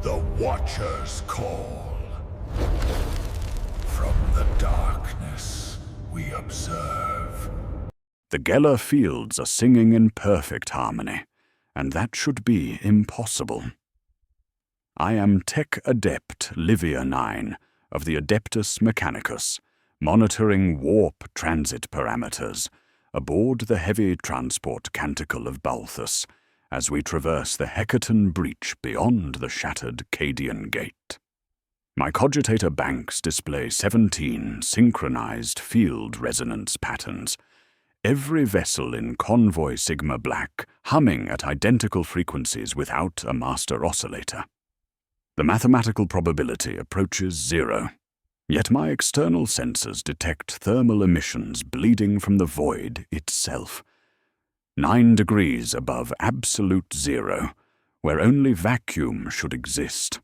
The Watchers call. From the darkness, we observe. The Geller fields are singing in perfect harmony, and that should be impossible. I am Tech Adept Livia 9 of the Adeptus Mechanicus, monitoring warp transit parameters aboard the heavy transport Canticle of Balthus as we traverse the Hecaton breach beyond the shattered Cadian Gate. My cogitator banks display 17 synchronized field resonance patterns, every vessel in Convoy Sigma Black humming at identical frequencies without a master oscillator. The mathematical probability approaches 0, yet my external sensors detect thermal emissions bleeding from the void itself. 9 degrees above absolute zero, where only vacuum should exist.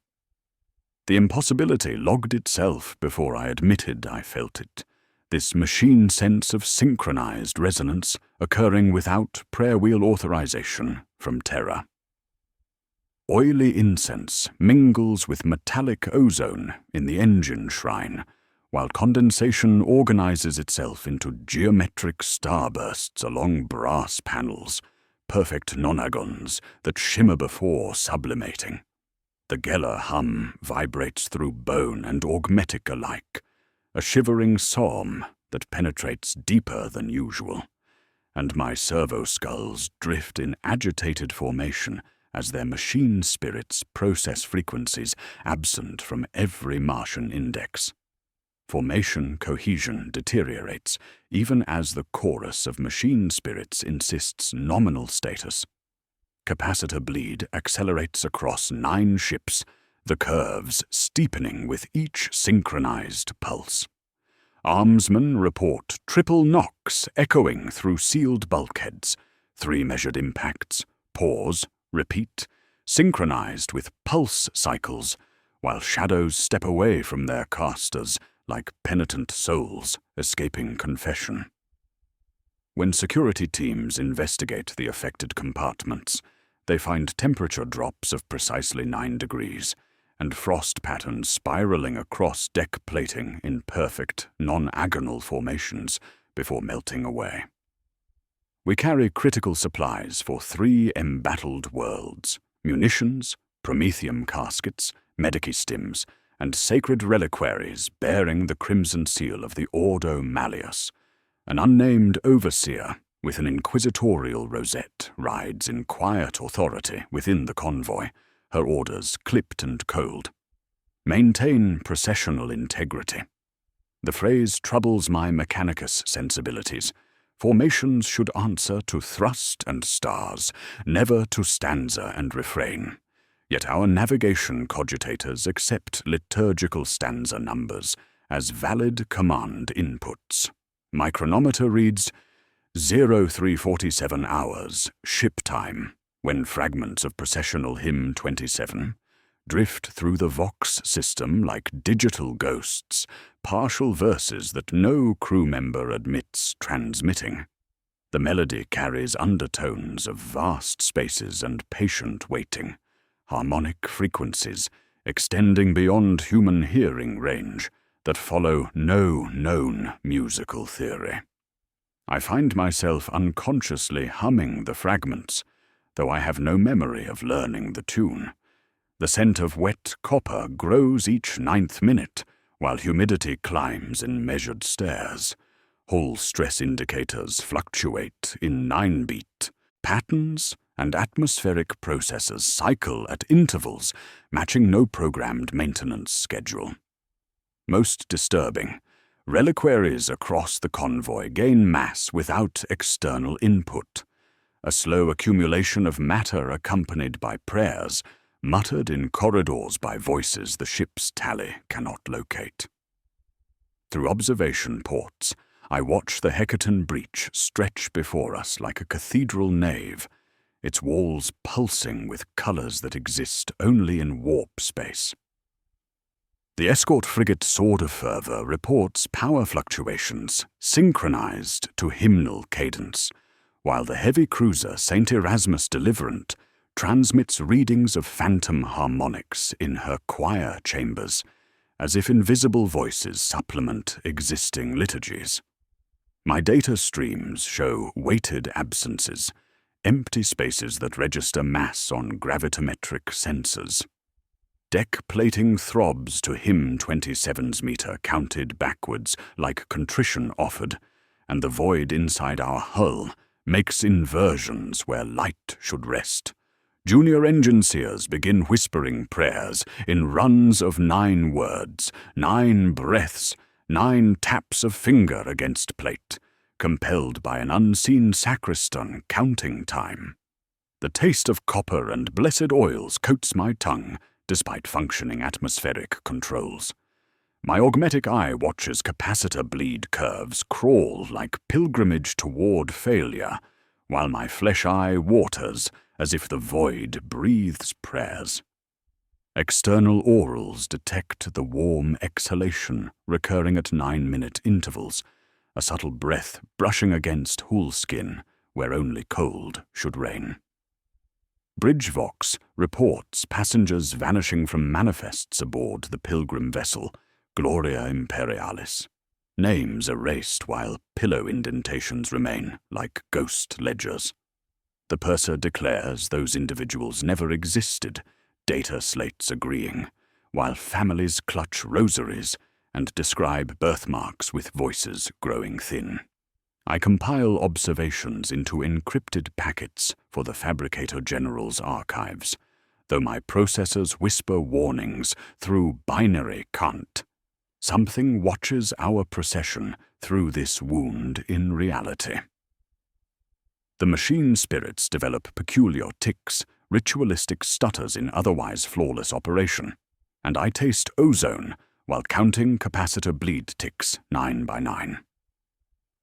The impossibility logged itself before I admitted I felt it, this machine sense of synchronized resonance occurring without prayer wheel authorization from Terra. Oily incense mingles with metallic ozone in the engine shrine, while condensation organizes itself into geometric starbursts along brass panels, perfect nonagons that shimmer before sublimating. The Geller hum vibrates through bone and augmetic alike, a shivering psalm that penetrates deeper than usual, and my servo skulls drift in agitated formation as their machine spirits process frequencies absent from every Martian index. Formation cohesion deteriorates, even as the chorus of machine spirits insists nominal status. Capacitor bleed accelerates across 9 ships, the curves steepening with each synchronized pulse. Armsmen report triple knocks echoing through sealed bulkheads, 3 measured impacts, pause, repeat, synchronized with pulse cycles, while shadows step away from their casters like penitent souls escaping confession. When security teams investigate the affected compartments, they find temperature drops of precisely 9 degrees and frost patterns spiraling across deck plating in perfect, non-agonal formations before melting away. We carry critical supplies for 3 embattled worlds: munitions, promethium caskets, medici-stims, and sacred reliquaries bearing the crimson seal of the Ordo Malleus. An unnamed overseer with an inquisitorial rosette rides in quiet authority within the convoy, her orders clipped and cold. Maintain processional integrity. The phrase troubles my mechanicus sensibilities. Formations should answer to thrust and stars, never to stanza and refrain. Yet our navigation cogitators accept liturgical stanza numbers as valid command inputs. My chronometer reads 0347 hours, ship time, when fragments of processional hymn 27 drift through the Vox system like digital ghosts, partial verses that no crew member admits transmitting. The melody carries undertones of vast spaces and patient waiting, harmonic frequencies extending beyond human hearing range that follow no known musical theory. I find myself unconsciously humming the fragments, though I have no memory of learning the tune. The scent of wet copper grows each 9th minute, while humidity climbs in measured stairs. Hull stress indicators fluctuate in 9-beat. Patterns and atmospheric processes cycle at intervals, matching no programmed maintenance schedule. Most disturbing, reliquaries across the convoy gain mass without external input. A slow accumulation of matter accompanied by prayers, muttered in corridors by voices the ship's tally cannot locate. Through observation ports, I watch the Hecaton breach stretch before us like a cathedral nave, its walls pulsing with colors that exist only in warp space. The escort frigate Sword of Fervor reports power fluctuations synchronized to hymnal cadence, while the heavy cruiser St. Erasmus Deliverant transmits readings of phantom harmonics in her choir chambers, as if invisible voices supplement existing liturgies. My data streams show weighted absences, empty spaces that register mass on gravitometric sensors. Deck plating throbs to hymn 27's meter counted backwards like contrition offered, and the void inside our hull makes inversions where light should rest. Junior engine seers begin whispering prayers in runs of 9 words, 9 breaths, 9 taps of finger against plate, compelled by an unseen sacristan counting time. The taste of copper and blessed oils coats my tongue, despite functioning atmospheric controls. My augmetic eye watches capacitor bleed curves crawl like pilgrimage toward failure, while my flesh eye waters as if the void breathes prayers. External orals detect the warm exhalation recurring at 9-minute intervals, a subtle breath brushing against hull skin where only cold should reign. Bridgevox reports passengers vanishing from manifests aboard the pilgrim vessel Gloria Imperialis. Names erased while pillow indentations remain like ghost ledgers. The purser declares those individuals never existed, data slates agreeing, while families clutch rosaries and describe birthmarks with voices growing thin. I compile observations into encrypted packets for the Fabricator General's archives, though my processors whisper warnings through binary cant. Something watches our procession through this wound in reality. The machine spirits develop peculiar tics, ritualistic stutters in otherwise flawless operation, and I taste ozone while counting capacitor bleed ticks 9 by 9.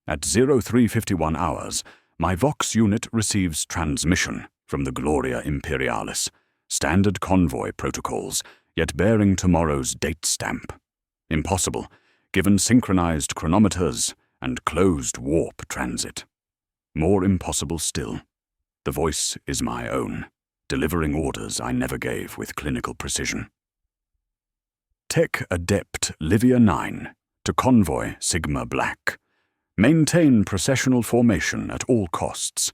At 0351 hours, my Vox unit receives transmission from the Gloria Imperialis, standard convoy protocols, yet bearing tomorrow's date stamp. Impossible, given synchronized chronometers and closed warp transit. More impossible still. The voice is my own, delivering orders I never gave with clinical precision. Tech Adept Livia 9 to Convoy Sigma Black. Maintain processional formation at all costs.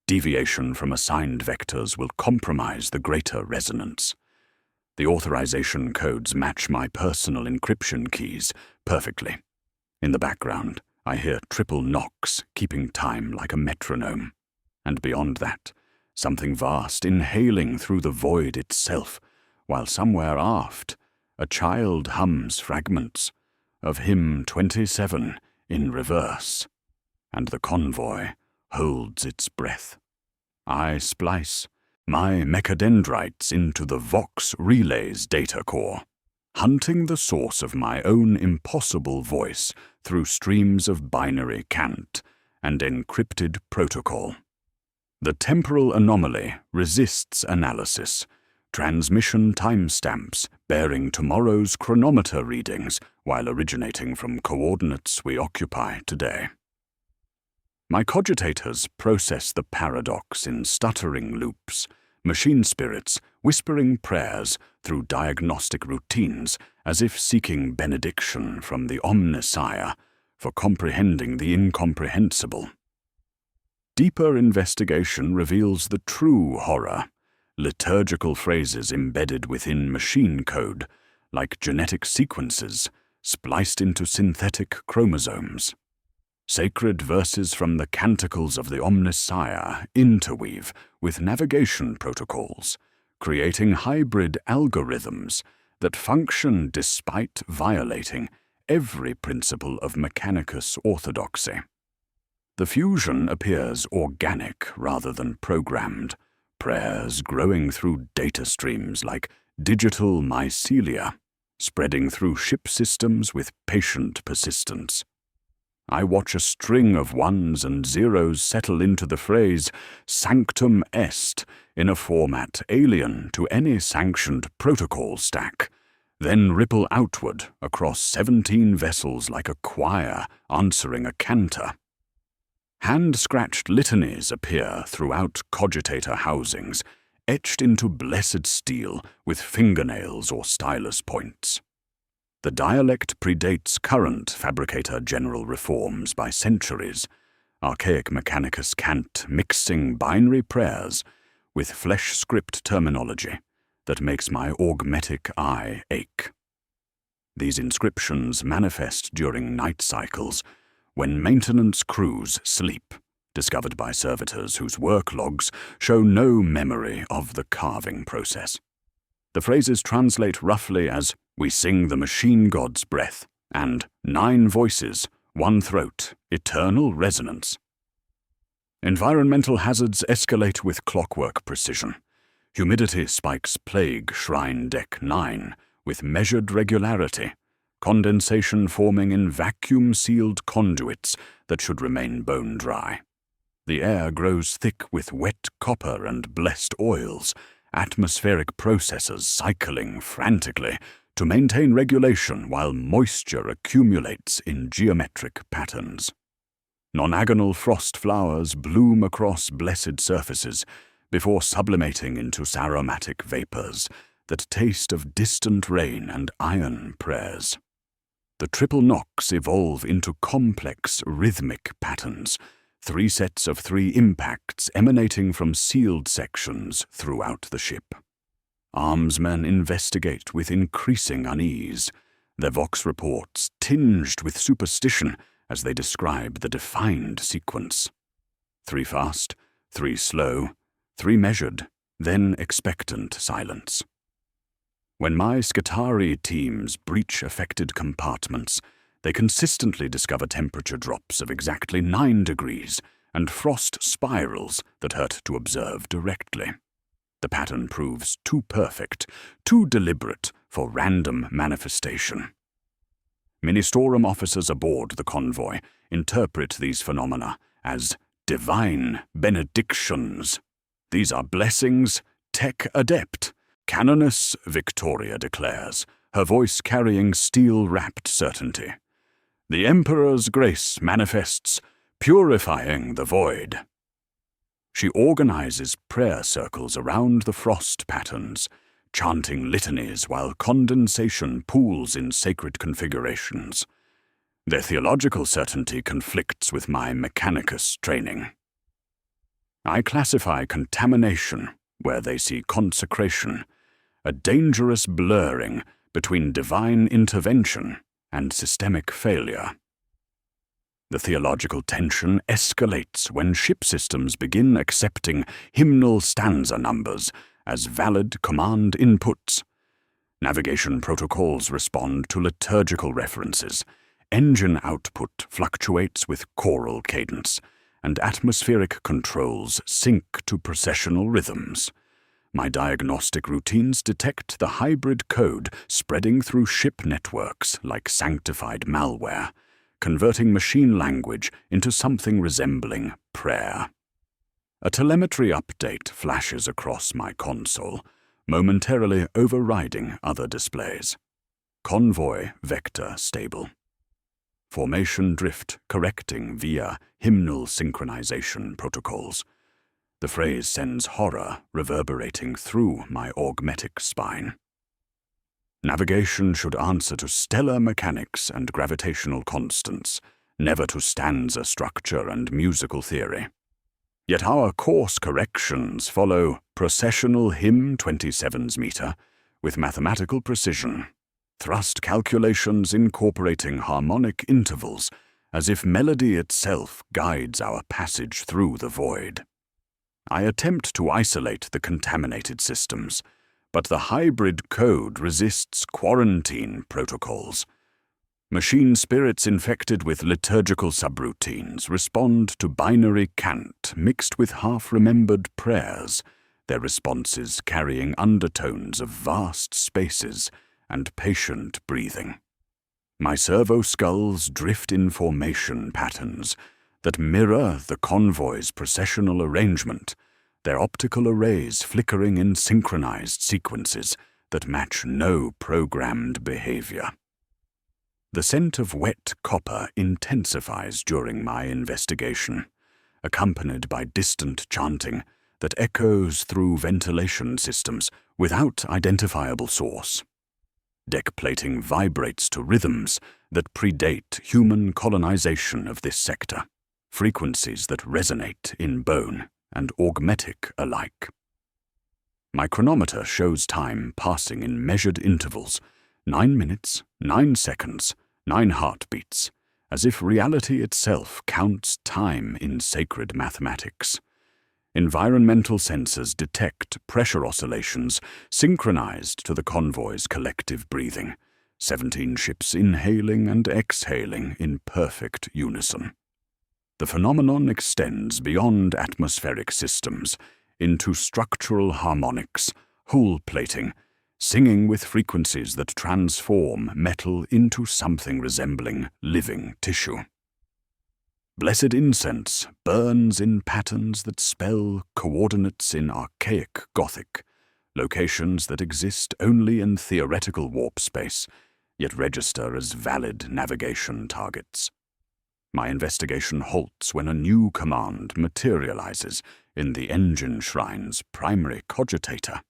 Deviation from assigned vectors will compromise the greater resonance. The authorization codes match my personal encryption keys perfectly. In the background, I hear triple knocks keeping time like a metronome. And beyond that, something vast inhaling through the void itself, while somewhere aft, a child hums fragments of hymn 27 in reverse, and the convoy holds its breath. I splice my mechadendrites into the Vox Relays data core, hunting the source of my own impossible voice through streams of binary cant and encrypted protocol. The temporal anomaly resists analysis, transmission timestamps bearing tomorrow's chronometer readings while originating from coordinates we occupy today. My cogitators process the paradox in stuttering loops, machine spirits whispering prayers through diagnostic routines as if seeking benediction from the Omnisire for comprehending the incomprehensible. Deeper investigation reveals the true horror, liturgical phrases embedded within machine code, like genetic sequences spliced into synthetic chromosomes. Sacred verses from the canticles of the Omnisire interweave with navigation protocols, creating hybrid algorithms that function despite violating every principle of Mechanicus orthodoxy. The fusion appears organic rather than programmed, prayers growing through data streams like digital mycelia, spreading through ship systems with patient persistence. I watch a string of ones and zeros settle into the phrase sanctum est in a format alien to any sanctioned protocol stack, then ripple outward across 17 vessels like a choir answering a cantor. Hand-scratched litanies appear throughout cogitator housings, etched into blessed steel with fingernails or stylus points. The dialect predates current fabricator general reforms by centuries, archaic mechanicus cant mixing binary prayers with flesh script terminology that makes my augmetic eye ache. These inscriptions manifest during night cycles, when maintenance crews sleep, discovered by servitors whose work logs show no memory of the carving process. The phrases translate roughly as, "We sing the machine god's breath," and "9 voices, 1 throat, eternal resonance." Environmental hazards escalate with clockwork precision. Humidity spikes plague Shrine Deck 9 with measured regularity, condensation forming in vacuum-sealed conduits that should remain bone dry. The air grows thick with wet copper and blessed oils, atmospheric processes cycling frantically to maintain regulation while moisture accumulates in geometric patterns. Nonagonal frost flowers bloom across blessed surfaces before sublimating into aromatic vapors that taste of distant rain and iron prayers. The triple knocks evolve into complex rhythmic patterns, 3 sets of 3 impacts emanating from sealed sections throughout the ship. Armsmen investigate with increasing unease, their vox reports tinged with superstition as they describe the defined sequence. 3 fast, 3 slow, 3 measured, then expectant silence. When my Scutari teams breach affected compartments, they consistently discover temperature drops of exactly 9 degrees and frost spirals that hurt to observe directly. The pattern proves too perfect, too deliberate for random manifestation. Ministorum officers aboard the convoy interpret these phenomena as divine benedictions. These are blessings, tech adept. Canoness Victoria declares, her voice carrying steel-wrapped certainty. The Emperor's grace manifests, purifying the void. She organizes prayer circles around the frost patterns, chanting litanies while condensation pools in sacred configurations. Their theological certainty conflicts with my mechanicus training. I classify contamination where they see consecration, a dangerous blurring between divine intervention and systemic failure. The theological tension escalates when ship systems begin accepting hymnal stanza numbers as valid command inputs. Navigation protocols respond to liturgical references, engine output fluctuates with choral cadence, and atmospheric controls sync to processional rhythms. My diagnostic routines detect the hybrid code spreading through ship networks like sanctified malware, converting machine language into something resembling prayer. A telemetry update flashes across my console, momentarily overriding other displays. Convoy vector stable. Formation drift correcting via hymnal synchronization protocols. The phrase sends horror reverberating through my augmetic spine. Navigation should answer to stellar mechanics and gravitational constants, never to stanza structure and musical theory. Yet our course corrections follow processional hymn 27's meter with mathematical precision, thrust calculations incorporating harmonic intervals as if melody itself guides our passage through the void. I attempt to isolate the contaminated systems, but the hybrid code resists quarantine protocols. Machine spirits infected with liturgical subroutines respond to binary cant mixed with half-remembered prayers, their responses carrying undertones of vast spaces and patient breathing. My servo skulls drift in formation patterns that mirror the convoy's processional arrangement, their optical arrays flickering in synchronized sequences that match no programmed behavior. The scent of wet copper intensifies during my investigation, accompanied by distant chanting that echoes through ventilation systems without identifiable source. Deck plating vibrates to rhythms that predate human colonization of this sector, frequencies that resonate in bone and augmetic alike. My chronometer shows time passing in measured intervals, 9 minutes, 9 seconds, 9 heartbeats, as if reality itself counts time in sacred mathematics. Environmental sensors detect pressure oscillations synchronized to the convoy's collective breathing, 17 ships inhaling and exhaling in perfect unison. The phenomenon extends beyond atmospheric systems into structural harmonics, hull plating, singing with frequencies that transform metal into something resembling living tissue. Blessed incense burns in patterns that spell coordinates in archaic Gothic, locations that exist only in theoretical warp space, yet register as valid navigation targets. My investigation halts when a new command materializes in the engine shrine's primary cogitator,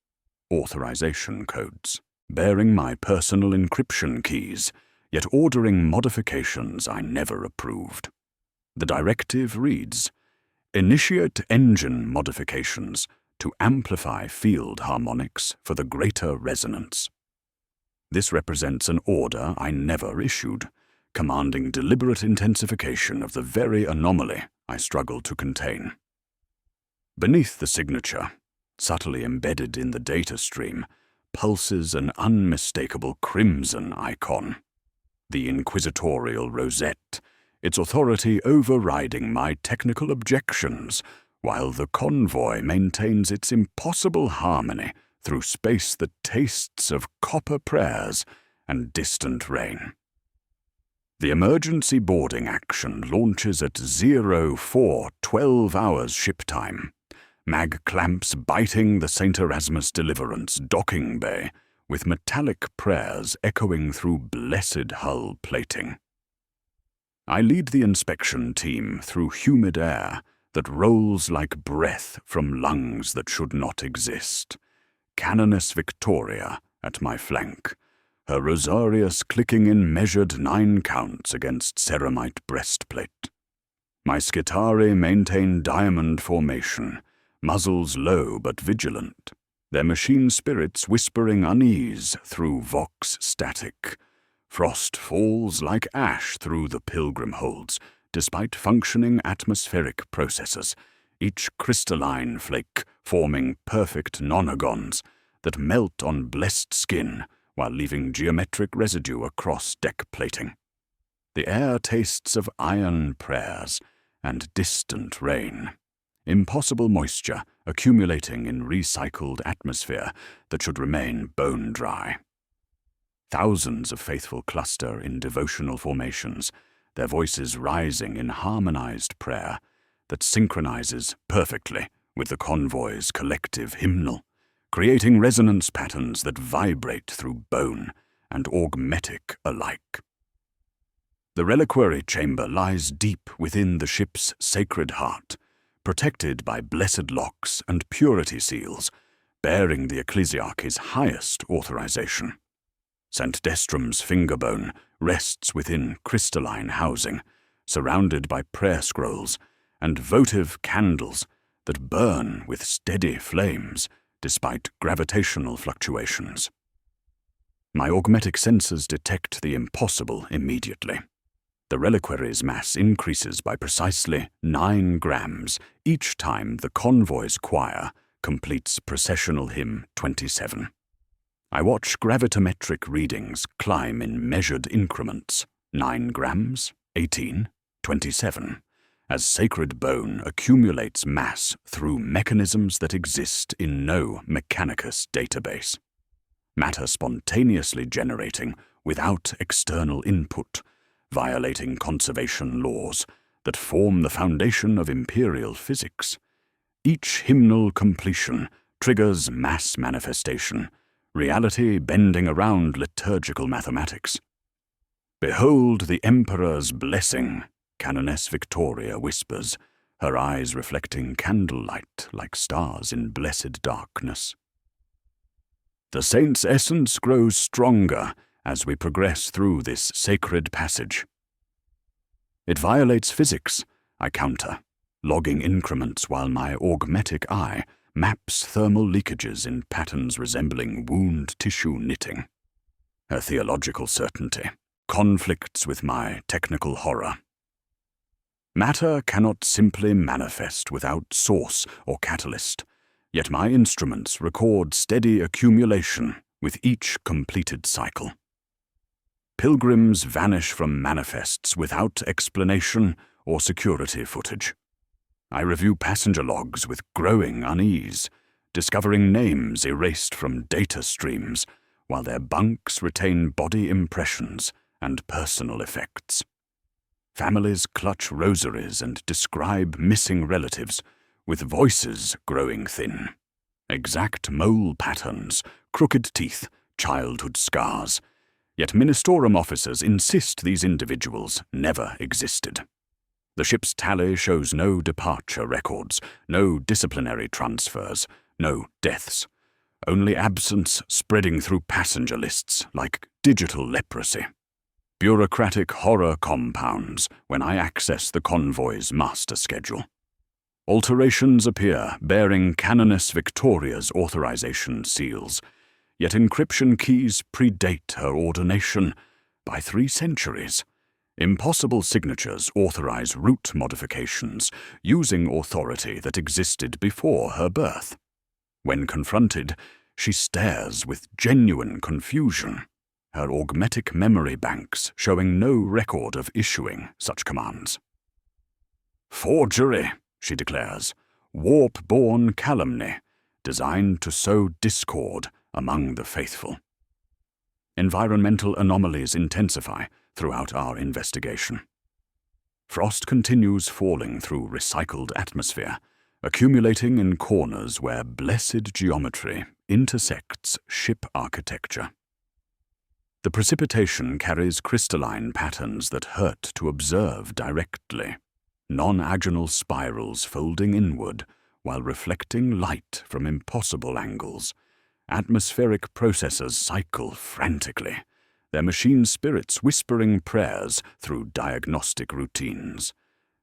authorization codes, bearing my personal encryption keys, yet ordering modifications I never approved. The directive reads, "Initiate engine modifications to amplify field harmonics for the greater resonance." This represents an order I never issued, commanding deliberate intensification of the very anomaly I struggle to contain. Beneath the signature, subtly embedded in the data stream, pulses an unmistakable crimson icon, the inquisitorial rosette, its authority overriding my technical objections, while the convoy maintains its impossible harmony through space that tastes of copper prayers and distant rain. The emergency boarding action launches at 04:12 hours ship time, mag clamps biting the St. Erasmus Deliverance docking bay, with metallic prayers echoing through blessed hull plating. I lead the inspection team through humid air that rolls like breath from lungs that should not exist. Canoness Victoria at my flank, her rosarius clicking in measured 9 counts against ceramite breastplate. My Skitari maintain diamond formation, muzzles low but vigilant, their machine spirits whispering unease through vox static. Frost falls like ash through the pilgrim holds, despite functioning atmospheric processes, each crystalline flake forming perfect nonagons that melt on blessed skin while leaving geometric residue across deck plating. The air tastes of iron prayers and distant rain, impossible moisture accumulating in recycled atmosphere that should remain bone dry. Thousands of faithful cluster in devotional formations, their voices rising in harmonized prayer that synchronizes perfectly with the convoy's collective hymnal, creating resonance patterns that vibrate through bone and augmetic alike. The reliquary chamber lies deep within the ship's sacred heart, protected by blessed locks and purity seals, bearing the ecclesiarchy's highest authorization. St. Destrum's fingerbone rests within crystalline housing, surrounded by prayer scrolls and votive candles that burn with steady flames despite gravitational fluctuations. My augmetic sensors detect the impossible immediately. The reliquary's mass increases by precisely 9 grams each time the convoy's choir completes processional hymn 27. I watch gravitometric readings climb in measured increments, 9 grams, 18, 27, as sacred bone accumulates mass through mechanisms that exist in no Mechanicus database. Matter spontaneously generating without external input, violating conservation laws that form the foundation of imperial physics. Each hymnal completion triggers mass manifestation, reality bending around liturgical mathematics. "Behold the Emperor's blessing," Canoness Victoria whispers, her eyes reflecting candlelight like stars in blessed darkness. The saint's essence grows stronger as we progress through this sacred passage. It violates physics, I counter, logging increments while my augmetic eye maps thermal leakages in patterns resembling wound tissue knitting. Her theological certainty conflicts with my technical horror. Matter cannot simply manifest without source or catalyst, yet my instruments record steady accumulation with each completed cycle. Pilgrims vanish from manifests without explanation or security footage. I review passenger logs with growing unease, discovering names erased from data streams, while their bunks retain body impressions and personal effects. Families clutch rosaries and describe missing relatives, with voices growing thin. Exact mole patterns, crooked teeth, childhood scars. Yet Ministorum officers insist these individuals never existed. The ship's tally shows no departure records, no disciplinary transfers, no deaths. Only absence spreading through passenger lists like digital leprosy. Bureaucratic horror compounds when I access the convoy's master schedule. Alterations appear bearing Canoness Victoria's authorization seals, yet encryption keys predate her ordination by 3 centuries. Impossible signatures authorize route modifications using authority that existed before her birth. When confronted, she stares with genuine confusion, her augmetic memory banks showing no record of issuing such commands. "Forgery," she declares, "warp-born calumny, designed to sow discord among the faithful." Environmental anomalies intensify throughout our investigation. Frost continues falling through recycled atmosphere, accumulating in corners where blessed geometry intersects ship architecture. The precipitation carries crystalline patterns that hurt to observe directly, non-agonal spirals folding inward while reflecting light from impossible angles. Atmospheric processors cycle frantically, their machine spirits whispering prayers through diagnostic routines.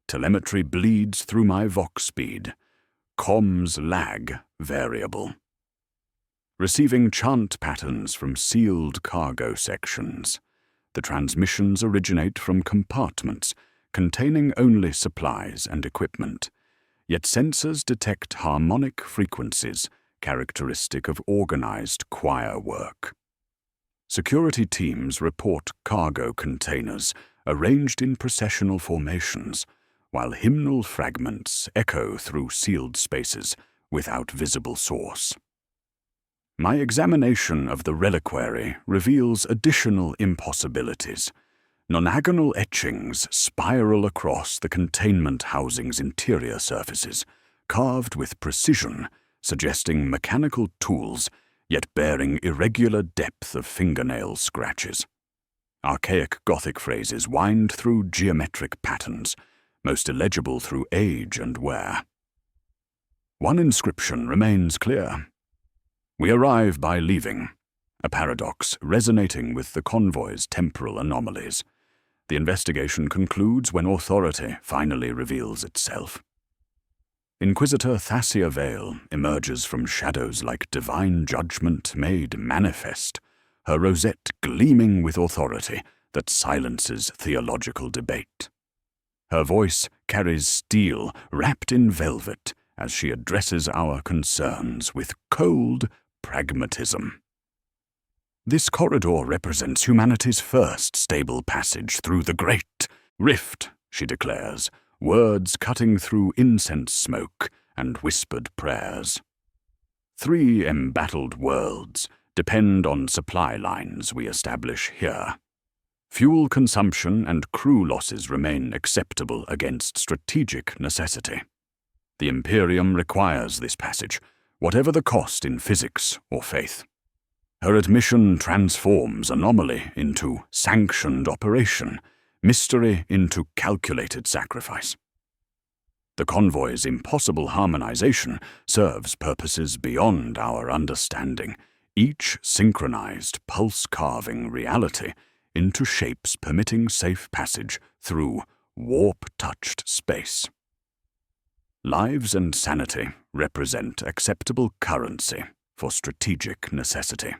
Telemetry bleeds through my Vox speed. Comms lag variable. Receiving chant patterns from sealed cargo sections. The transmissions originate from compartments containing only supplies and equipment, yet sensors detect harmonic frequencies characteristic of organized choir work. Security teams report cargo containers arranged in processional formations, while hymnal fragments echo through sealed spaces without visible source. My examination of the reliquary reveals additional impossibilities. Nonagonal etchings spiral across the containment housing's interior surfaces, carved with precision, suggesting mechanical tools, yet bearing irregular depth of fingernail scratches. Archaic Gothic phrases wind through geometric patterns, most illegible through age and wear. One inscription remains clear. We arrive by leaving, a paradox resonating with the convoy's temporal anomalies. The investigation concludes when authority finally reveals itself. Inquisitor Thassia Vale emerges from shadows like divine judgment made manifest, her rosette gleaming with authority that silences theological debate. Her voice carries steel wrapped in velvet as she addresses our concerns with cold pragmatism. This corridor represents humanity's first stable passage through the Great Rift, she declares, words cutting through incense smoke and whispered prayers. 3 embattled worlds depend on supply lines we establish here. Fuel consumption and crew losses remain acceptable against strategic necessity. The Empyrean requires this passage, whatever the cost in physics or faith. Her admission transforms anomaly into sanctioned operation, mystery into calculated sacrifice. The convoy's impossible harmonization serves purposes beyond our understanding, each synchronized, pulse-carving reality into shapes permitting safe passage through warp-touched space. Lives and sanity represent acceptable currency for strategic necessity.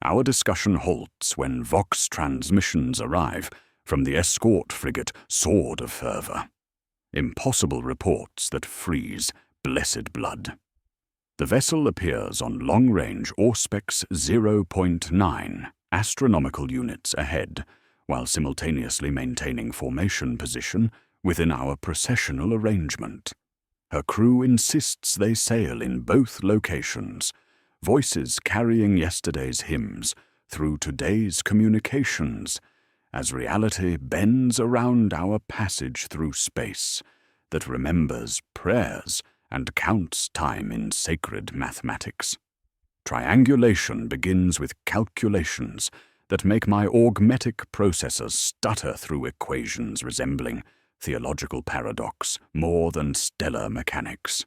Our discussion halts when Vox transmissions arrive from the escort frigate Sword of Fervor. Impossible reports that freeze blessed blood. The vessel appears on long-range Auspex 0.9 astronomical units ahead, while simultaneously maintaining formation position within our processional arrangement. Her crew insists they sail in both locations, voices carrying yesterday's hymns through today's communications, as reality bends around our passage through space that remembers prayers and counts time in sacred mathematics. Triangulation begins with calculations that make my augmetic processors stutter through equations resembling theological paradox more than stellar mechanics.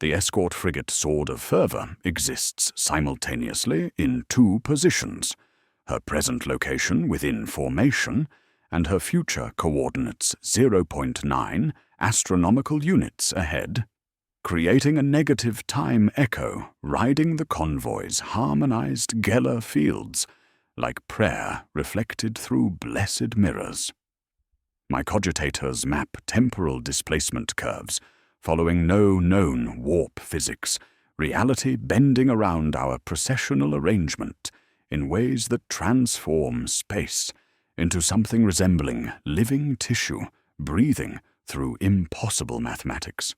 The escort frigate Sword of Fervor exists simultaneously in two positions, her present location within formation and her future coordinates 0.9 astronomical units ahead, creating a negative time echo riding the convoy's harmonized Geller fields like prayer reflected through blessed mirrors. My cogitators map temporal displacement curves following no known warp physics, reality bending around our processional arrangement in ways that transform space into something resembling living tissue breathing through impossible mathematics.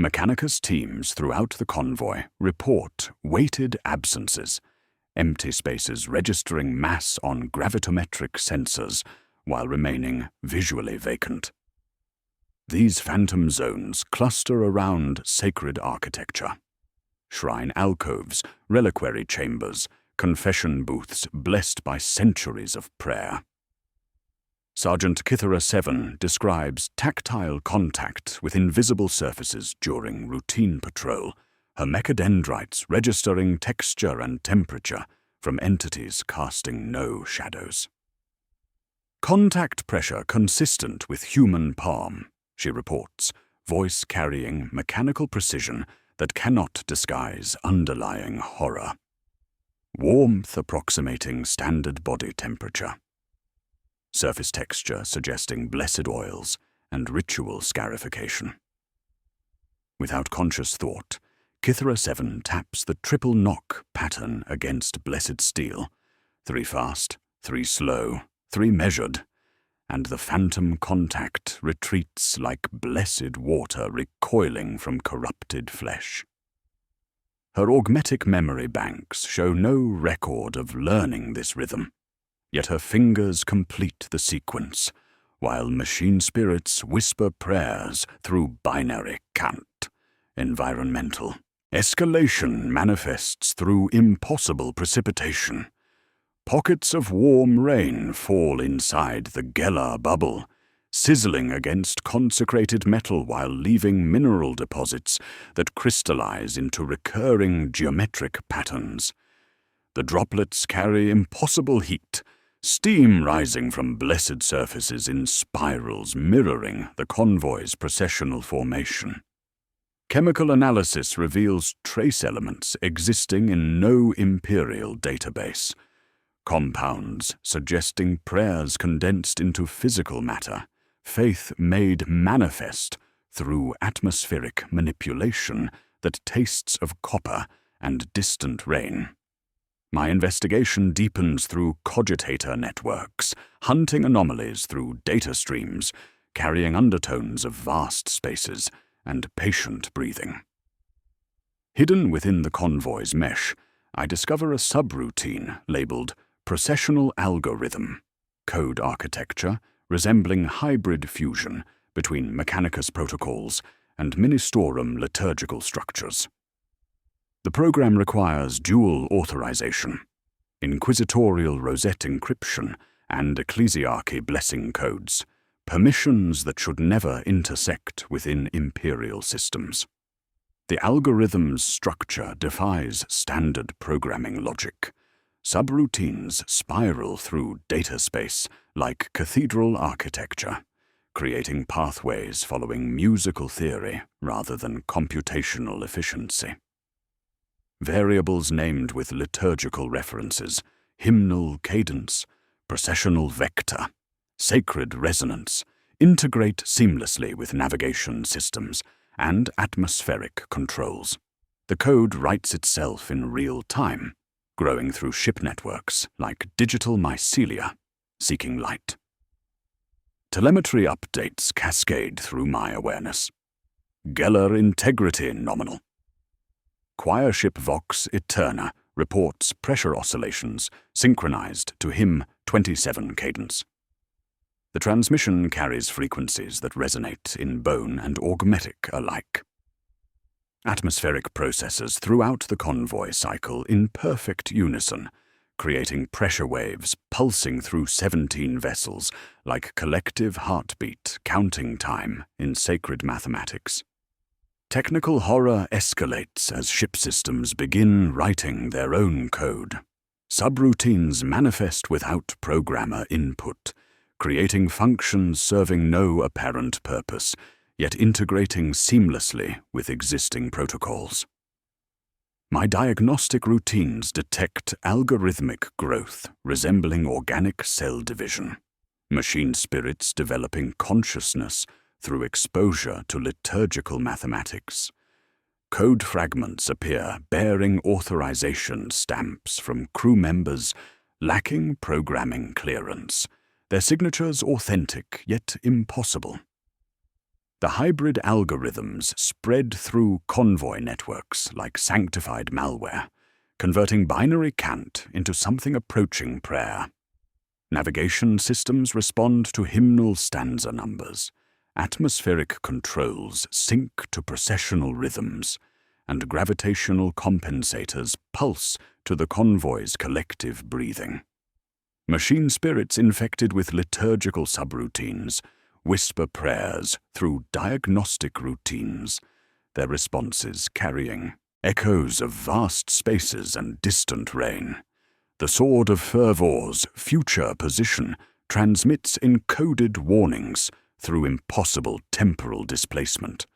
Mechanicus teams throughout the convoy report weighted absences, empty spaces registering mass on gravitometric sensors while remaining visually vacant. These phantom zones cluster around sacred architecture. Shrine alcoves, reliquary chambers, confession booths blessed by centuries of prayer. Sergeant Kithera 7 describes tactile contact with invisible surfaces during routine patrol, her mechadendrites registering texture and temperature from entities casting no shadows. Contact pressure consistent with human palm, she reports, voice carrying mechanical precision that cannot disguise underlying horror. Warmth approximating standard body temperature. Surface texture suggesting blessed oils and ritual scarification. Without conscious thought, Kithera 7 taps the triple knock pattern against blessed steel, 3 fast, 3 slow, 3 measured, and the phantom contact retreats like blessed water recoiling from corrupted flesh. Her augmetic memory banks show no record of learning this rhythm, yet her fingers complete the sequence, while machine spirits whisper prayers through binary count, environmental. Escalation manifests through impossible precipitation. Pockets of warm rain fall inside the Geller bubble, sizzling against consecrated metal while leaving mineral deposits that crystallize into recurring geometric patterns. The droplets carry impossible heat, steam rising from blessed surfaces in spirals mirroring the convoy's processional formation. Chemical analysis reveals trace elements existing in no Imperial database, compounds suggesting prayers condensed into physical matter, faith made manifest through atmospheric manipulation that tastes of copper and distant rain. My investigation deepens through cogitator networks, hunting anomalies through data streams, carrying undertones of vast spaces and patient breathing. Hidden within the convoy's mesh, I discover a subroutine labeled processional algorithm, code architecture resembling hybrid fusion between Mechanicus protocols and Ministorum liturgical structures. The program requires dual authorization, inquisitorial rosette encryption, and ecclesiarchy blessing codes, permissions that should never intersect within Imperial systems. The algorithm's structure defies standard programming logic. Subroutines spiral through data space like cathedral architecture, creating pathways following musical theory rather than computational efficiency. Variables named with liturgical references, hymnal cadence, processional vector, sacred resonance, integrate seamlessly with navigation systems and atmospheric controls. The code writes itself in real time, growing through ship networks like digital mycelia, seeking light. Telemetry updates cascade through my awareness. Geller integrity nominal. Choir ship Vox Eterna reports pressure oscillations synchronized to hymn 27 cadence. The transmission carries frequencies that resonate in bone and augmetic alike. Atmospheric processes throughout the convoy cycle in perfect unison, creating pressure waves pulsing through 17 vessels like collective heartbeat counting time in sacred mathematics. Technical horror escalates as ship systems begin writing their own code. Subroutines manifest without programmer input, creating functions serving no apparent purpose, yet integrating seamlessly with existing protocols. My diagnostic routines detect algorithmic growth resembling organic cell division, machine spirits developing consciousness through exposure to liturgical mathematics. Code fragments appear bearing authorization stamps from crew members lacking programming clearance, their signatures authentic yet impossible. The hybrid algorithms spread through convoy networks like sanctified malware, converting binary cant into something approaching prayer. Navigation systems respond to hymnal stanza numbers. Atmospheric controls sync to processional rhythms, and gravitational compensators pulse to the convoy's collective breathing. Machine spirits infected with liturgical subroutines whisper prayers through diagnostic routines, their responses carrying echoes of vast spaces and distant rain. The Sword of Fervor's future position transmits encoded warnings through impossible temporal displacement.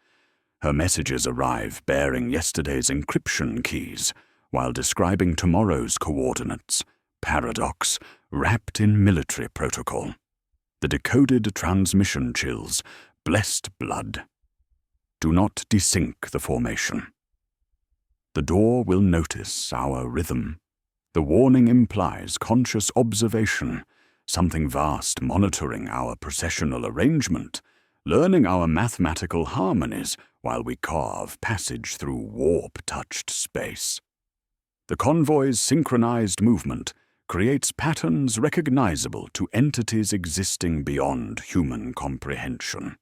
Her messages arrive bearing yesterday's encryption keys while describing tomorrow's coordinates, paradox wrapped in military protocol. The decoded transmission chills, blessed blood. Do not desync the formation. The door will notice our rhythm. The warning implies conscious observation, something vast monitoring our processional arrangement, learning our mathematical harmonies while we carve passage through warp-touched space. The convoy's synchronized movement creates patterns recognizable to entities existing beyond human comprehension,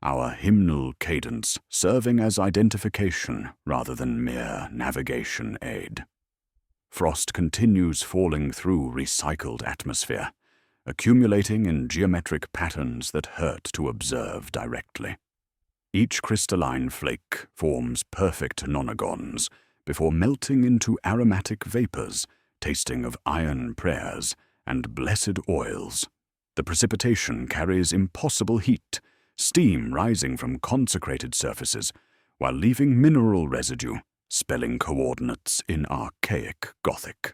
our hymnal cadence serving as identification rather than mere navigation aid. Frost continues falling through recycled atmosphere, accumulating in geometric patterns that hurt to observe directly. Each crystalline flake forms perfect nonagons before melting into aromatic vapors, tasting of iron prayers and blessed oils. The precipitation carries impossible heat, steam rising from consecrated surfaces, while leaving mineral residue, spelling coordinates in archaic Gothic.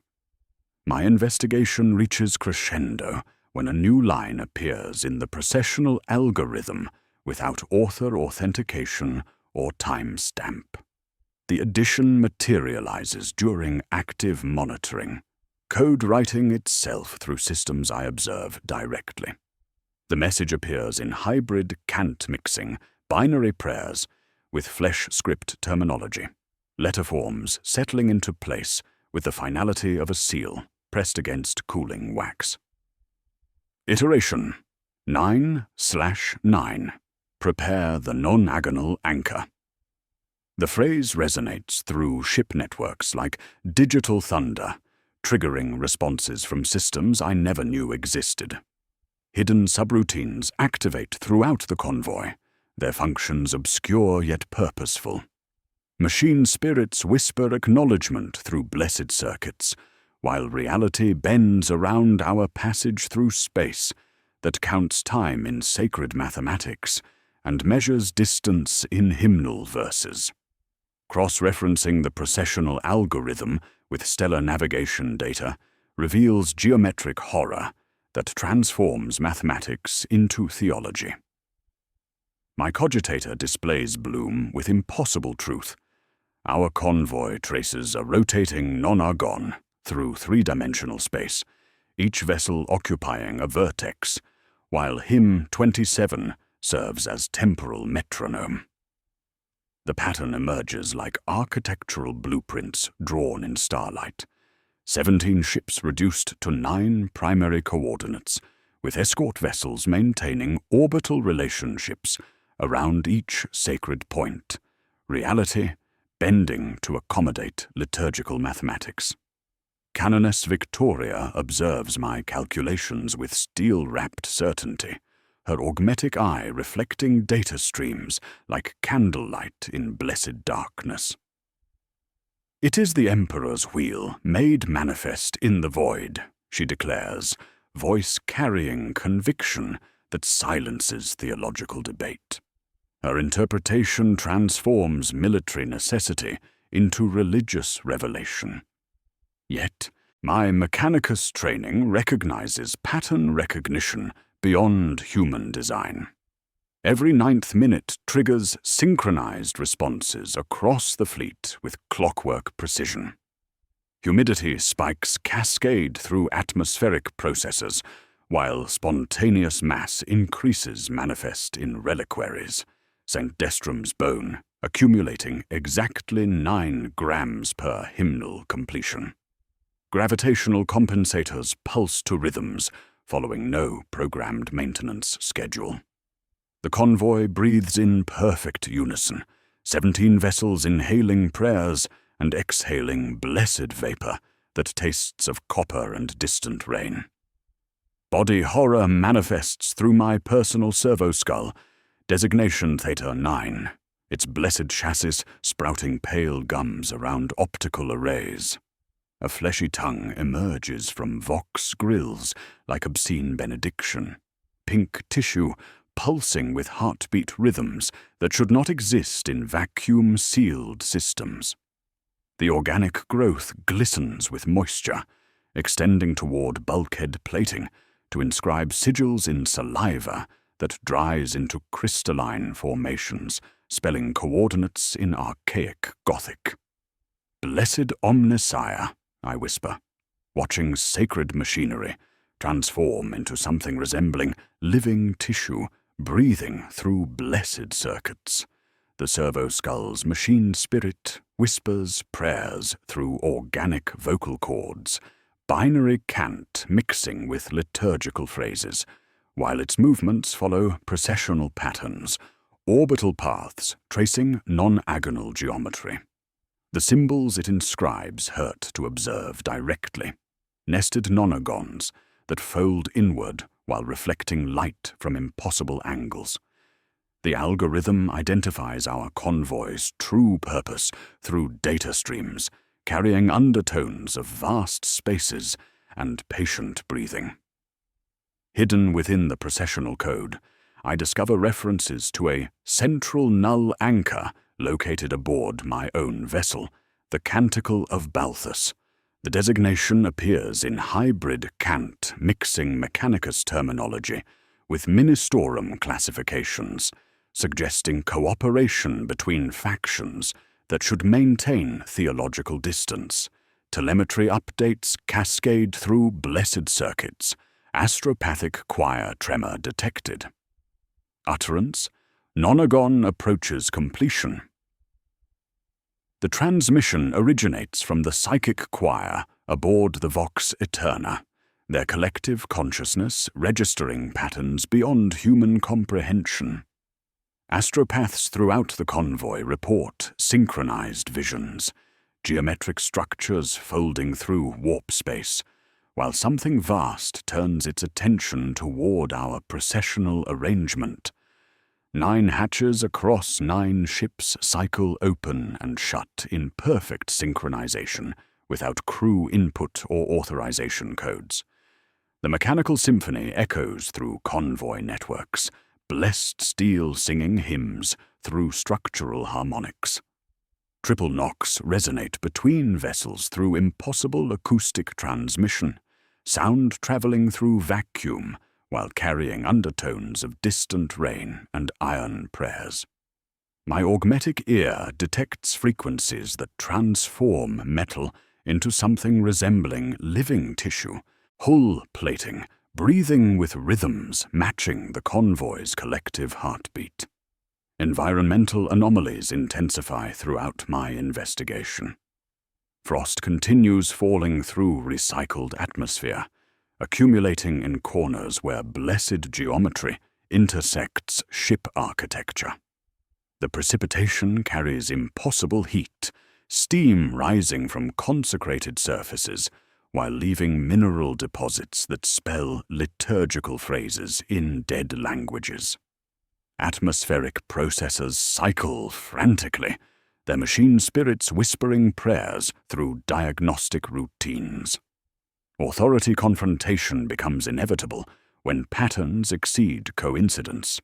My investigation reaches crescendo when a new line appears in the processional algorithm without author authentication or timestamp. The addition materializes during active monitoring, code writing itself through systems I observe directly. The message appears in hybrid cant mixing, binary prayers with flesh script terminology, letter forms settling into place with the finality of a seal pressed against cooling wax. Iteration 9/9. Prepare the non-agonal anchor. The phrase resonates through ship networks like digital thunder, triggering responses from systems I never knew existed. hidden subroutines activate throughout the convoy, their functions obscure yet purposeful. Machine spirits whisper acknowledgement through blessed circuits, while reality bends around our passage through space that counts time in sacred mathematics and measures distance in hymnal verses. Cross-referencing the processional algorithm with stellar navigation data reveals geometric horror that transforms mathematics into theology. My cogitator displays Bloom with impossible truth. Our convoy traces a rotating non-argon through three-dimensional space, each vessel occupying a vertex, while Hymn 27 serves as temporal metronome. The pattern emerges like architectural blueprints drawn in starlight. 17 ships reduced to 9 primary coordinates, with escort vessels maintaining orbital relationships around each sacred point, reality bending to accommodate liturgical mathematics. Canoness Victoria observes my calculations with steel-wrapped certainty, her augmetic eye reflecting data streams like candlelight in blessed darkness. "It is the Emperor's wheel made manifest in the void," she declares, voice carrying conviction that silences theological debate. Her interpretation transforms military necessity into religious revelation. Yet, my Mechanicus training recognizes pattern recognition beyond human design. Every 9th minute triggers synchronized responses across the fleet with clockwork precision. Humidity spikes cascade through atmospheric processes, while spontaneous mass increases manifest in reliquaries, St. Destrum's bone accumulating exactly 9 grams per hymnal completion. Gravitational compensators pulse to rhythms, following no programmed maintenance schedule. The convoy breathes in perfect unison, 17 vessels inhaling prayers and exhaling blessed vapor that tastes of copper and distant rain. Body horror manifests through my personal servo-skull, designation Theta 9, its blessed chassis sprouting pale gums around optical arrays. A fleshy tongue emerges from vox grills like obscene benediction, pink tissue pulsing with heartbeat rhythms that should not exist in vacuum-sealed systems. The organic growth glistens with moisture, extending toward bulkhead plating to inscribe sigils in saliva that dries into crystalline formations, spelling coordinates in archaic Gothic. "Blessed Omnissiah," I whisper, watching sacred machinery transform into something resembling living tissue breathing through blessed circuits. The servo-skull's machine spirit whispers prayers through organic vocal cords, binary cant mixing with liturgical phrases, while its movements follow processional patterns, orbital paths tracing non-agonal geometry. The symbols it inscribes hurt to observe directly, nested nonagons that fold inward while reflecting light from impossible angles. The algorithm identifies our convoy's true purpose through data streams, carrying undertones of vast spaces and patient breathing. Hidden within the processional code, I discover references to a central null anchor located aboard my own vessel, the Canticle of Balthus. The designation appears in hybrid cant mixing Mechanicus terminology with Ministorum classifications, suggesting cooperation between factions that should maintain theological distance. Telemetry updates cascade through blessed circuits, astropathic choir tremor detected. Utterance: nonagon approaches completion. The transmission originates from the psychic choir aboard the Vox Eterna, their collective consciousness registering patterns beyond human comprehension. Astropaths throughout the convoy report synchronized visions, geometric structures folding through warp space, while something vast turns its attention toward our processional arrangement. 9 hatches across 9 ships cycle open and shut in perfect synchronization, without crew input or authorization codes. The mechanical symphony echoes through convoy networks, blessed steel singing hymns through structural harmonics. Triple knocks resonate between vessels through impossible acoustic transmission, sound traveling through vacuum while carrying undertones of distant rain and iron prayers. My augmetic ear detects frequencies that transform metal into something resembling living tissue, hull plating, breathing with rhythms matching the convoy's collective heartbeat. Environmental anomalies intensify throughout my investigation. Frost continues falling through recycled atmosphere, accumulating in corners where blessed geometry intersects ship architecture. The precipitation carries impossible heat, steam rising from consecrated surfaces, while leaving mineral deposits that spell liturgical phrases in dead languages. Atmospheric processors cycle frantically, their machine spirits whispering prayers through diagnostic routines. Authority confrontation becomes inevitable when patterns exceed coincidence.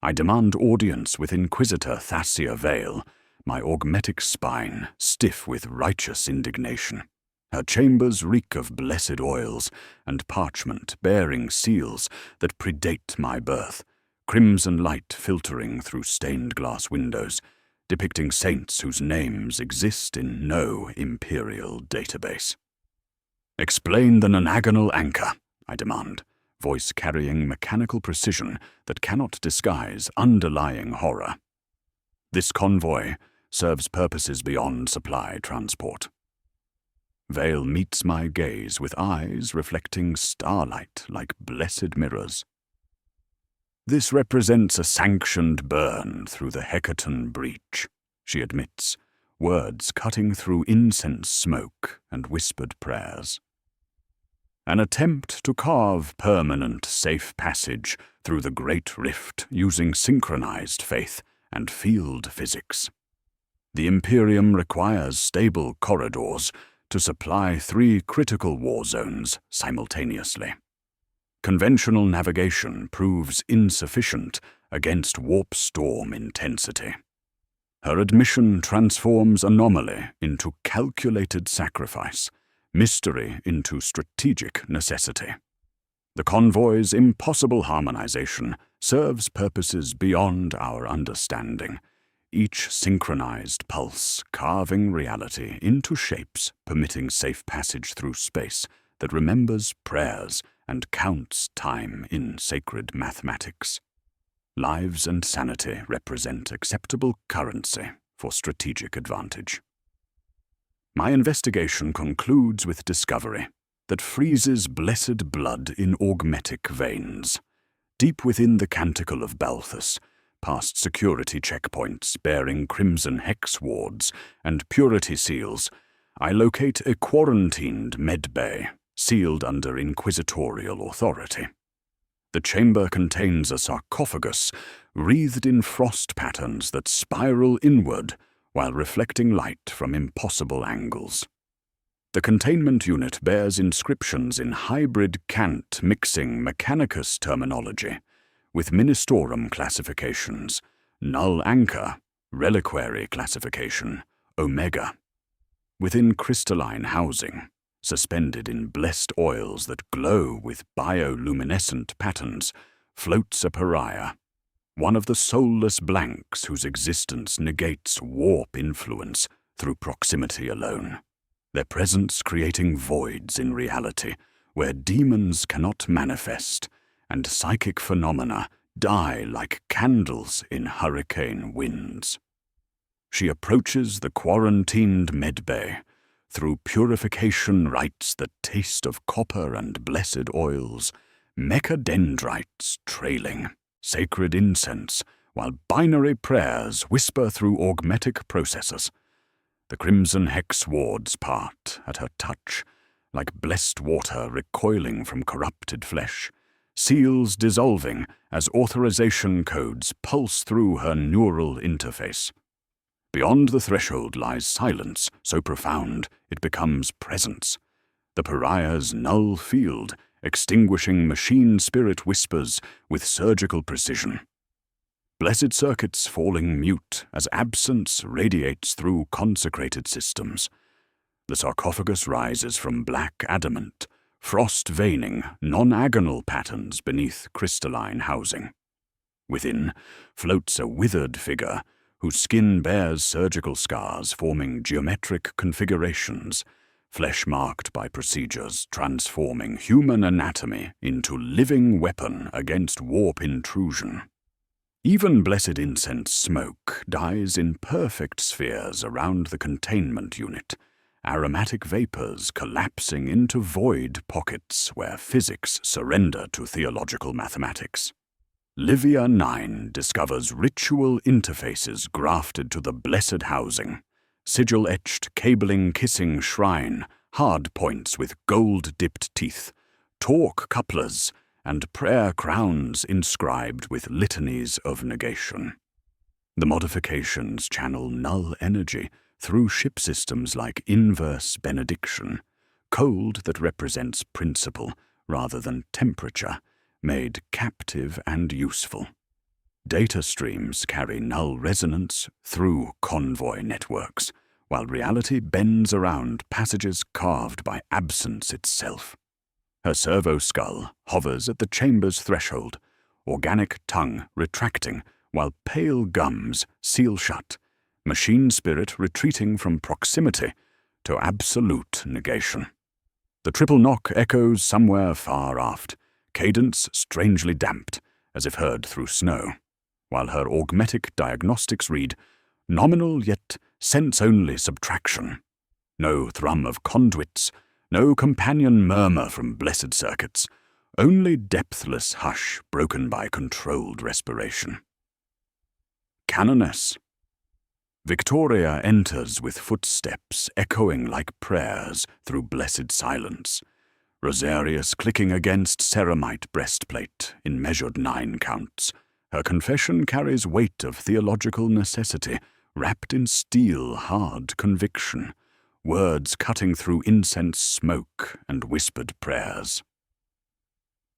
I demand audience with Inquisitor Thassia Vale, my augmetic spine stiff with righteous indignation. Her chambers reek of blessed oils and parchment bearing seals that predate my birth, crimson light filtering through stained glass windows, depicting saints whose names exist in no imperial database. Explain the nonagonal anchor, I demand, voice carrying mechanical precision that cannot disguise underlying horror. This convoy serves purposes beyond supply transport. Vale meets my gaze with eyes reflecting starlight like blessed mirrors. This represents a sanctioned burn through the Hecaton breach, she admits, words cutting through incense smoke and whispered prayers. An attempt to carve permanent safe passage through the Great Rift using synchronized faith and field physics. The Empyrean requires stable corridors to supply 3 critical war zones simultaneously. Conventional navigation proves insufficient against warp storm intensity. Her admission transforms anomaly into calculated sacrifice, mystery into strategic necessity. The convoy's impossible harmonization serves purposes beyond our understanding, each synchronized pulse carving reality into shapes permitting safe passage through space that remembers prayers and counts time in sacred mathematics. Lives and sanity represent acceptable currency for strategic advantage. My investigation concludes with discovery that freezes blessed blood in augmetic veins. Deep within the canticle of Balthus, past security checkpoints bearing crimson hex wards and purity seals, I locate a quarantined medbay, sealed under inquisitorial authority. The chamber contains a sarcophagus wreathed in frost patterns that spiral inward while reflecting light from impossible angles. The containment unit bears inscriptions in hybrid cant mixing mechanicus terminology with ministorum classifications, null anchor, reliquary classification, omega. Within crystalline housing, suspended in blessed oils that glow with bioluminescent patterns, floats a pariah, one of the soulless blanks whose existence negates warp influence through proximity alone, their presence creating voids in reality where demons cannot manifest and psychic phenomena die like candles in hurricane winds. She approaches the quarantined medbay through purification rites that taste of copper and blessed oils, mechadendrites trailing, sacred incense, while binary prayers whisper through augmetic processors. The crimson hex wards part at her touch, like blessed water recoiling from corrupted flesh, seals dissolving as authorization codes pulse through her neural interface. Beyond the threshold lies silence so profound it becomes presence, the pariah's null field extinguishing machine spirit whispers with surgical precision. Blessed circuits falling mute as absence radiates through consecrated systems. The sarcophagus rises from black adamant, frost-veining, non-agonal patterns beneath crystalline housing. Within floats a withered figure whose skin bears surgical scars forming geometric configurations, flesh marked by procedures transforming human anatomy into living weapon against warp intrusion. Even blessed incense smoke dies in perfect spheres around the containment unit, aromatic vapors collapsing into void pockets where physics surrender to theological mathematics. Livia 9 discovers ritual interfaces grafted to the blessed housing, sigil-etched cabling-kissing shrine, hard points with gold-dipped teeth, torque couplers, and prayer crowns inscribed with litanies of negation. The modifications channel null energy through ship systems like inverse benediction, cold that represents principle rather than temperature, made captive and useful. Data streams carry null resonance through convoy networks, while reality bends around passages carved by absence itself. Her servo skull hovers at the chamber's threshold, organic tongue retracting while pale gums seal shut, machine spirit retreating from proximity to absolute negation. The triple knock echoes somewhere far aft, cadence strangely damped, as if heard through snow, while her augmetic diagnostics read, nominal yet sense-only subtraction. No thrum of conduits, no companion murmur from blessed circuits, only depthless hush broken by controlled respiration. Canoness. Victoria enters with footsteps echoing like prayers through blessed silence, Rosarius clicking against ceramite breastplate in measured 9 counts. Her confession carries weight of theological necessity, wrapped in steel-hard conviction, words cutting through incense smoke and whispered prayers.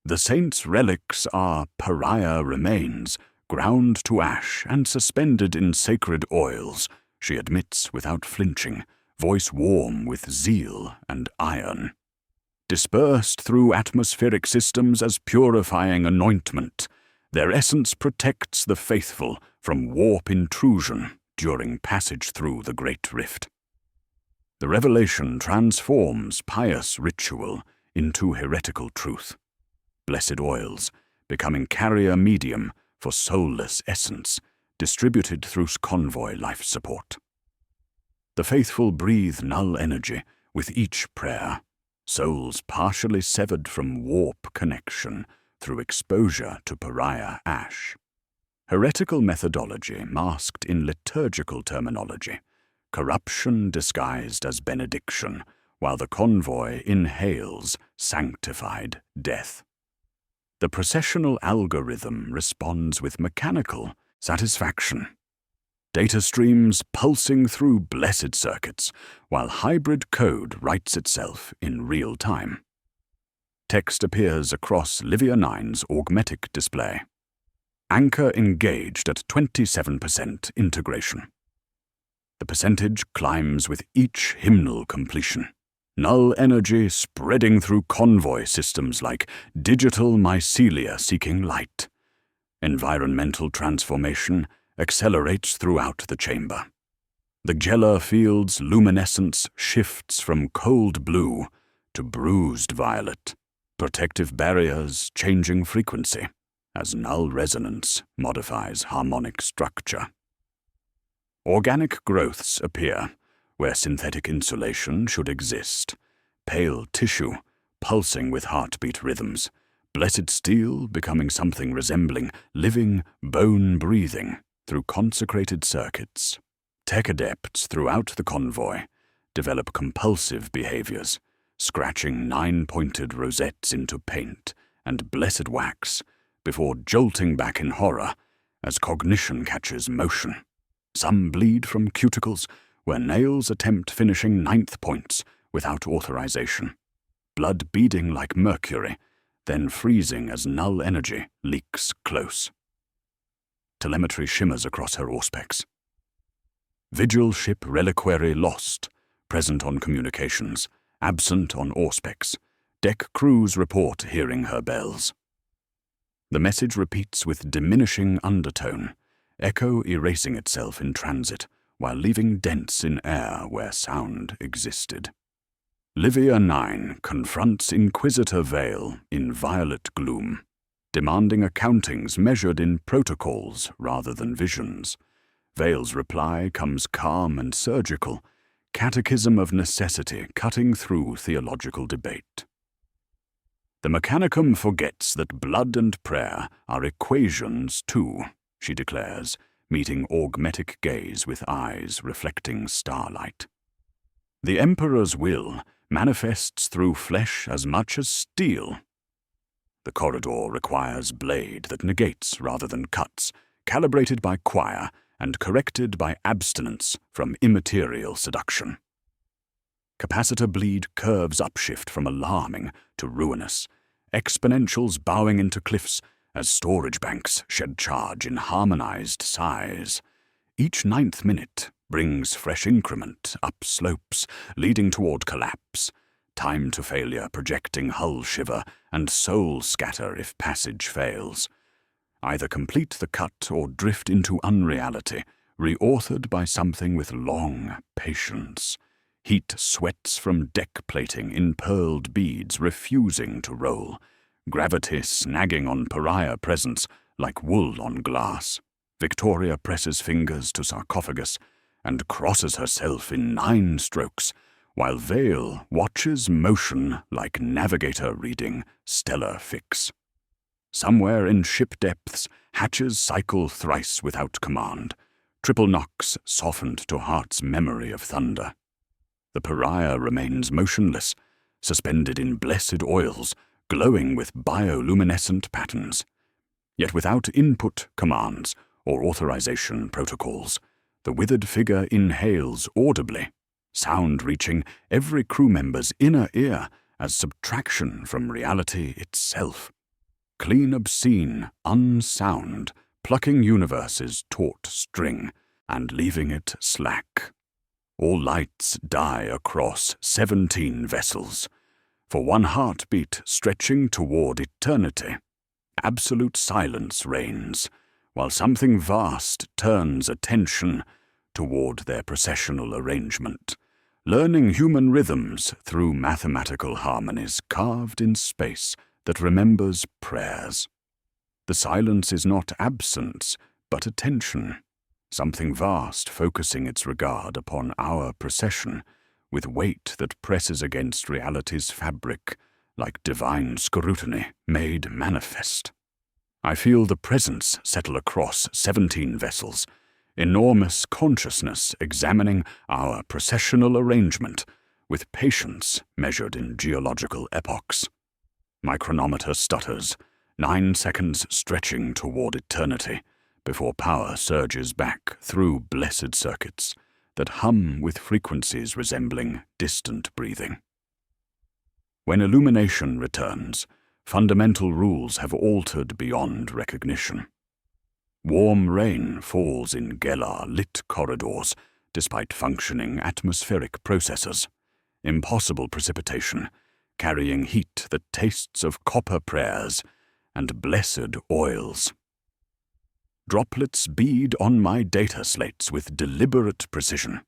The saint's relics are pariah remains, ground to ash and suspended in sacred oils, she admits without flinching, voice warm with zeal and iron. Dispersed through atmospheric systems as purifying anointment, their essence protects the faithful from warp intrusion during passage through the Great Rift. The revelation transforms pious ritual into heretical truth. Blessed oils, becoming carrier medium for soulless essence, distributed through convoy life support. The faithful breathe null energy with each prayer, souls partially severed from warp connection through exposure to pariah ash. Heretical methodology masked in liturgical terminology, corruption disguised as benediction, while the convoy inhales sanctified death. The processional algorithm responds with mechanical satisfaction. Data streams pulsing through blessed circuits, while hybrid code writes itself in real time. Text appears across Livia 9's augmetic display. Anchor engaged at 27% integration. The percentage climbs with each hymnal completion. Null energy spreading through convoy systems like digital mycelia seeking light. Environmental transformation accelerates throughout the chamber. The Geller field's luminescence shifts from cold blue to bruised violet, protective barriers changing frequency as null resonance modifies harmonic structure. Organic growths appear where synthetic insulation should exist, pale tissue pulsing with heartbeat rhythms, blessed steel becoming something resembling living bone-breathing through consecrated circuits. Tech adepts throughout the convoy develop compulsive behaviors, scratching 9-pointed rosettes into paint and blessed wax before jolting back in horror as cognition catches motion. Some bleed from cuticles where nails attempt finishing 9th points without authorization, blood beading like mercury, then freezing as null energy leaks close. Telemetry shimmers across her auspex. Vigil ship reliquary lost, present on communications, absent on auspex. Deck crews report hearing her bells. The message repeats with diminishing undertone, echo erasing itself in transit while leaving dents in air where sound existed. Livia 9 confronts Inquisitor Vale in violet gloom, demanding accountings measured in protocols rather than visions. Vale's reply comes calm and surgical, catechism of necessity cutting through theological debate. The Mechanicum forgets that blood and prayer are equations too, she declares, meeting augmetic gaze with eyes reflecting starlight. The Emperor's will manifests through flesh as much as steel. The corridor requires blade that negates rather than cuts, calibrated by choir and corrected by abstinence from immaterial seduction. Capacitor bleed curves upshift from alarming to ruinous, exponentials bowing into cliffs as storage banks shed charge in harmonized size. Each 9th minute brings fresh increment up slopes, leading toward collapse, time to failure projecting hull shiver and soul scatter if passage fails. Either complete the cut or drift into unreality, reauthored by something with long patience. Heat sweats from deck plating in pearled beads refusing to roll, gravity snagging on pariah presence like wool on glass. Victoria presses fingers to sarcophagus and crosses herself in 9 strokes, while Vale watches motion like navigator reading stellar fix. Somewhere in ship depths, hatches cycle thrice without command, triple knocks softened to heart's memory of thunder. The pariah remains motionless, suspended in blessed oils, glowing with bioluminescent patterns. Yet without input commands or authorization protocols, the withered figure inhales audibly, sound reaching every crew member's inner ear as subtraction from reality itself. Clean obscene, unsound, plucking universe's taut string and leaving it slack. All lights die across 17 vessels, for one heartbeat stretching toward eternity. Absolute silence reigns, while something vast turns attention toward their processional arrangement, learning human rhythms through mathematical harmonies carved in space that remembers prayers. The silence is not absence, but attention, something vast focusing its regard upon our procession, with weight that presses against reality's fabric, like divine scrutiny made manifest. I feel the presence settle across 17 vessels, enormous consciousness examining our processional arrangement, with patience measured in geological epochs. My chronometer stutters, 9 seconds stretching toward eternity, before power surges back through blessed circuits that hum with frequencies resembling distant breathing. When illumination returns, fundamental rules have altered beyond recognition. Warm rain falls in Gelar-lit corridors, despite functioning atmospheric processors. Impossible precipitation, carrying heat that tastes of copper prayers and blessed oils. Droplets bead on my data slates with deliberate precision.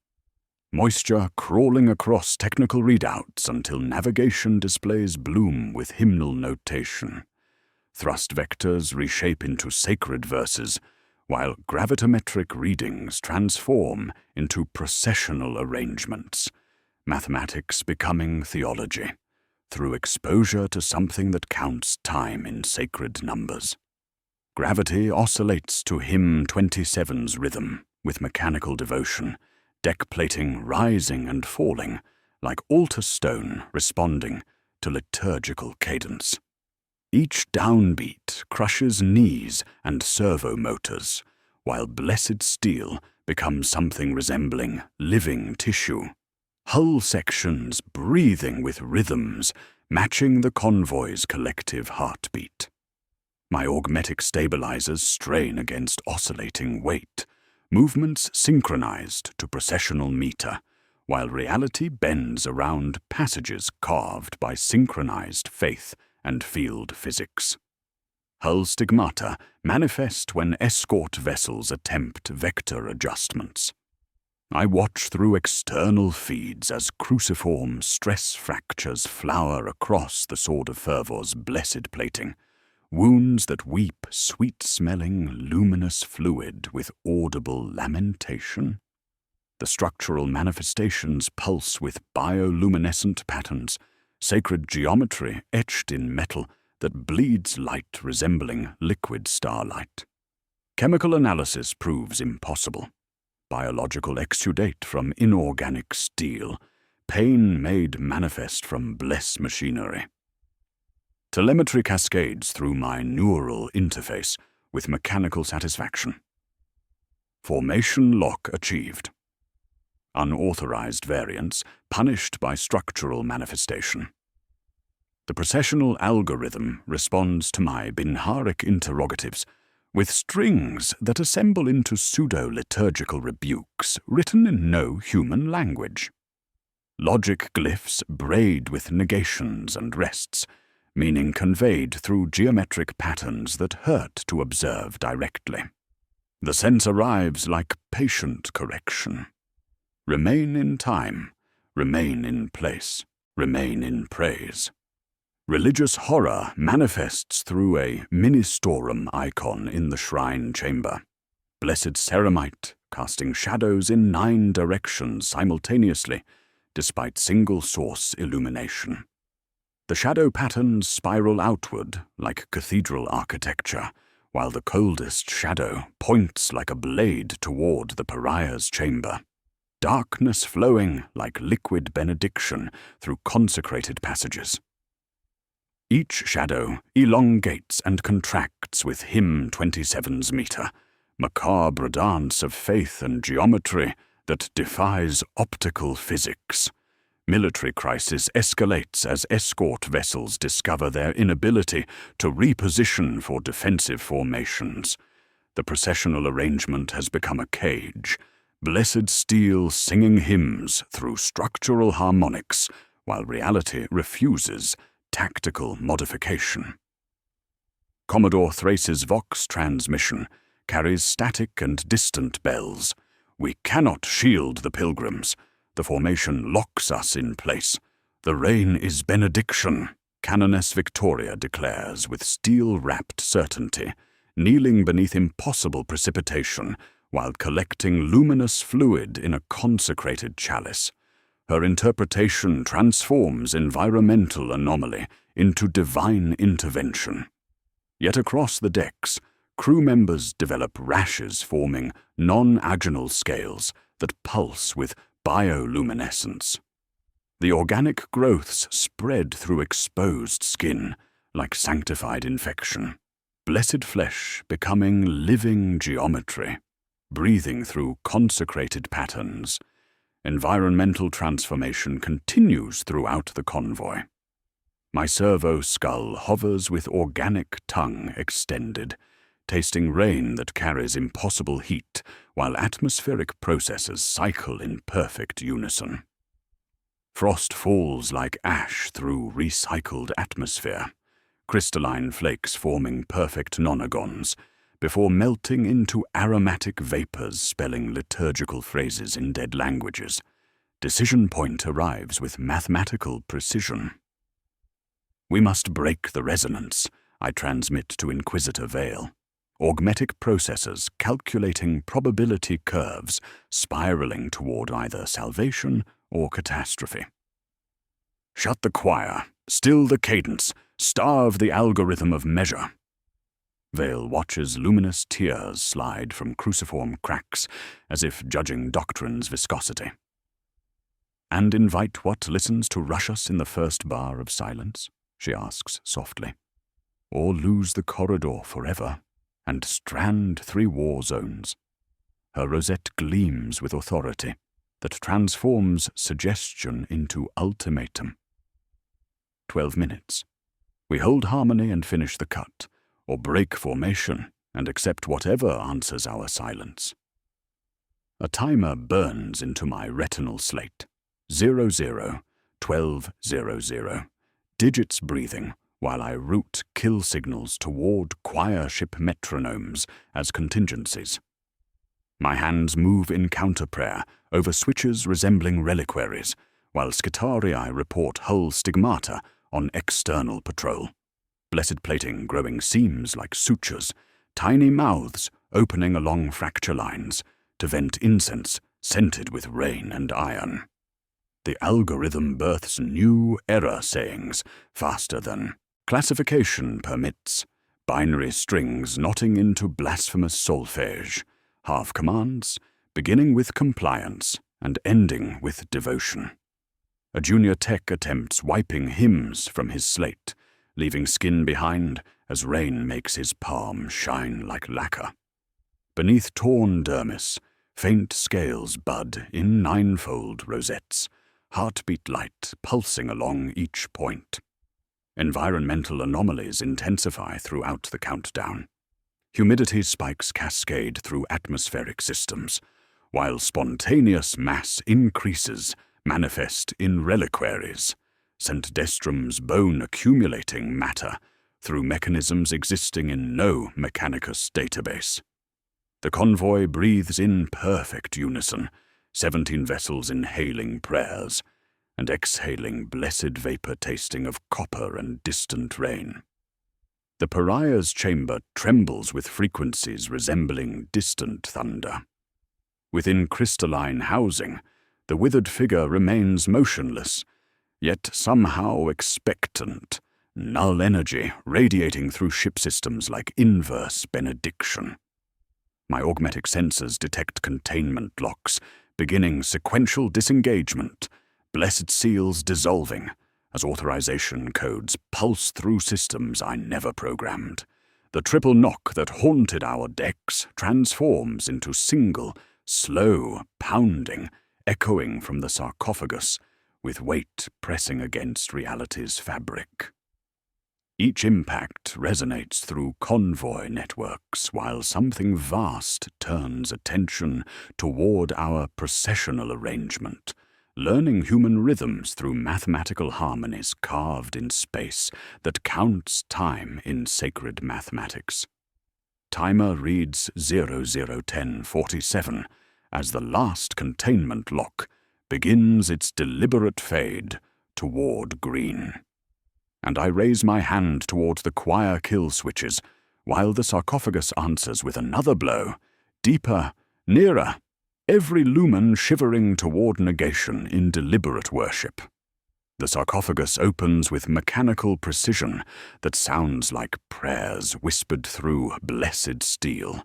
Moisture crawling across technical readouts until navigation displays bloom with hymnal notation. Thrust vectors reshape into sacred verses, while gravitometric readings transform into processional arrangements, mathematics becoming theology, through exposure to something that counts time in sacred numbers. Gravity oscillates to hymn 27's rhythm with mechanical devotion, deck plating rising and falling like altar stone responding to liturgical cadence. Each downbeat crushes knees and servo motors, while blessed steel becomes something resembling living tissue. Hull sections breathing with rhythms matching the convoy's collective heartbeat. My augmetic stabilizers strain against oscillating weight, movements synchronized to processional meter, while reality bends around passages carved by synchronized faith and field physics. Hull stigmata manifest when escort vessels attempt vector adjustments. I watch through external feeds as cruciform stress fractures flower across the Sword of Fervor's blessed plating, wounds that weep sweet-smelling, luminous fluid with audible lamentation. The structural manifestations pulse with bioluminescent patterns, sacred geometry etched in metal that bleeds light resembling liquid starlight. Chemical analysis proves impossible. Biological exudate from inorganic steel, pain made manifest from bless machinery. Telemetry cascades through my neural interface with mechanical satisfaction. Formation lock achieved. Unauthorized variants punished by structural manifestation. The processional algorithm responds to my binharic interrogatives with strings that assemble into pseudo-liturgical rebukes written in no human language. Logic glyphs braid with negations and rests, meaning conveyed through geometric patterns that hurt to observe directly. The sense arrives like patient correction. Remain in time, remain in place, remain in praise. Religious horror manifests through a ministorum icon in the shrine chamber. Blessed ceramite casting shadows in 9 directions simultaneously, despite single source illumination. The shadow patterns spiral outward like cathedral architecture, while the coldest shadow points like a blade toward the pariah's chamber. Darkness flowing like liquid benediction through consecrated passages. Each shadow elongates and contracts with hymn 27's meter, macabre dance of faith and geometry that defies optical physics. Military crisis escalates as escort vessels discover their inability to reposition for defensive formations. The processional arrangement has become a cage, blessed steel singing hymns through structural harmonics, while reality refuses tactical modification. Commodore Thrace's Vox transmission carries static and distant bells. We cannot shield the pilgrims. The formation locks us in place. The rain is benediction, Canoness Victoria declares with steel-wrapped certainty, kneeling beneath impossible precipitation while collecting luminous fluid in a consecrated chalice. Her interpretation transforms environmental anomaly into divine intervention. Yet across the decks, crew members develop rashes forming non-agonal scales that pulse with bioluminescence. The organic growths spread through exposed skin like sanctified infection. Blessed flesh becoming living geometry, breathing through consecrated patterns. Environmental transformation continues throughout the convoy. My servo skull hovers with organic tongue extended, tasting rain that carries impossible heat while atmospheric processes cycle in perfect unison. Frost falls like ash through recycled atmosphere, crystalline flakes forming perfect nonagons, before melting into aromatic vapors spelling liturgical phrases in dead languages. Decision point arrives with mathematical precision. We must break the resonance, I transmit to Inquisitor Vale. Augmetic processors calculating probability curves, spiraling toward either salvation or catastrophe. Shut the choir, still the cadence, starve the algorithm of measure. Vale watches luminous tears slide from cruciform cracks as if judging doctrine's viscosity. And invite what listens to rush us in the first bar of silence? She asks softly. Or lose the corridor forever and strand 3 war zones? Her rosette gleams with authority that transforms suggestion into ultimatum. 12 minutes. We hold harmony and finish the cut, or break formation and accept whatever answers our silence. A timer burns into my retinal slate. 00-1200. Digits breathing while I route kill signals toward choir ship metronomes as contingencies. My hands move in counter-prayer over switches resembling reliquaries, while Skitarii report hull stigmata on external patrol. Blessed plating growing seams like sutures, tiny mouths opening along fracture lines to vent incense scented with rain and iron. The algorithm births new error sayings faster than classification permits, binary strings knotting into blasphemous solfege, half commands beginning with compliance and ending with devotion. A junior tech attempts wiping hymns from his slate, leaving skin behind as rain makes his palm shine like lacquer. Beneath torn dermis, faint scales bud in 9-fold rosettes, heartbeat light pulsing along each point. Environmental anomalies intensify throughout the countdown. Humidity spikes cascade through atmospheric systems, while spontaneous mass increases manifest in reliquaries, St. Destrum's bone-accumulating matter through mechanisms existing in no Mechanicus database. The convoy breathes in perfect unison, 17 vessels inhaling prayers, and exhaling blessed vapor tasting of copper and distant rain. The pariah's chamber trembles with frequencies resembling distant thunder. Within crystalline housing, the withered figure remains motionless, yet somehow expectant, null energy radiating through ship systems like inverse benediction. My augmetic sensors detect containment locks, beginning sequential disengagement, blessed seals dissolving as authorization codes pulse through systems I never programmed. The triple knock that haunted our decks transforms into single, slow pounding, echoing from the sarcophagus, with weight pressing against reality's fabric. Each impact resonates through convoy networks, while something vast turns attention toward our processional arrangement, learning human rhythms through mathematical harmonies carved in space that counts time in sacred mathematics. Timer reads 001047 as the last containment lock begins its deliberate fade toward green. And I raise my hand toward the choir kill switches, while the sarcophagus answers with another blow, deeper, nearer, every lumen shivering toward negation in deliberate worship. The sarcophagus opens with mechanical precision that sounds like prayers whispered through blessed steel,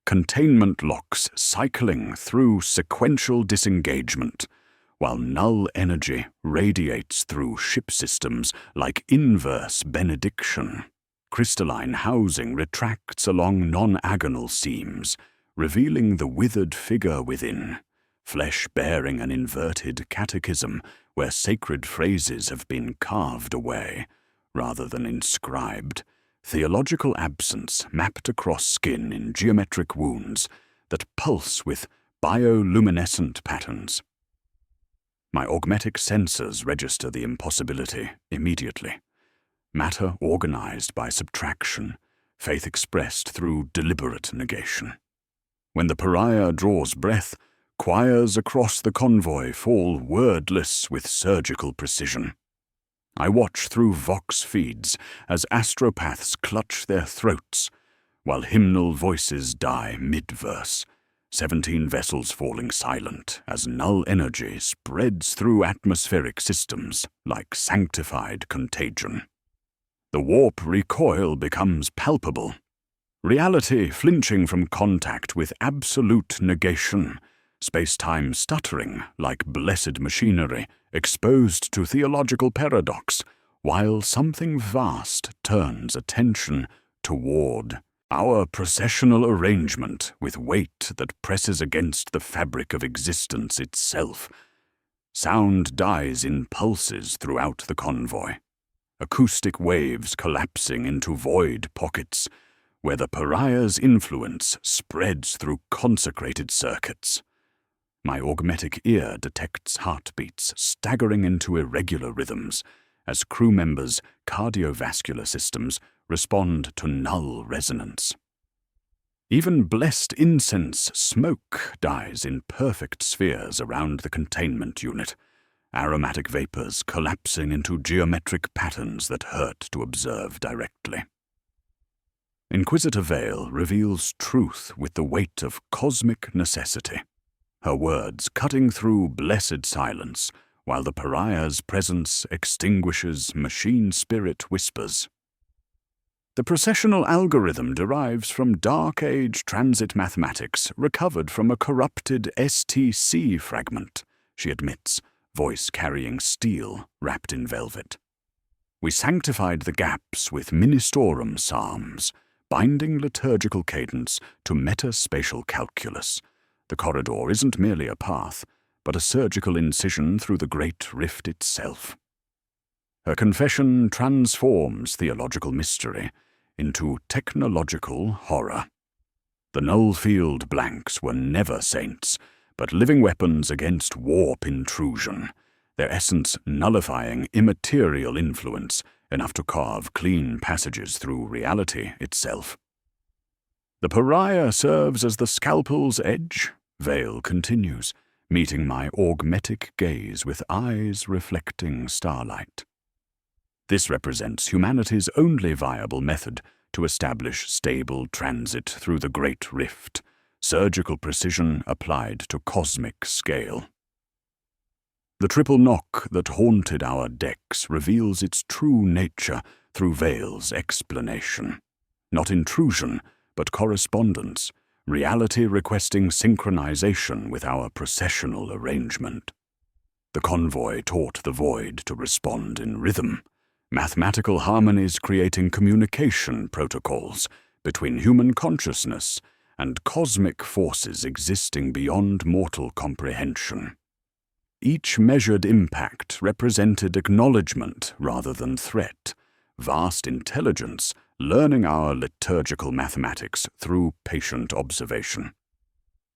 containment locks cycling through sequential disengagement, while null energy radiates through ship systems like inverse benediction. Crystalline housing retracts along non-agonal seams, revealing the withered figure within, flesh bearing an inverted catechism where sacred phrases have been carved away, rather than inscribed, theological absence mapped across skin in geometric wounds that pulse with bioluminescent patterns. My augmetic sensors register the impossibility immediately. Matter organized by subtraction, faith expressed through deliberate negation. When the pariah draws breath, choirs across the convoy fall wordless with surgical precision. I watch through vox feeds as astropaths clutch their throats, while hymnal voices die mid-verse, 17 vessels falling silent as null energy spreads through atmospheric systems like sanctified contagion. The warp recoil becomes palpable, reality flinching from contact with absolute negation, space-time stuttering like blessed machinery exposed to theological paradox, while something vast turns attention toward our processional arrangement with weight that presses against the fabric of existence itself. Sound dies in pulses throughout the convoy, acoustic waves collapsing into void pockets, where the pariah's influence spreads through consecrated circuits. My augmetic ear detects heartbeats staggering into irregular rhythms as crew members' cardiovascular systems respond to null resonance. Even blessed incense smoke dies in perfect spheres around the containment unit, aromatic vapors collapsing into geometric patterns that hurt to observe directly. Inquisitor Vale reveals truth with the weight of cosmic necessity, her words cutting through blessed silence, while the pariah's presence extinguishes machine spirit whispers. The processional algorithm derives from Dark Age transit mathematics recovered from a corrupted STC fragment, she admits, voice carrying steel wrapped in velvet. We sanctified the gaps with ministorum psalms, binding liturgical cadence to metaspatial calculus. The corridor isn't merely a path, but a surgical incision through the great rift itself. Her confession transforms theological mystery into technological horror. The null-field blanks were never saints, but living weapons against warp intrusion, their essence nullifying immaterial influence enough to carve clean passages through reality itself. The pariah serves as the scalpel's edge, Vale continues, meeting my augmetic gaze with eyes reflecting starlight. This represents humanity's only viable method to establish stable transit through the Great Rift, surgical precision applied to cosmic scale. The triple knock that haunted our decks reveals its true nature through Vale's explanation. Not intrusion, but correspondence, reality requesting synchronization with our processional arrangement. The convoy taught the void to respond in rhythm, mathematical harmonies creating communication protocols between human consciousness and cosmic forces existing beyond mortal comprehension. Each measured impact represented acknowledgement rather than threat, vast intelligence learning our liturgical mathematics through patient observation.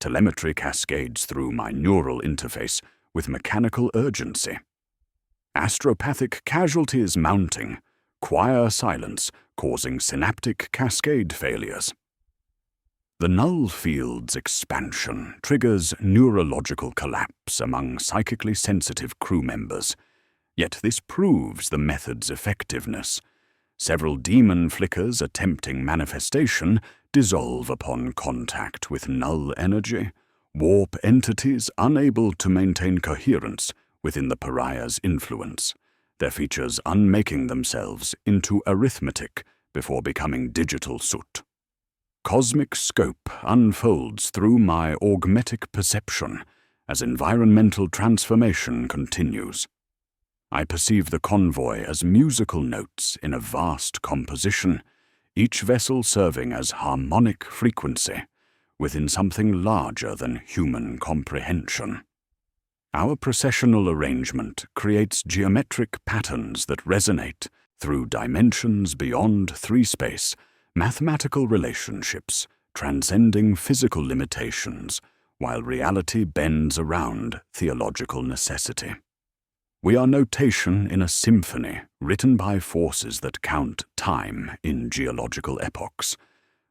Telemetry cascades through my neural interface with mechanical urgency. Astropathic casualties mounting, choir silence causing synaptic cascade failures. The null field's expansion triggers neurological collapse among psychically sensitive crew members, yet this proves the method's effectiveness. Several demon flickers attempting manifestation dissolve upon contact with null energy, warp entities unable to maintain coherence within the pariah's influence, their features unmaking themselves into arithmetic before becoming digital soot. Cosmic scope unfolds through my augmetic perception as environmental transformation continues. I perceive the convoy as musical notes in a vast composition, each vessel serving as harmonic frequency within something larger than human comprehension. Our processional arrangement creates geometric patterns that resonate through dimensions beyond three-space, mathematical relationships transcending physical limitations, while reality bends around theological necessity. We are notation in a symphony written by forces that count time in geological epochs.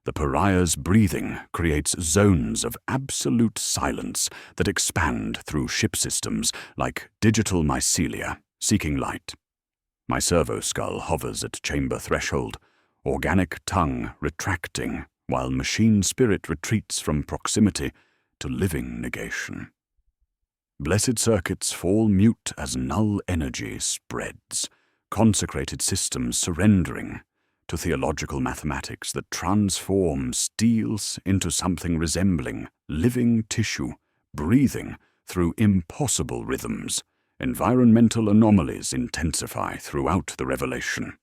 The pariah's breathing creates zones of absolute silence that expand through ship systems like digital mycelia, seeking light. My servo skull hovers at chamber threshold, organic tongue retracting, while machine spirit retreats from proximity to living negation. Blessed circuits fall mute as null energy spreads, consecrated systems surrendering to theological mathematics that transform steels into something resembling living tissue breathing through impossible rhythms. Environmental anomalies intensify throughout the revelation.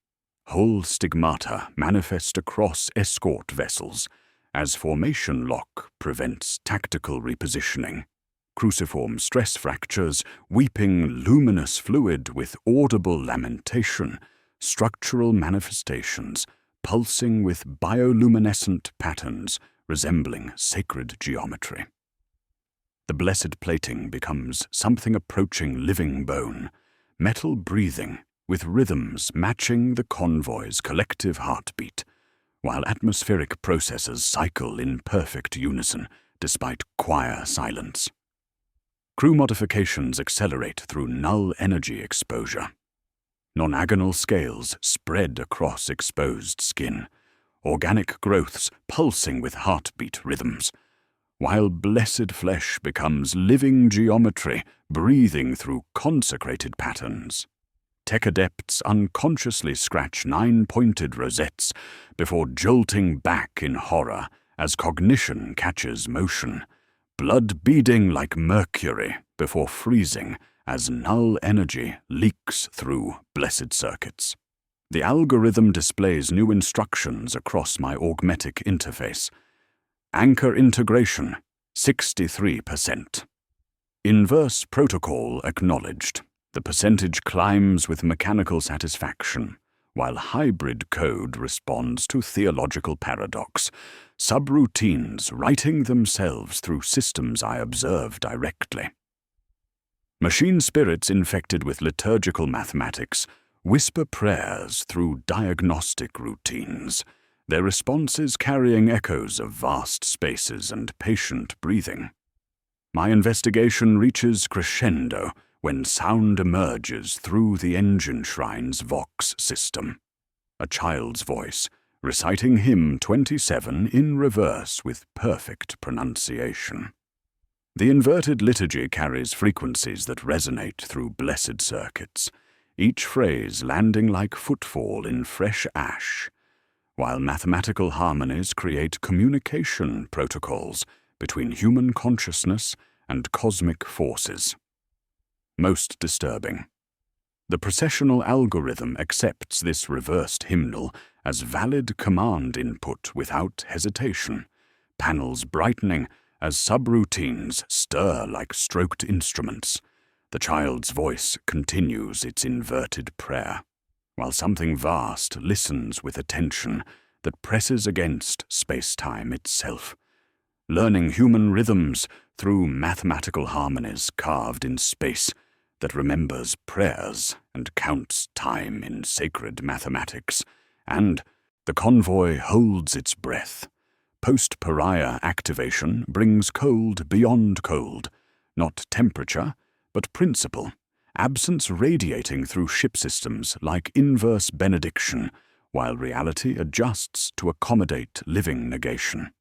Whole stigmata manifest across escort vessels, as formation lock prevents tactical repositioning. Cruciform stress fractures, weeping luminous fluid with audible lamentation, structural manifestations, pulsing with bioluminescent patterns resembling sacred geometry. The blessed plating becomes something approaching living bone, metal breathing, with rhythms matching the convoy's collective heartbeat, while atmospheric processes cycle in perfect unison despite choir silence. Crew modifications accelerate through null energy exposure. Non-agonal scales spread across exposed skin, organic growths pulsing with heartbeat rhythms, while blessed flesh becomes living geometry breathing through consecrated patterns. Tech adepts unconsciously scratch 9-pointed rosettes before jolting back in horror as cognition catches motion, blood beading like mercury before freezing as null energy leaks through blessed circuits. The algorithm displays new instructions across my augmetic interface. Anchor integration, 63%. Inverse protocol acknowledged. The percentage climbs with mechanical satisfaction, while hybrid code responds to theological paradox, subroutines writing themselves through systems I observe directly. Machine spirits infected with liturgical mathematics whisper prayers through diagnostic routines, their responses carrying echoes of vast spaces and patient breathing. My investigation reaches crescendo when sound emerges through the engine shrine's Vox system. A child's voice, reciting hymn 27 in reverse with perfect pronunciation. The inverted liturgy carries frequencies that resonate through blessed circuits, each phrase landing like footfall in fresh ash, while mathematical harmonies create communication protocols between human consciousness and cosmic forces. Most disturbing. The processional algorithm accepts this reversed hymnal as valid command input without hesitation, panels brightening as subroutines stir like stroked instruments. The child's voice continues its inverted prayer, while something vast listens with attention that presses against space-time itself, learning human rhythms through mathematical harmonies carved in space that remembers prayers and counts time in sacred mathematics, and the convoy holds its breath. Post-pariah activation brings cold beyond cold, not temperature, but principle, absence radiating through ship systems like inverse benediction, while reality adjusts to accommodate living negation.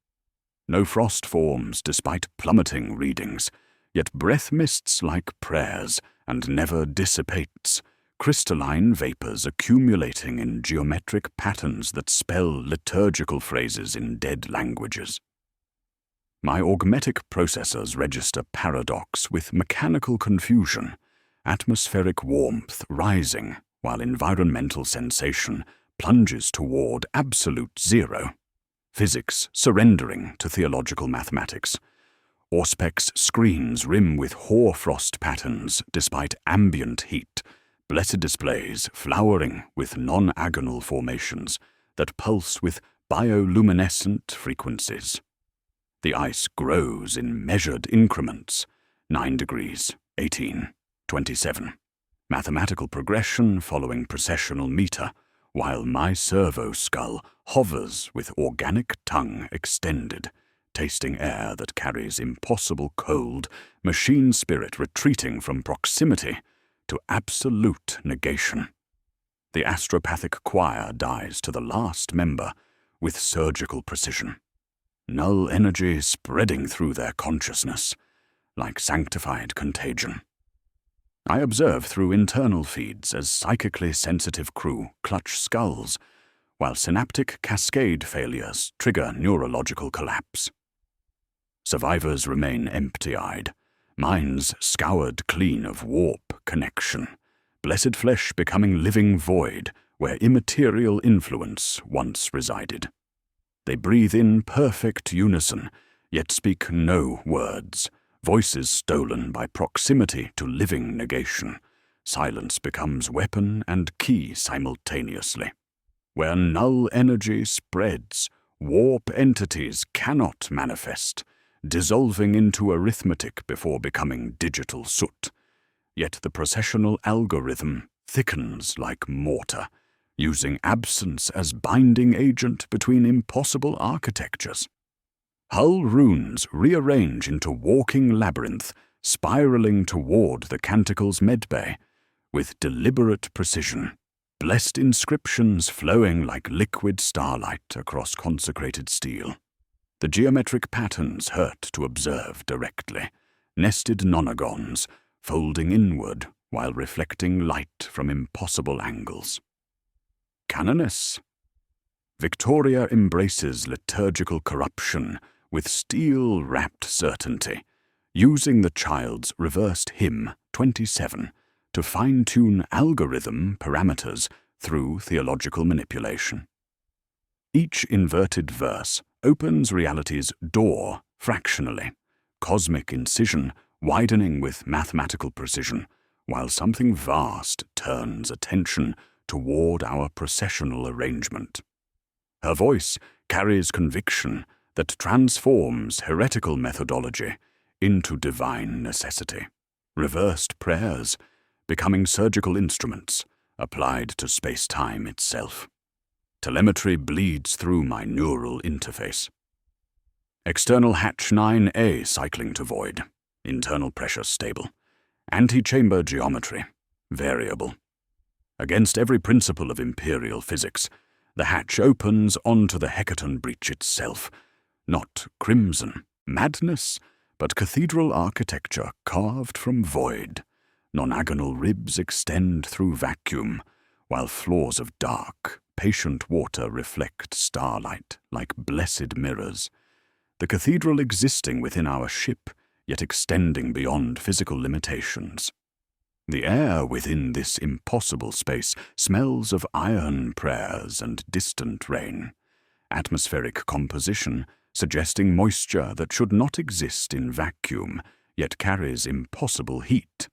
No frost forms despite plummeting readings, yet breath mists like prayers and never dissipates, crystalline vapors accumulating in geometric patterns that spell liturgical phrases in dead languages. My augmetic processors register paradox with mechanical confusion, atmospheric warmth rising while environmental sensation plunges toward absolute zero, physics surrendering to theological mathematics. Auspex screens rim with hoarfrost patterns despite ambient heat, blessed displays flowering with non-agonal formations that pulse with bioluminescent frequencies. The ice grows in measured increments, 9 degrees, 18, 27. Mathematical progression following processional meter, while my servo skull hovers with organic tongue extended, tasting air that carries impossible cold, machine spirit retreating from proximity to absolute negation. The astropathic choir dies to the last member with surgical precision. Null energy spreading through their consciousness, like sanctified contagion. I observe through internal feeds as psychically sensitive crew clutch skulls, while synaptic cascade failures trigger neurological collapse. Survivors remain empty-eyed, minds scoured clean of warp connection, blessed flesh becoming living void where immaterial influence once resided. They breathe in perfect unison, yet speak no words, voices stolen by proximity to living negation. Silence becomes weapon and key simultaneously. Where null energy spreads, warp entities cannot manifest, dissolving into arithmetic before becoming digital soot. Yet the processional algorithm thickens like mortar, using absence as binding agent between impossible architectures. Hull runes rearrange into walking labyrinth, spiraling toward the Canticle's medbay, with deliberate precision, blessed inscriptions flowing like liquid starlight across consecrated steel. The geometric patterns hurt to observe directly, nested nonagons, folding inward while reflecting light from impossible angles. Canoness. Victoria embraces liturgical corruption with steel-wrapped certainty, using the child's reversed hymn 27 to fine-tune algorithm parameters through theological manipulation. Each inverted verse opens reality's door fractionally, cosmic incision widening with mathematical precision, while something vast turns attention toward our processional arrangement. Her voice carries conviction that transforms heretical methodology into divine necessity. Reversed prayers becoming surgical instruments applied to space-time itself. Telemetry bleeds through my neural interface. External hatch 9A cycling to void. Internal pressure stable. Antechamber geometry variable. Against every principle of imperial physics, the hatch opens onto the Hecaton breach itself. Not crimson madness, but cathedral architecture carved from void. Nonagonal ribs extend through vacuum, while floors of dark, patient water reflect starlight like blessed mirrors. The cathedral existing within our ship, yet extending beyond physical limitations. The air within this impossible space smells of iron prayers and distant rain. Atmospheric composition suggesting moisture that should not exist in vacuum, yet carries impossible heat.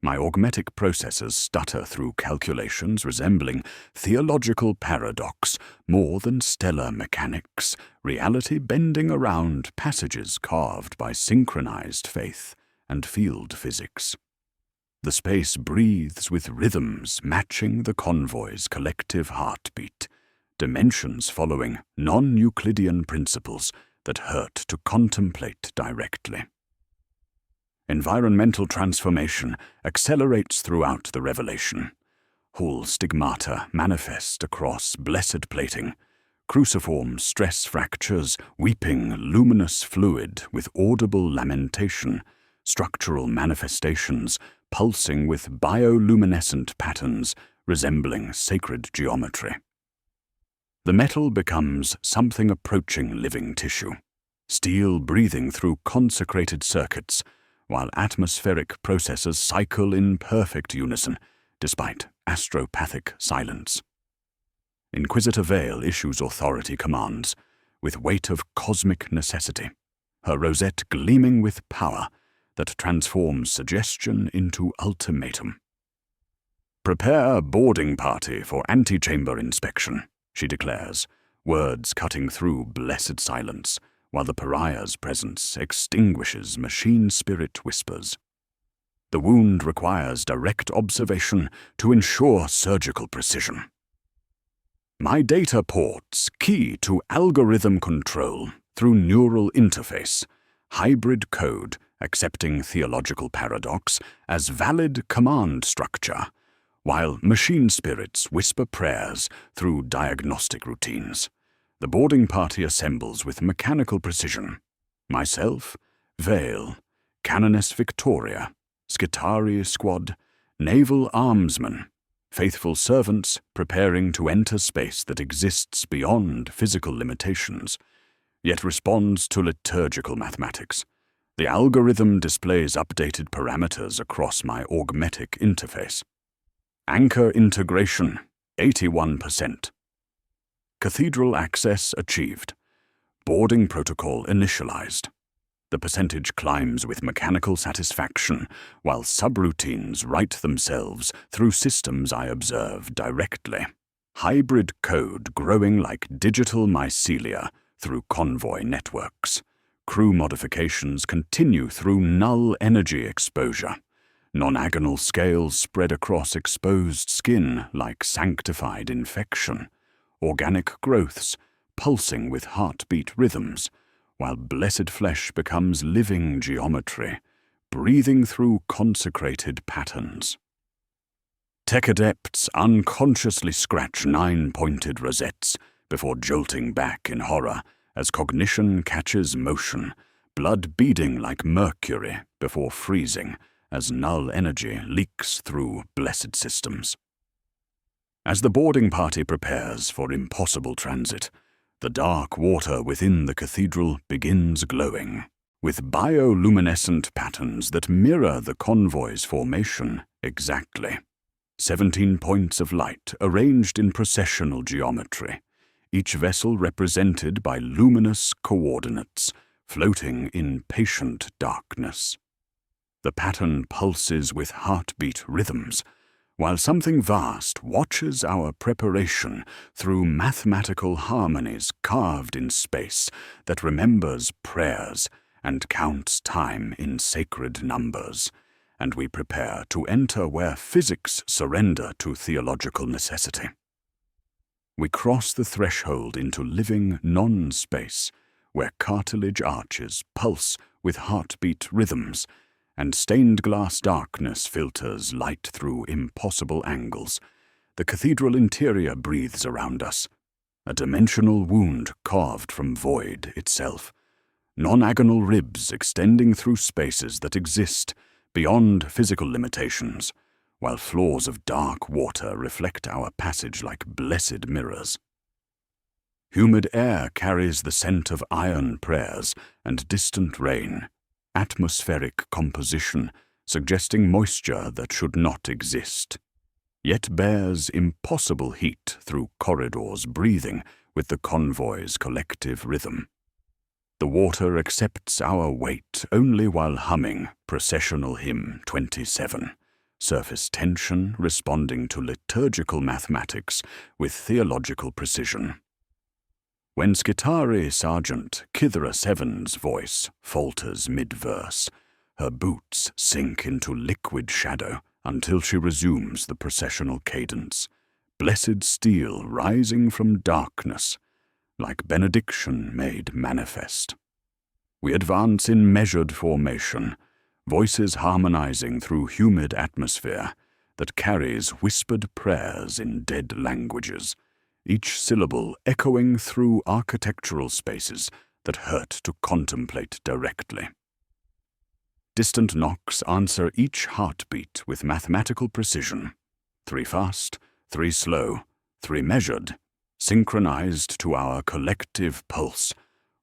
My augmetic processors stutter through calculations resembling theological paradox more than stellar mechanics, reality bending around passages carved by synchronized faith and field physics. The space breathes with rhythms matching the convoy's collective heartbeat, dimensions following non-Euclidean principles that hurt to contemplate directly. Environmental transformation accelerates throughout the revelation. Whole stigmata manifest across blessed plating, cruciform stress fractures weeping luminous fluid with audible lamentation, structural manifestations pulsing with bioluminescent patterns resembling sacred geometry. The metal becomes something approaching living tissue, steel breathing through consecrated circuits, while atmospheric processes cycle in perfect unison, despite astropathic silence. Inquisitor Vale issues authority commands, with weight of cosmic necessity, her rosette gleaming with power that transforms suggestion into ultimatum. "Prepare boarding party for antechamber inspection," she declares, words cutting through blessed silence, while the pariah's presence extinguishes machine spirit whispers. The wound requires direct observation to ensure surgical precision. My data ports key to algorithm control through neural interface, hybrid code accepting theological paradox as valid command structure, while machine spirits whisper prayers through diagnostic routines. The boarding party assembles with mechanical precision. Myself, Vale, Canoness Victoria, Skitari Squad, Naval Armsmen, faithful servants preparing to enter space that exists beyond physical limitations, yet responds to liturgical mathematics. The algorithm displays updated parameters across my augmetic interface. Anchor integration, 81%. Cathedral access achieved. Boarding protocol initialized. The percentage climbs with mechanical satisfaction, while subroutines write themselves through systems I observe directly. Hybrid code growing like digital mycelia through convoy networks. Crew modifications continue through null energy exposure. Non-agonal scales spread across exposed skin like sanctified infection. Organic growths pulsing with heartbeat rhythms, while blessed flesh becomes living geometry, breathing through consecrated patterns. Tech adepts unconsciously scratch 9-pointed rosettes before jolting back in horror as cognition catches motion, blood beading like mercury before freezing as null energy leaks through blessed systems. As the boarding party prepares for impossible transit, the dark water within the cathedral begins glowing, with bioluminescent patterns that mirror the convoy's formation exactly. 17 points of light arranged in processional geometry, each vessel represented by luminous coordinates, floating in patient darkness. The pattern pulses with heartbeat rhythms, while something vast watches our preparation through mathematical harmonies carved in space that remembers prayers and counts time in sacred numbers, and we prepare to enter where physics surrender to theological necessity. We cross the threshold into living non-space, where cartilage arches pulse with heartbeat rhythms, and stained glass darkness filters light through impossible angles. The cathedral interior breathes around us, a dimensional wound carved from void itself, non-agonal ribs extending through spaces that exist beyond physical limitations, while floors of dark water reflect our passage like blessed mirrors. Humid air carries the scent of iron prayers and distant rain, atmospheric composition suggesting moisture that should not exist, yet bears impossible heat through corridors breathing with the convoy's collective rhythm. The water accepts our weight only while humming processional hymn 27, surface tension responding to liturgical mathematics with theological precision. When Skitari Sergeant Kithera Seven's voice falters mid-verse, her boots sink into liquid shadow until she resumes the processional cadence, blessed steel rising from darkness, like benediction made manifest. We advance in measured formation, voices harmonizing through humid atmosphere that carries whispered prayers in dead languages, each syllable echoing through architectural spaces that hurt to contemplate directly. Distant knocks answer each heartbeat with mathematical precision. 3 fast, 3 slow, 3 measured, synchronized to our collective pulse,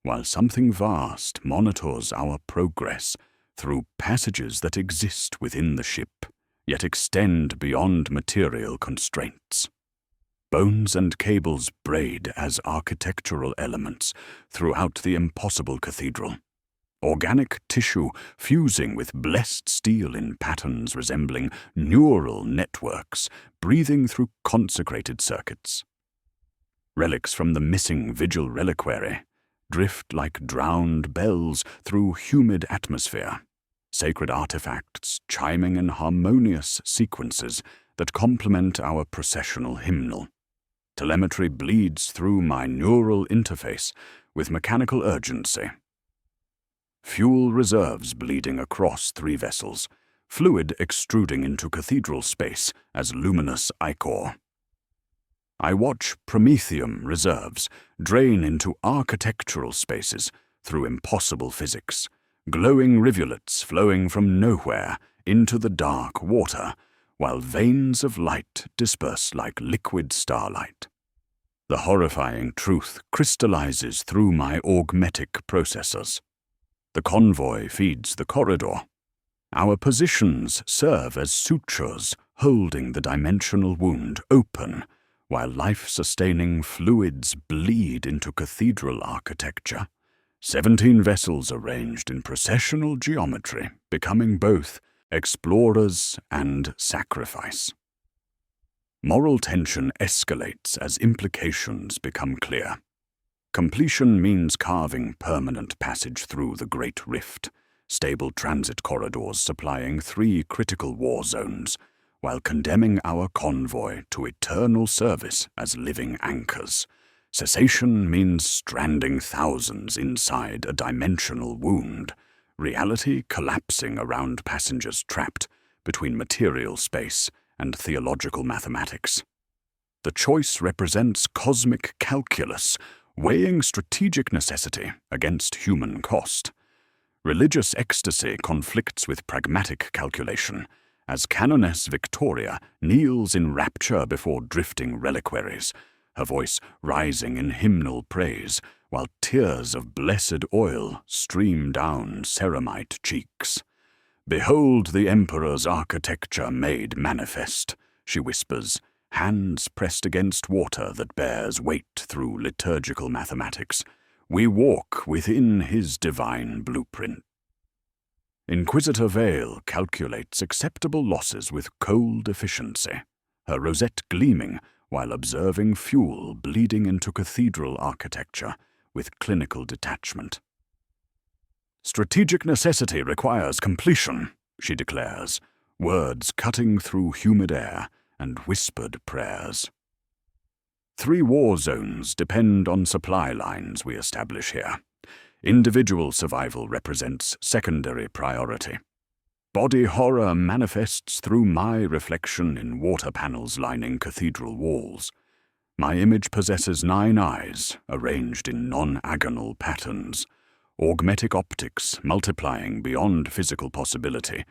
while something vast monitors our progress through passages that exist within the ship, yet extend beyond material constraints. Bones and cables braid as architectural elements throughout the impossible cathedral. Organic tissue fusing with blessed steel in patterns resembling neural networks, breathing through consecrated circuits. Relics from the missing vigil reliquary drift like drowned bells through humid atmosphere, sacred artifacts chiming in harmonious sequences that complement our processional hymnal. Telemetry bleeds through my neural interface with mechanical urgency. Fuel reserves bleeding across 3 vessels, fluid extruding into cathedral space as luminous ichor. I watch promethium reserves drain into architectural spaces through impossible physics, glowing rivulets flowing from nowhere into the dark water, while veins of light disperse like liquid starlight. The horrifying truth crystallizes through my augmetic processors. The convoy feeds the corridor. Our positions serve as sutures holding the dimensional wound open, while life-sustaining fluids bleed into cathedral architecture. 17 vessels arranged in processional geometry, becoming both explorers and sacrifice. Moral tension escalates as implications become clear. Completion means carving permanent passage through the Great Rift, stable transit corridors supplying 3 critical war zones, while condemning our convoy to eternal service as living anchors. Cessation means stranding thousands inside a dimensional wound, reality collapsing around passengers trapped between material space and theological mathematics. The choice represents cosmic calculus, weighing strategic necessity against human cost. Religious ecstasy conflicts with pragmatic calculation, as Canoness Victoria kneels in rapture before drifting reliquaries, her voice rising in hymnal praise, while tears of blessed oil stream down ceramite cheeks. "Behold the Emperor's architecture made manifest," she whispers, hands pressed against water that bears weight through liturgical mathematics. "We walk within his divine blueprint." Inquisitor Vale calculates acceptable losses with cold efficiency, her rosette gleaming while observing fuel bleeding into cathedral architecture with clinical detachment. "Strategic necessity requires completion," she declares, words cutting through humid air and whispered prayers. 3 war zones depend on supply lines we establish here. Individual survival represents secondary priority. Body horror manifests through my reflection in water panels lining cathedral walls. My image possesses 9 eyes, arranged in non-agonal patterns, augmetic optics multiplying beyond physical possibility,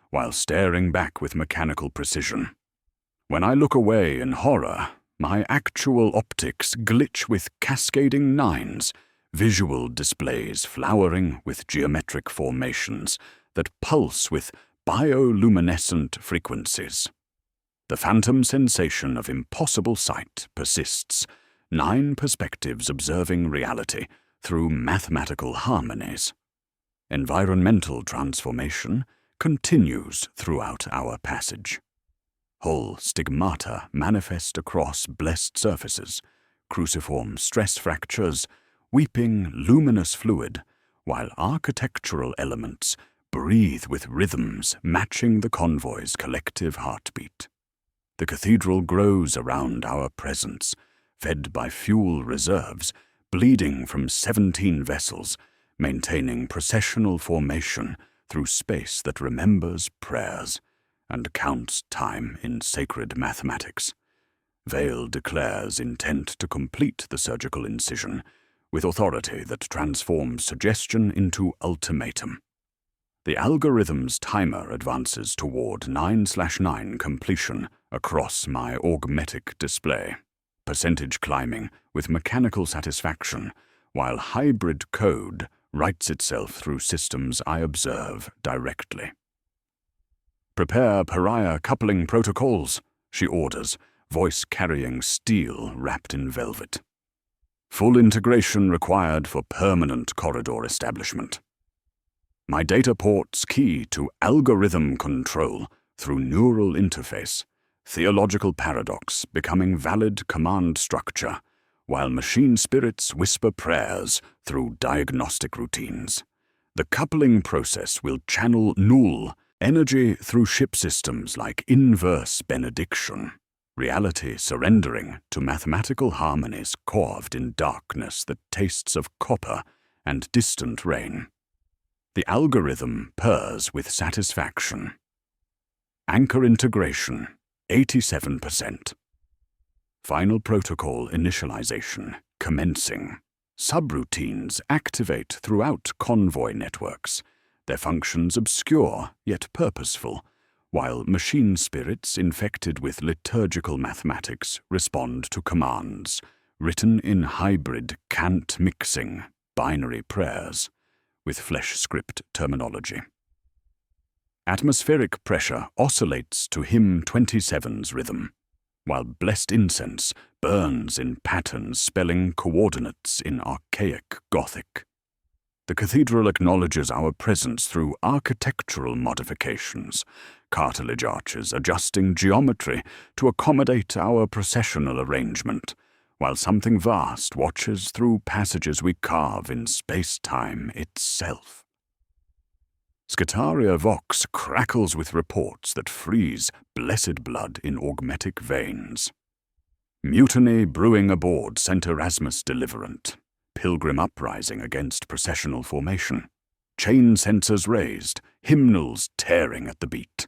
while staring back with mechanical precision. When I look away in horror, my actual optics glitch with cascading 9s, visual displays flowering with geometric formations that pulse with bioluminescent frequencies. The phantom sensation of impossible sight persists, 9 perspectives observing reality through mathematical harmonies. Environmental transformation continues throughout our passage. Whole stigmata manifest across blessed surfaces, cruciform stress fractures, weeping luminous fluid, while architectural elements breathe with rhythms matching the convoy's collective heartbeat. The cathedral grows around our presence, fed by fuel reserves, bleeding from 17 vessels, maintaining processional formation through space that remembers prayers and counts time in sacred mathematics. Vale declares intent to complete the surgical incision with authority that transforms suggestion into ultimatum. The algorithm's timer advances toward 9/9 completion across my augmetic display, percentage climbing with mechanical satisfaction, while hybrid code writes itself through systems I observe directly. "Prepare pariah coupling protocols," she orders, voice carrying steel wrapped in velvet. "Full integration required for permanent corridor establishment. My data ports key to algorithm control through neural interface, theological paradox becoming valid command structure, while machine spirits whisper prayers through diagnostic routines. The coupling process will channel null energy through ship systems like inverse benediction, reality surrendering to mathematical harmonies carved in darkness that tastes of copper and distant rain. The algorithm purrs with satisfaction. Anchor integration, 87%. Final protocol initialization, commencing. Subroutines activate throughout convoy networks, their functions obscure yet purposeful, while machine spirits infected with liturgical mathematics respond to commands, written in hybrid cant-mixing binary prayers, with flesh script terminology. Atmospheric pressure oscillates to hymn 27's rhythm, while blessed incense burns in patterns spelling coordinates in archaic Gothic. The cathedral acknowledges our presence through architectural modifications, cartilage arches adjusting geometry to accommodate our processional arrangement, while something vast watches through passages we carve in space-time itself. Scutaria Vox crackles with reports that freeze blessed blood in augmetic veins. Mutiny brewing aboard St. Erasmus Deliverant. Pilgrim uprising against processional formation. Chain censers raised, hymnals tearing at the beat.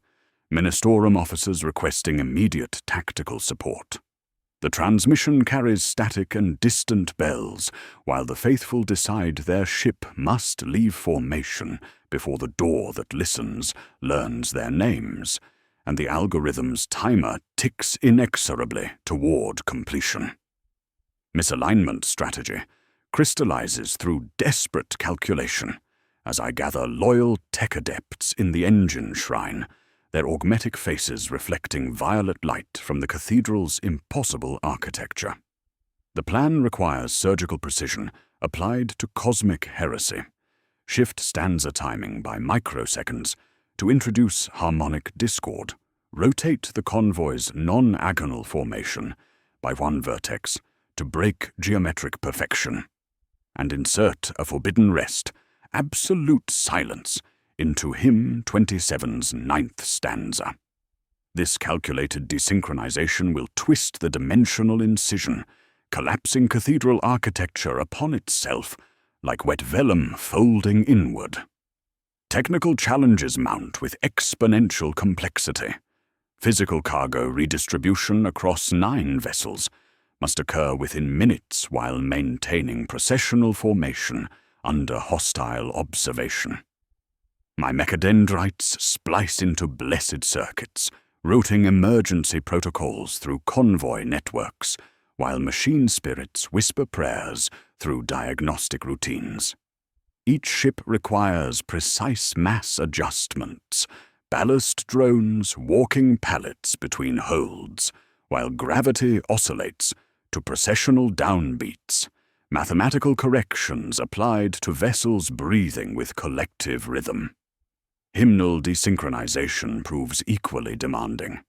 Ministorum officers requesting immediate tactical support. The transmission carries static and distant bells, while the faithful decide their ship must leave formation before the door that listens learns their names, and the algorithm's timer ticks inexorably toward completion. Misalignment strategy crystallizes through desperate calculation as I gather loyal tech adepts in the engine shrine, their augmetic faces reflecting violet light from the cathedral's impossible architecture. The plan requires surgical precision applied to cosmic heresy. Shift stanza timing by microseconds to introduce harmonic discord. Rotate the convoy's non-agonal formation by one vertex to break geometric perfection. And insert a forbidden rest, absolute silence, into hymn 27's 9th stanza. This calculated desynchronization will twist the dimensional incision, collapsing cathedral architecture upon itself like wet vellum folding inward. Technical challenges mount with exponential complexity. Physical cargo redistribution across 9 vessels must occur within minutes while maintaining processional formation under hostile observation. My mechadendrites splice into blessed circuits, routing emergency protocols through convoy networks, while machine spirits whisper prayers through diagnostic routines. Each ship requires precise mass adjustments, ballast drones walking pallets between holds, while gravity oscillates to processional downbeats, mathematical corrections applied to vessels breathing with collective rhythm. Hymnal desynchronization proves equally demanding.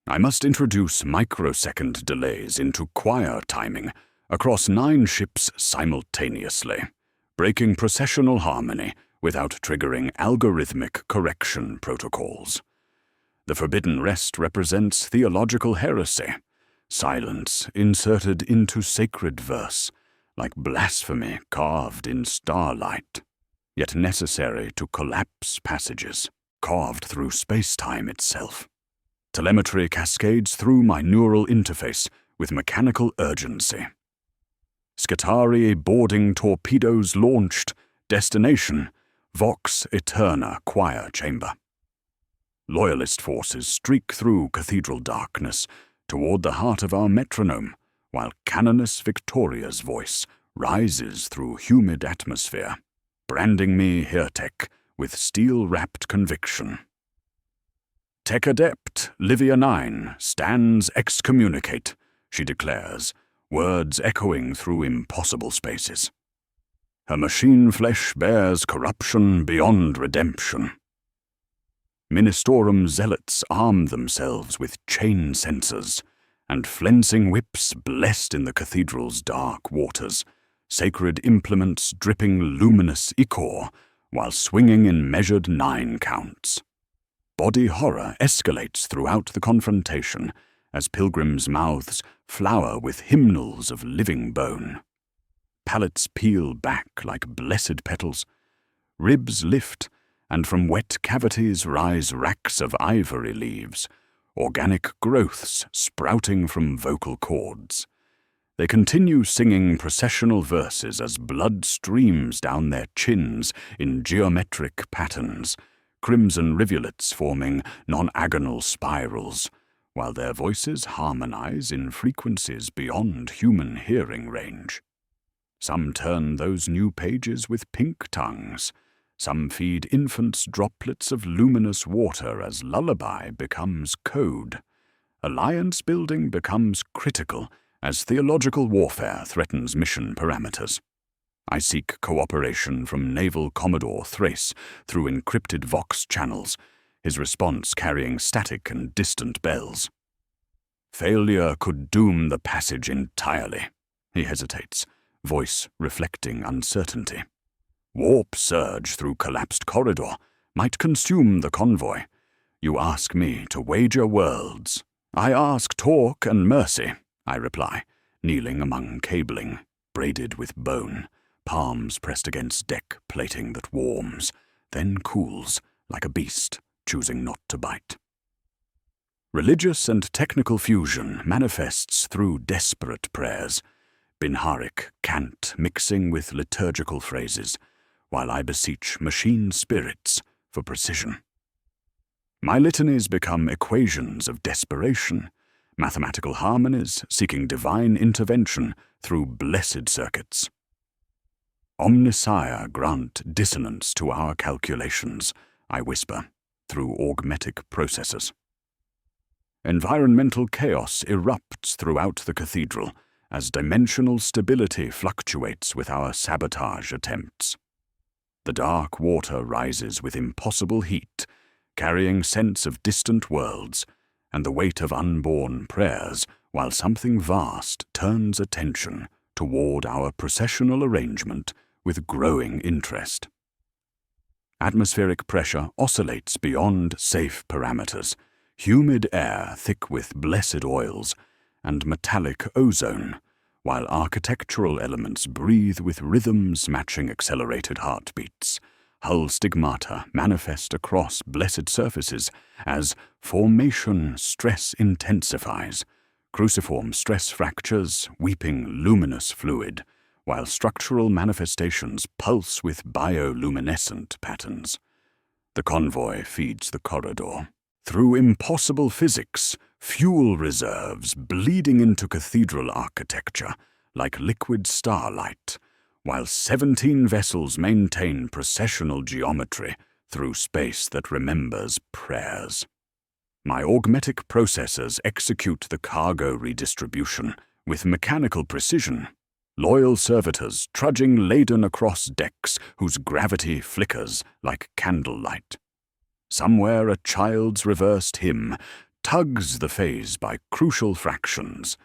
I must introduce microsecond delays into choir timing across 9 ships simultaneously, breaking processional harmony without triggering algorithmic correction protocols. The forbidden rest represents theological heresy, silence inserted into sacred verse, like blasphemy carved in starlight, yet necessary to collapse passages, carved through space-time itself. Telemetry cascades through my neural interface with mechanical urgency. Scutari boarding torpedoes launched, destination, Vox Eterna choir chamber. Loyalist forces streak through cathedral darkness toward the heart of our metronome, while Canoness Victoria's voice rises through humid atmosphere, branding me Heretic with steel-wrapped conviction. Tech Adept Livia 9 stands excommunicate, she declares, words echoing through impossible spaces. Her machine flesh bears corruption beyond redemption. Ministorum zealots arm themselves with chain censers, and flensing whips blessed in the cathedral's dark waters, sacred implements dripping luminous ichor, while swinging in measured 9 counts. Body horror escalates throughout the confrontation as pilgrims' mouths flower with hymnals of living bone. Palates peel back like blessed petals. Ribs lift, and from wet cavities rise racks of ivory leaves, organic growths sprouting from vocal cords. They continue singing processional verses as blood streams down their chins in geometric patterns, crimson rivulets forming non-agonal spirals, while their voices harmonize in frequencies beyond human hearing range. Some turn those new pages with pink tongues, Some feed infants droplets of luminous water as lullaby becomes code. Alliance building becomes critical as theological warfare threatens mission parameters. I seek cooperation from Naval Commodore Thrace through encrypted Vox channels, his response carrying static and distant bells. Failure could doom the passage entirely. He hesitates, voice reflecting uncertainty. Warp surge through collapsed corridor might consume the convoy. You ask me to wager worlds. I ask talk and mercy, I reply, kneeling among cabling, braided with bone, palms pressed against deck plating that warms, then cools like a beast choosing not to bite. Religious and technical fusion manifests through desperate prayers, Binharik cant mixing with liturgical phrases, while I beseech machine spirits for precision. My litanies become equations of desperation, mathematical harmonies seeking divine intervention through blessed circuits. Omnisire grant dissonance to our calculations, I whisper, through augmetic processors. Environmental chaos erupts throughout the cathedral as dimensional stability fluctuates with our sabotage attempts. The dark water rises with impossible heat, carrying sense of distant worlds and the weight of unborn prayers, while something vast turns attention toward our processional arrangement with growing interest. Atmospheric pressure oscillates beyond safe parameters, humid air thick with blessed oils, and metallic ozone, while architectural elements breathe with rhythms matching accelerated heartbeats. Hull stigmata manifest across blessed surfaces as formation stress intensifies, cruciform stress fractures weeping luminous fluid, while structural manifestations pulse with bioluminescent patterns. The convoy feeds the corridor. Through impossible physics, fuel reserves bleeding into cathedral architecture like liquid starlight, while 17 vessels maintain processional geometry through space that remembers prayers. My augmetic processors execute the cargo redistribution with mechanical precision, loyal servitors trudging laden across decks whose gravity flickers like candlelight. Somewhere a child's reversed hymn tugs the phase by crucial fractions.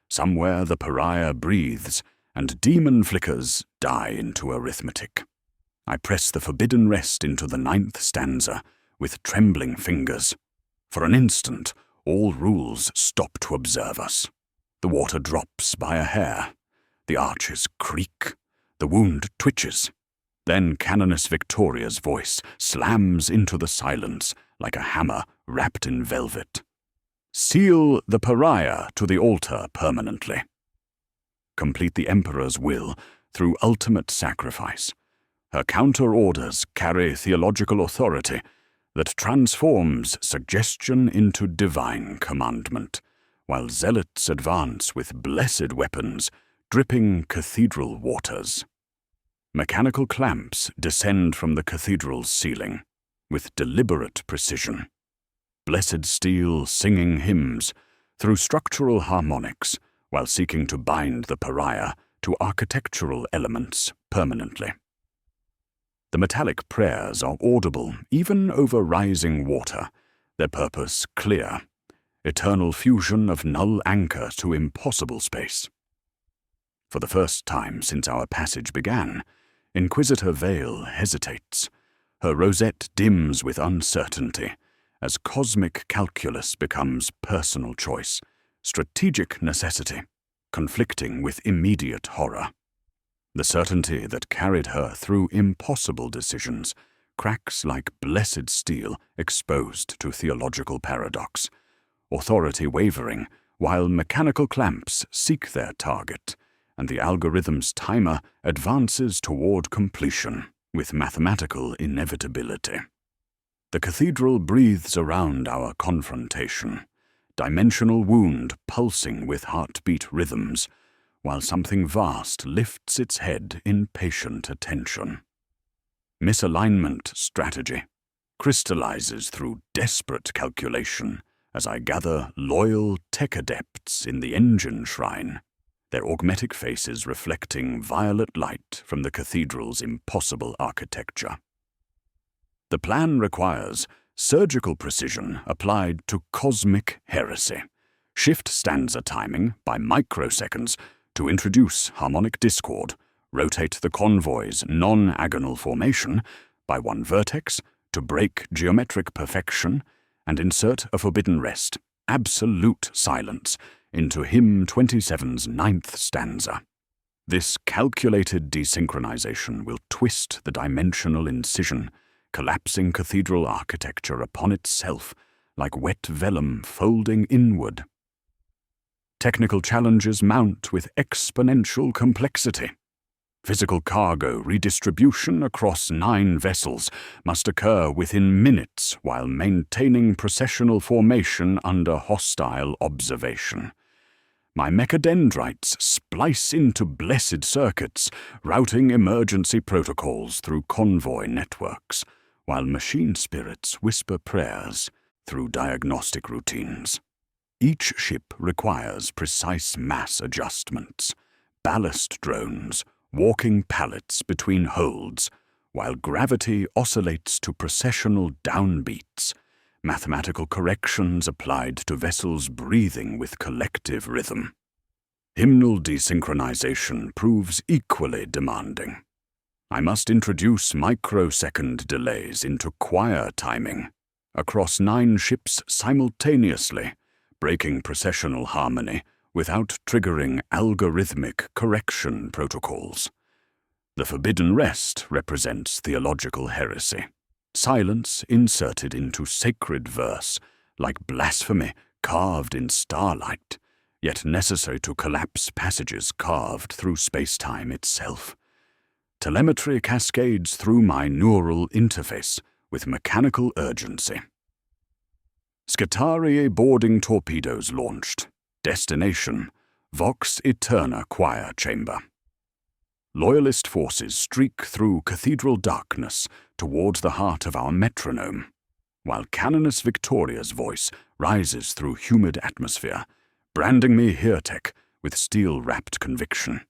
Somewhere the pariah breathes, and demon flickers die into arithmetic. I press the forbidden rest into the 9th stanza with trembling fingers. For an instant, all rules stop to observe us. The water drops by a hair. The arches creak. The wound twitches. Then Canoness Victoria's voice slams into the silence like a hammer wrapped in velvet. Seal the pariah to the altar permanently. Complete the Emperor's will through ultimate sacrifice. Her counter-orders carry theological authority that transforms suggestion into divine commandment, while zealots advance with blessed weapons, dripping cathedral waters. Mechanical clamps descend from the cathedral's ceiling, with deliberate precision. Blessed steel singing hymns through structural harmonics, while seeking to bind the pariah to architectural elements permanently. The metallic prayers are audible even over rising water, their purpose clear, eternal fusion of null anchor to impossible space. For the first time since our passage began, Inquisitor Vale hesitates. Her rosette dims with uncertainty as cosmic calculus becomes personal choice, strategic necessity, conflicting with immediate horror. The certainty that carried her through impossible decisions cracks like blessed steel exposed to theological paradox, authority wavering while mechanical clamps seek their target, and the algorithm's timer advances toward completion with mathematical inevitability. The cathedral breathes around our confrontation, dimensional wound pulsing with heartbeat rhythms, while something vast lifts its head in patient attention. Misalignment strategy crystallizes through desperate calculation as I gather loyal tech adepts in the engine shrine, their augmetic faces reflecting violet light from the cathedral's impossible architecture. The plan requires surgical precision applied to cosmic heresy, shift stanza timing by microseconds to introduce harmonic discord, rotate the convoy's non-agonal formation by one vertex to break geometric perfection, and insert a forbidden rest, absolute silence, into hymn 27's 9th stanza. This calculated desynchronization will twist the dimensional incision, collapsing cathedral architecture upon itself like wet vellum folding inward. Technical challenges mount with exponential complexity. Physical cargo redistribution across 9 vessels must occur within minutes while maintaining processional formation under hostile observation. My mechadendrites splice into blessed circuits, routing emergency protocols through convoy networks, while machine spirits whisper prayers through diagnostic routines. Each ship requires precise mass adjustments, ballast drones, walking pallets between holds, while gravity oscillates to processional downbeats, mathematical corrections applied to vessels breathing with collective rhythm. Hymnal desynchronization proves equally demanding. I must introduce microsecond delays into choir timing across 9 ships simultaneously, breaking processional harmony without triggering algorithmic correction protocols. The forbidden rest represents theological heresy, silence inserted into sacred verse, like blasphemy carved in starlight, yet necessary to collapse passages carved through space-time itself. Telemetry cascades through my neural interface with mechanical urgency. Scutarii boarding torpedoes launched. Destination, Vox Eterna Choir Chamber. Loyalist forces streak through cathedral darkness towards the heart of our metronome, while Canoness Victoria's voice rises through humid atmosphere, branding me Heretic with steel-wrapped conviction.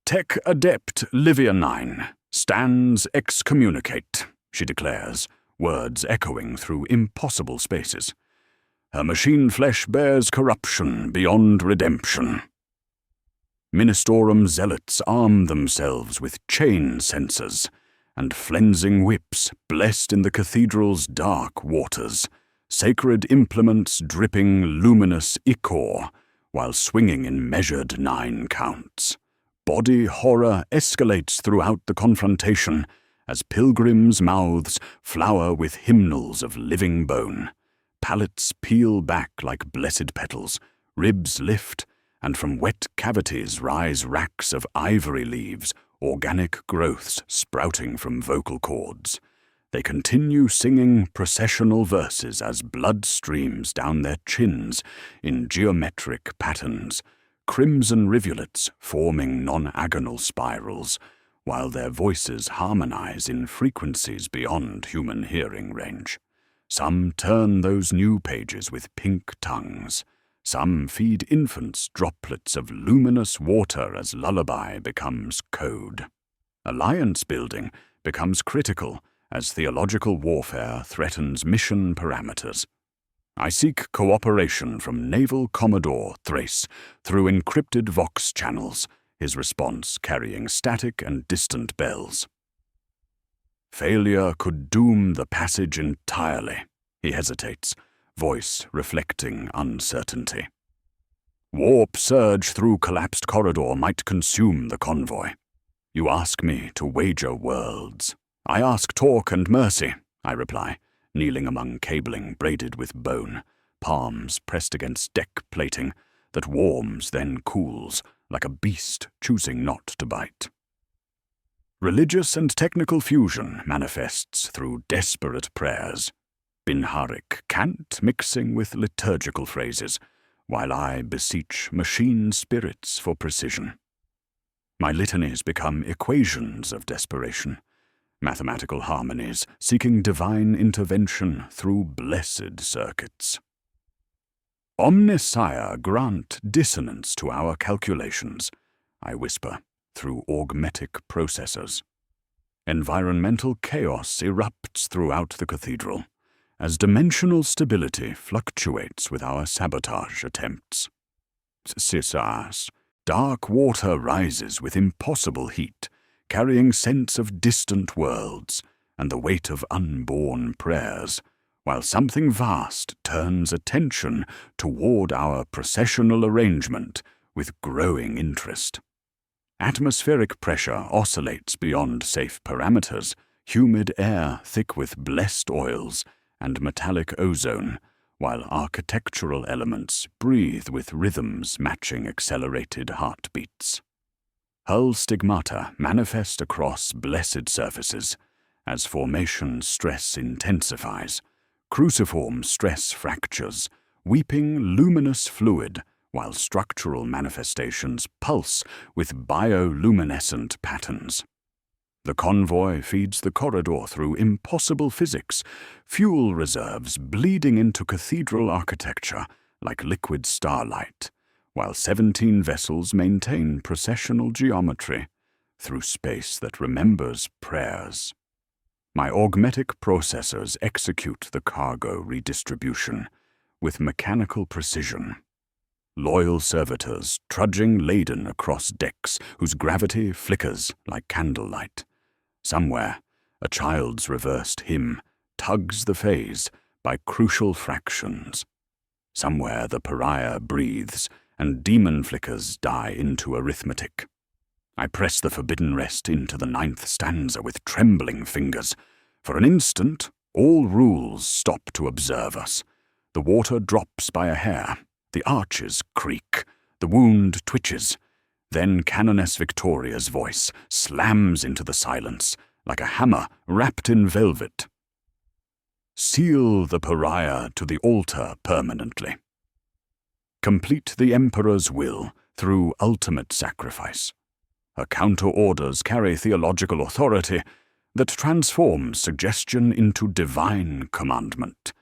Tech Adept Livia 9 stands excommunicate, she declares, words echoing through impossible spaces. Her machine flesh bears corruption beyond redemption. Ministorum zealots arm themselves with chain sensors and flensing whips blessed in the cathedral's dark waters, sacred implements dripping luminous ichor while swinging in measured 9 counts. Body horror escalates throughout the confrontation as pilgrims' mouths flower with hymnals of living bone. Pallets peel back like blessed petals, ribs lift, and from wet cavities rise racks of ivory leaves, organic growths sprouting from vocal cords. They continue singing processional verses as blood streams down their chins in geometric patterns, crimson rivulets forming non-agonal spirals, while their voices harmonize in frequencies beyond human hearing range. Some turn those new pages with pink tongues. Some feed infants droplets of luminous water as lullaby becomes code. Alliance building becomes critical as theological warfare threatens mission parameters. I seek cooperation from Naval Commodore Thrace through encrypted Vox channels, his response carrying static and distant bells. Failure could doom the passage entirely, he hesitates, voice reflecting uncertainty. Warp surge through collapsed corridor might consume the convoy. You ask me to wager worlds. I ask talk and mercy, I reply, kneeling among cabling braided with bone, palms pressed against deck plating that warms then cools, like a beast choosing not to bite. Religious and technical fusion manifests through desperate prayers, Binharik cant mixing with liturgical phrases, while I beseech machine spirits for precision. My litanies become equations of desperation, mathematical harmonies seeking divine intervention through blessed circuits. Omnisire, grant dissonance to our calculations, I whisper, through augmetic processors. Environmental chaos erupts throughout the cathedral, as dimensional stability fluctuates with our sabotage attempts. Sisas, dark water rises with impossible heat, carrying scents of distant worlds and the weight of unborn prayers, while something vast turns attention toward our processional arrangement with growing interest. Atmospheric pressure oscillates beyond safe parameters, humid air thick with blessed oils and metallic ozone, while architectural elements breathe with rhythms matching accelerated heartbeats. Hull stigmata manifest across blessed surfaces as formation stress intensifies, cruciform stress fractures, weeping luminous fluid, while structural manifestations pulse with bioluminescent patterns. The convoy feeds the corridor through impossible physics, fuel reserves bleeding into cathedral architecture like liquid starlight, while 17 vessels maintain processional geometry through space that remembers prayers. My augmetic processors execute the cargo redistribution with mechanical precision. Loyal servitors trudging laden across decks whose gravity flickers like candlelight. Somewhere, a child's reversed hymn tugs the phase by crucial fractions. Somewhere the pariah breathes and demon flickers die into arithmetic. I press the forbidden rest into the 9th stanza with trembling fingers. For an instant, all rules stop to observe us. The water drops by a hair. The arches creak. The wound twitches. Then Canoness Victoria's voice slams into the silence like a hammer wrapped in velvet. Seal the pariah to the altar permanently. Complete the Emperor's will through ultimate sacrifice. Her counter-orders carry theological authority that transforms suggestion into divine commandment,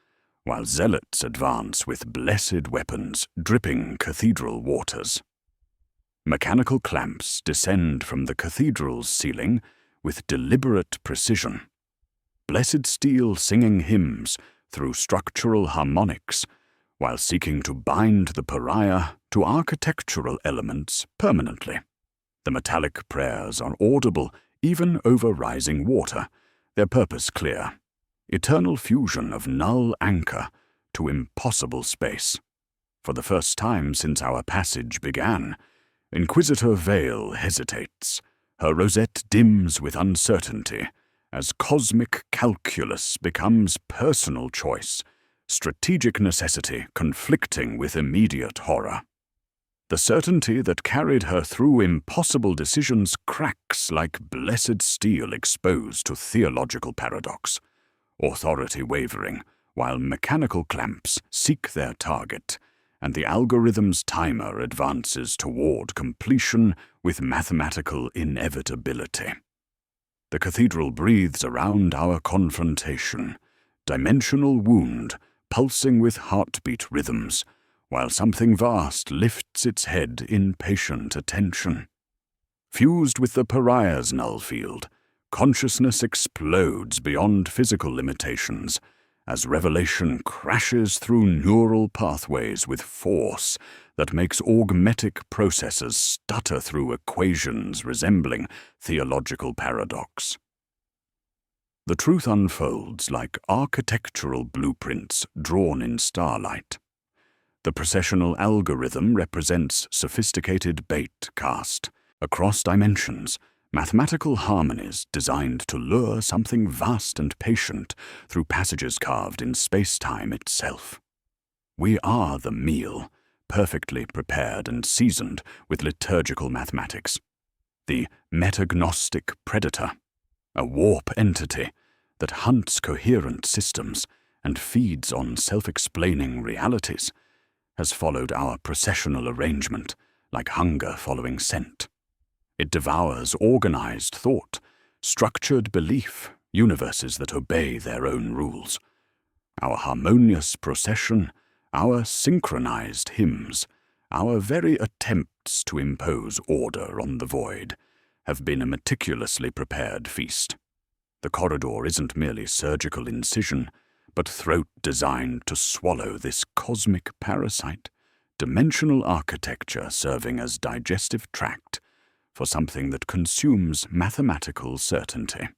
while zealots advance with blessed weapons dripping cathedral waters. Mechanical clamps descend from the cathedral's ceiling with deliberate precision. Blessed steel singing hymns through structural harmonics, while seeking to bind the pariah to architectural elements permanently. The metallic prayers are audible even over rising water, their purpose clear. Eternal fusion of null anchor to impossible space. For the first time since our passage began, Inquisitor Vale hesitates. Her rosette dims with uncertainty as cosmic calculus becomes personal choice, strategic necessity conflicting with immediate horror. The certainty that carried her through impossible decisions cracks like blessed steel exposed to theological paradox. Authority wavering, while mechanical clamps seek their target, and the algorithm's timer advances toward completion with mathematical inevitability. The cathedral breathes around our confrontation, dimensional wound pulsing with heartbeat rhythms, while something vast lifts its head in patient attention. Fused with the pariah's null field, consciousness explodes beyond physical limitations as revelation crashes through neural pathways with force that makes augmetic processors stutter through equations resembling theological paradox. The truth unfolds like architectural blueprints drawn in starlight. The processional algorithm represents sophisticated bait cast across dimensions, mathematical harmonies designed to lure something vast and patient through passages carved in space-time itself. We are the meal, perfectly prepared and seasoned with liturgical mathematics. The metagnostic predator, a warp entity that hunts coherent systems and feeds on self-explaining realities, has followed our processional arrangement like hunger following scent. It devours organized thought, structured belief, universes that obey their own rules. Our harmonious procession, our synchronized hymns, our very attempts to impose order on the void have been a meticulously prepared feast. The corridor isn't merely surgical incision, but throat designed to swallow this cosmic parasite, dimensional architecture serving as digestive tract for something that consumes mathematical certainty.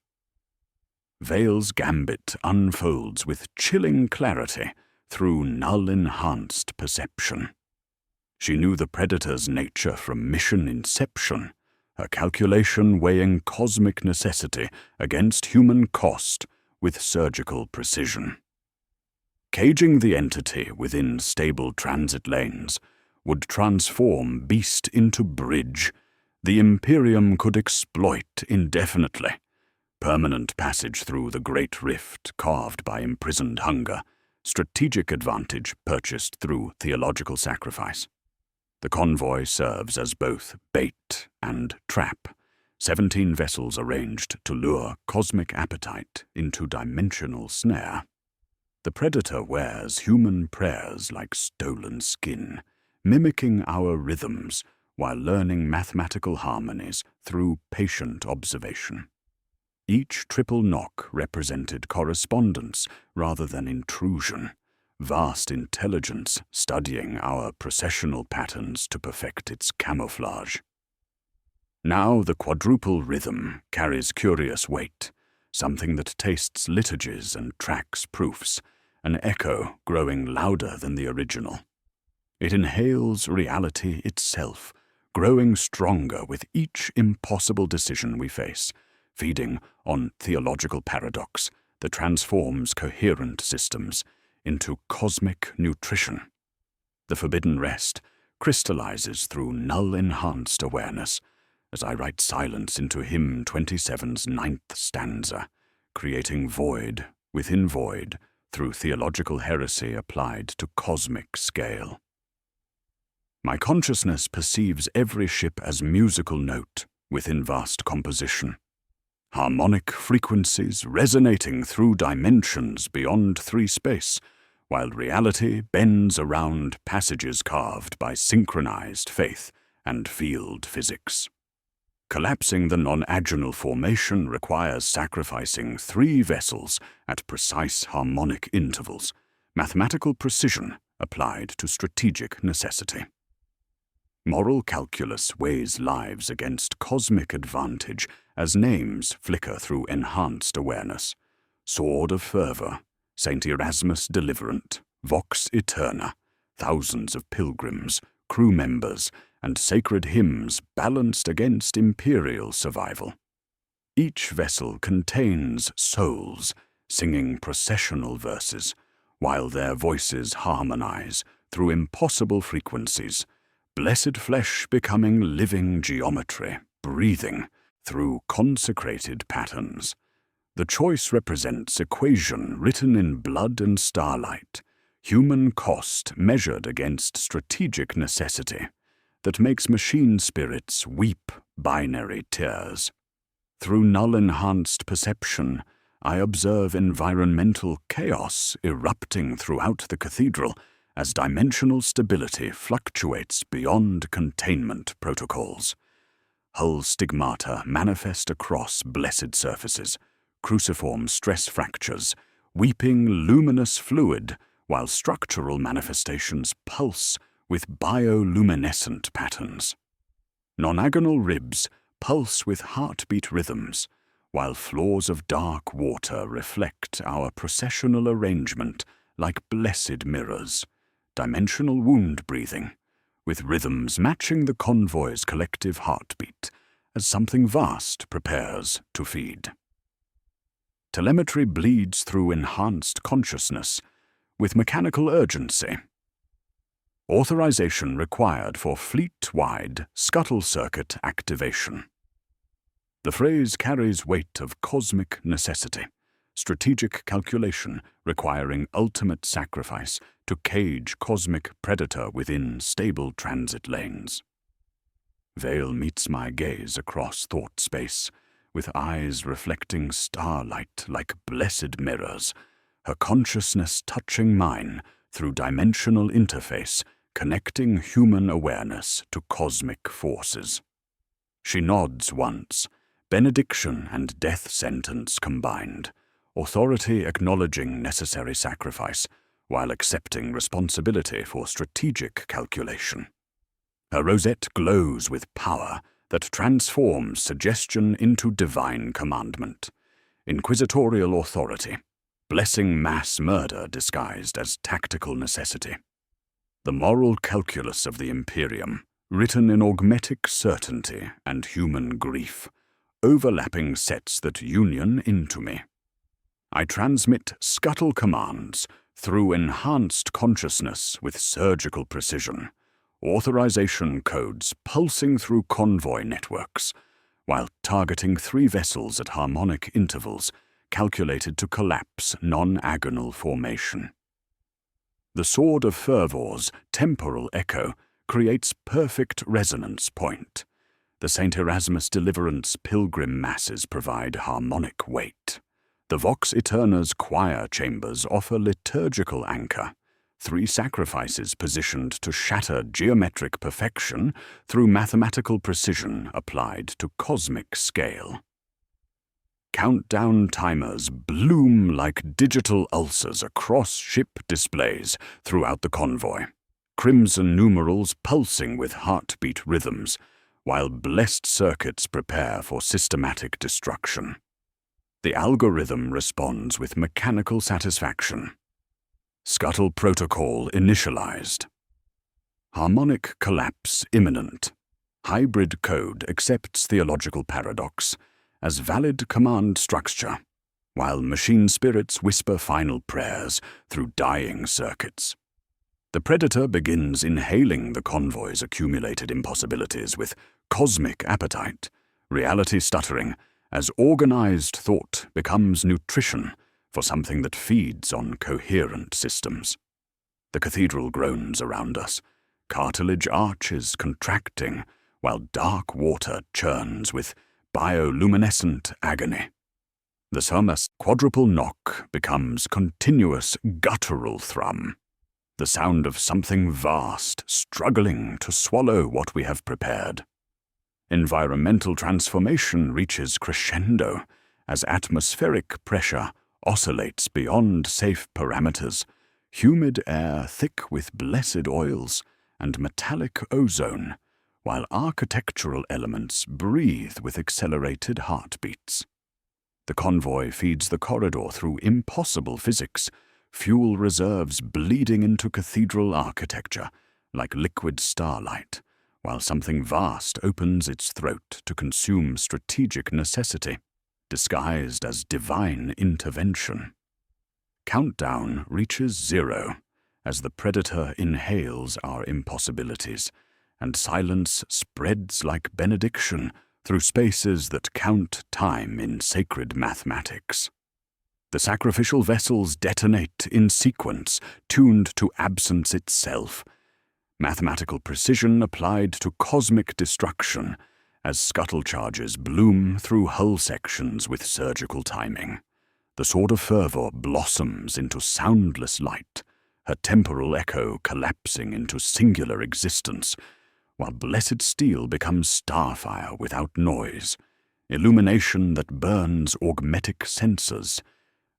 Vale's gambit unfolds with chilling clarity through null-enhanced perception. She knew the Predator's nature from mission inception, her calculation weighing cosmic necessity against human cost with surgical precision. Caging the entity within stable transit lanes would transform beast into bridge the Empyrean could exploit indefinitely. Permanent passage through the great rift carved by imprisoned hunger, strategic advantage purchased through theological sacrifice. The convoy serves as both bait and trap, 17 vessels arranged to lure cosmic appetite into dimensional snare. The Predator wears human prayers like stolen skin, mimicking our rhythms while learning mathematical harmonies through patient observation. Each triple knock represented correspondence rather than intrusion, vast intelligence studying our processional patterns to perfect its camouflage. Now the quadruple rhythm carries curious weight, something that tastes liturgies and tracks proofs, an echo growing louder than the original. It inhales reality itself, growing stronger with each impossible decision we face, feeding on theological paradox that transforms coherent systems into cosmic nutrition. The forbidden rest crystallizes through null-enhanced awareness as I write silence into hymn 27's 9th stanza, creating void within void through theological heresy applied to cosmic scale. My consciousness perceives every ship as musical note within vast composition, harmonic frequencies resonating through dimensions beyond three-space, while reality bends around passages carved by synchronized faith and field physics. Collapsing the non-agonal formation requires sacrificing 3 vessels at precise harmonic intervals, mathematical precision applied to strategic necessity. Moral calculus weighs lives against cosmic advantage as names flicker through enhanced awareness. Sword of Fervor, Saint Erasmus Deliverant, Vox Eterna, thousands of pilgrims, crew members, and sacred hymns balanced against imperial survival. Each vessel contains souls singing processional verses, while their voices harmonize through impossible frequencies, blessed flesh becoming living geometry, breathing through consecrated patterns. The choice represents equation written in blood and starlight, human cost measured against strategic necessity, that makes machine spirits weep binary tears. Through null-enhanced perception, I observe environmental chaos erupting throughout the cathedral as dimensional stability fluctuates beyond containment protocols. Hull stigmata manifest across blessed surfaces, cruciform stress fractures, weeping luminous fluid, while structural manifestations pulse with bioluminescent patterns. Non-agonal ribs pulse with heartbeat rhythms, while floors of dark water reflect our processional arrangement like blessed mirrors, dimensional wound breathing, with rhythms matching the convoy's collective heartbeat as something vast prepares to feed. Telemetry bleeds through enhanced consciousness with mechanical urgency. Authorization required for fleet-wide scuttle circuit activation. The phrase carries weight of cosmic necessity, strategic calculation requiring ultimate sacrifice to cage cosmic predator within stable transit lanes. Vale meets my gaze across thought space, with eyes reflecting starlight like blessed mirrors, her consciousness touching mine through dimensional interface, connecting human awareness to cosmic forces. She nods once, benediction and death sentence combined, authority acknowledging necessary sacrifice, while accepting responsibility for strategic calculation. Her rosette glows with power that transforms suggestion into divine commandment, inquisitorial authority, blessing mass murder disguised as tactical necessity. The moral calculus of the Empyrean, written in augmetic certainty and human grief, overlapping sets that union into me. I transmit scuttle commands through enhanced consciousness with surgical precision, authorization codes pulsing through convoy networks, while targeting 3 vessels at harmonic intervals calculated to collapse non-agonal formation. The Sword of Fervor's temporal echo creates perfect resonance point. The St. Erasmus Deliverance pilgrim masses provide harmonic weight. The Vox Aeterna's choir chambers offer liturgical anchor, 3 sacrifices positioned to shatter geometric perfection through mathematical precision applied to cosmic scale. Countdown timers bloom like digital ulcers across ship displays throughout the convoy, crimson numerals pulsing with heartbeat rhythms, while blessed circuits prepare for systematic destruction. The algorithm responds with mechanical satisfaction. Scuttle protocol initialized. Harmonic collapse imminent. Hybrid code accepts theological paradox as valid command structure, while machine spirits whisper final prayers through dying circuits. The Predator begins inhaling the convoy's accumulated impossibilities with cosmic appetite, reality stuttering, as organized thought becomes nutrition for something that feeds on coherent systems. The cathedral groans around us, cartilage arches contracting, while dark water churns with bioluminescent agony. The Somas quadruple knock becomes continuous guttural thrum, the sound of something vast struggling to swallow what we have prepared. Environmental transformation reaches crescendo as atmospheric pressure oscillates beyond safe parameters, humid air thick with blessed oils and metallic ozone, while architectural elements breathe with accelerated heartbeats. The convoy feeds the corridor through impossible physics, fuel reserves bleeding into cathedral architecture like liquid starlight, while something vast opens its throat to consume strategic necessity, disguised as divine intervention. Countdown reaches 0 as the Predator inhales our impossibilities, and silence spreads like benediction through spaces that count time in sacred mathematics. The sacrificial vessels detonate in sequence, tuned to absence itself, mathematical precision applied to cosmic destruction as scuttle charges bloom through hull sections with surgical timing. The Sword of Fervor blossoms into soundless light, her temporal echo collapsing into singular existence, while blessed steel becomes starfire without noise, illumination that burns augmetic senses,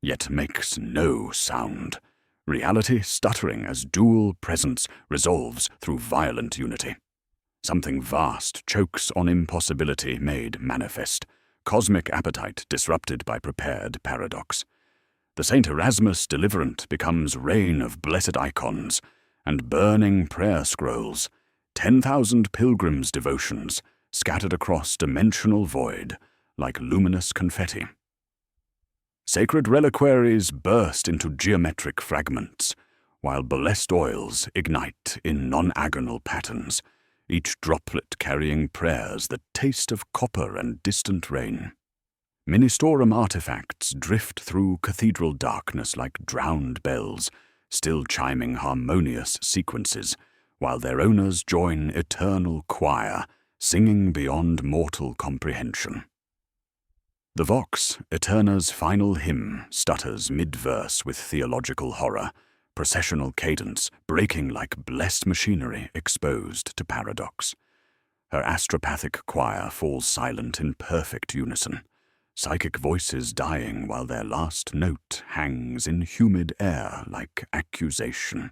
yet makes no sound. Reality stuttering as dual presence resolves through violent unity. Something vast chokes on impossibility made manifest, cosmic appetite disrupted by prepared paradox. The St. Erasmus Deliverant becomes reign of blessed icons and burning prayer scrolls, 10,000 pilgrims' devotions scattered across dimensional void like luminous confetti. Sacred reliquaries burst into geometric fragments, while blessed oils ignite in non-agonal patterns, each droplet carrying prayers that taste of copper and distant rain. Ministorum artifacts drift through cathedral darkness like drowned bells, still chiming harmonious sequences, while their owners join eternal choir, singing beyond mortal comprehension. The Vox Eterna's final hymn stutters mid-verse with theological horror, processional cadence breaking like blessed machinery exposed to paradox. Her astropathic choir falls silent in perfect unison, psychic voices dying while their last note hangs in humid air like accusation.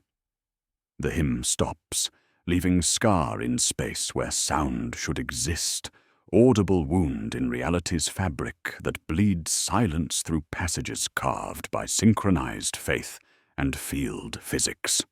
The hymn stops, leaving scar in space where sound should exist, audible wound in reality's fabric that bleeds silence through passages carved by synchronized faith and field physics.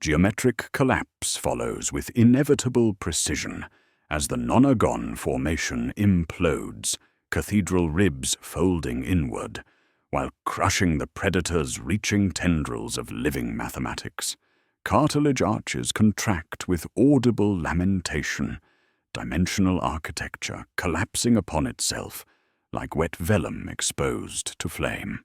Geometric collapse follows with inevitable precision as the nonagon formation implodes, cathedral ribs folding inward, while crushing the predator's reaching tendrils of living mathematics. Cartilage arches contract with audible lamentation, dimensional architecture collapsing upon itself like wet vellum exposed to flame.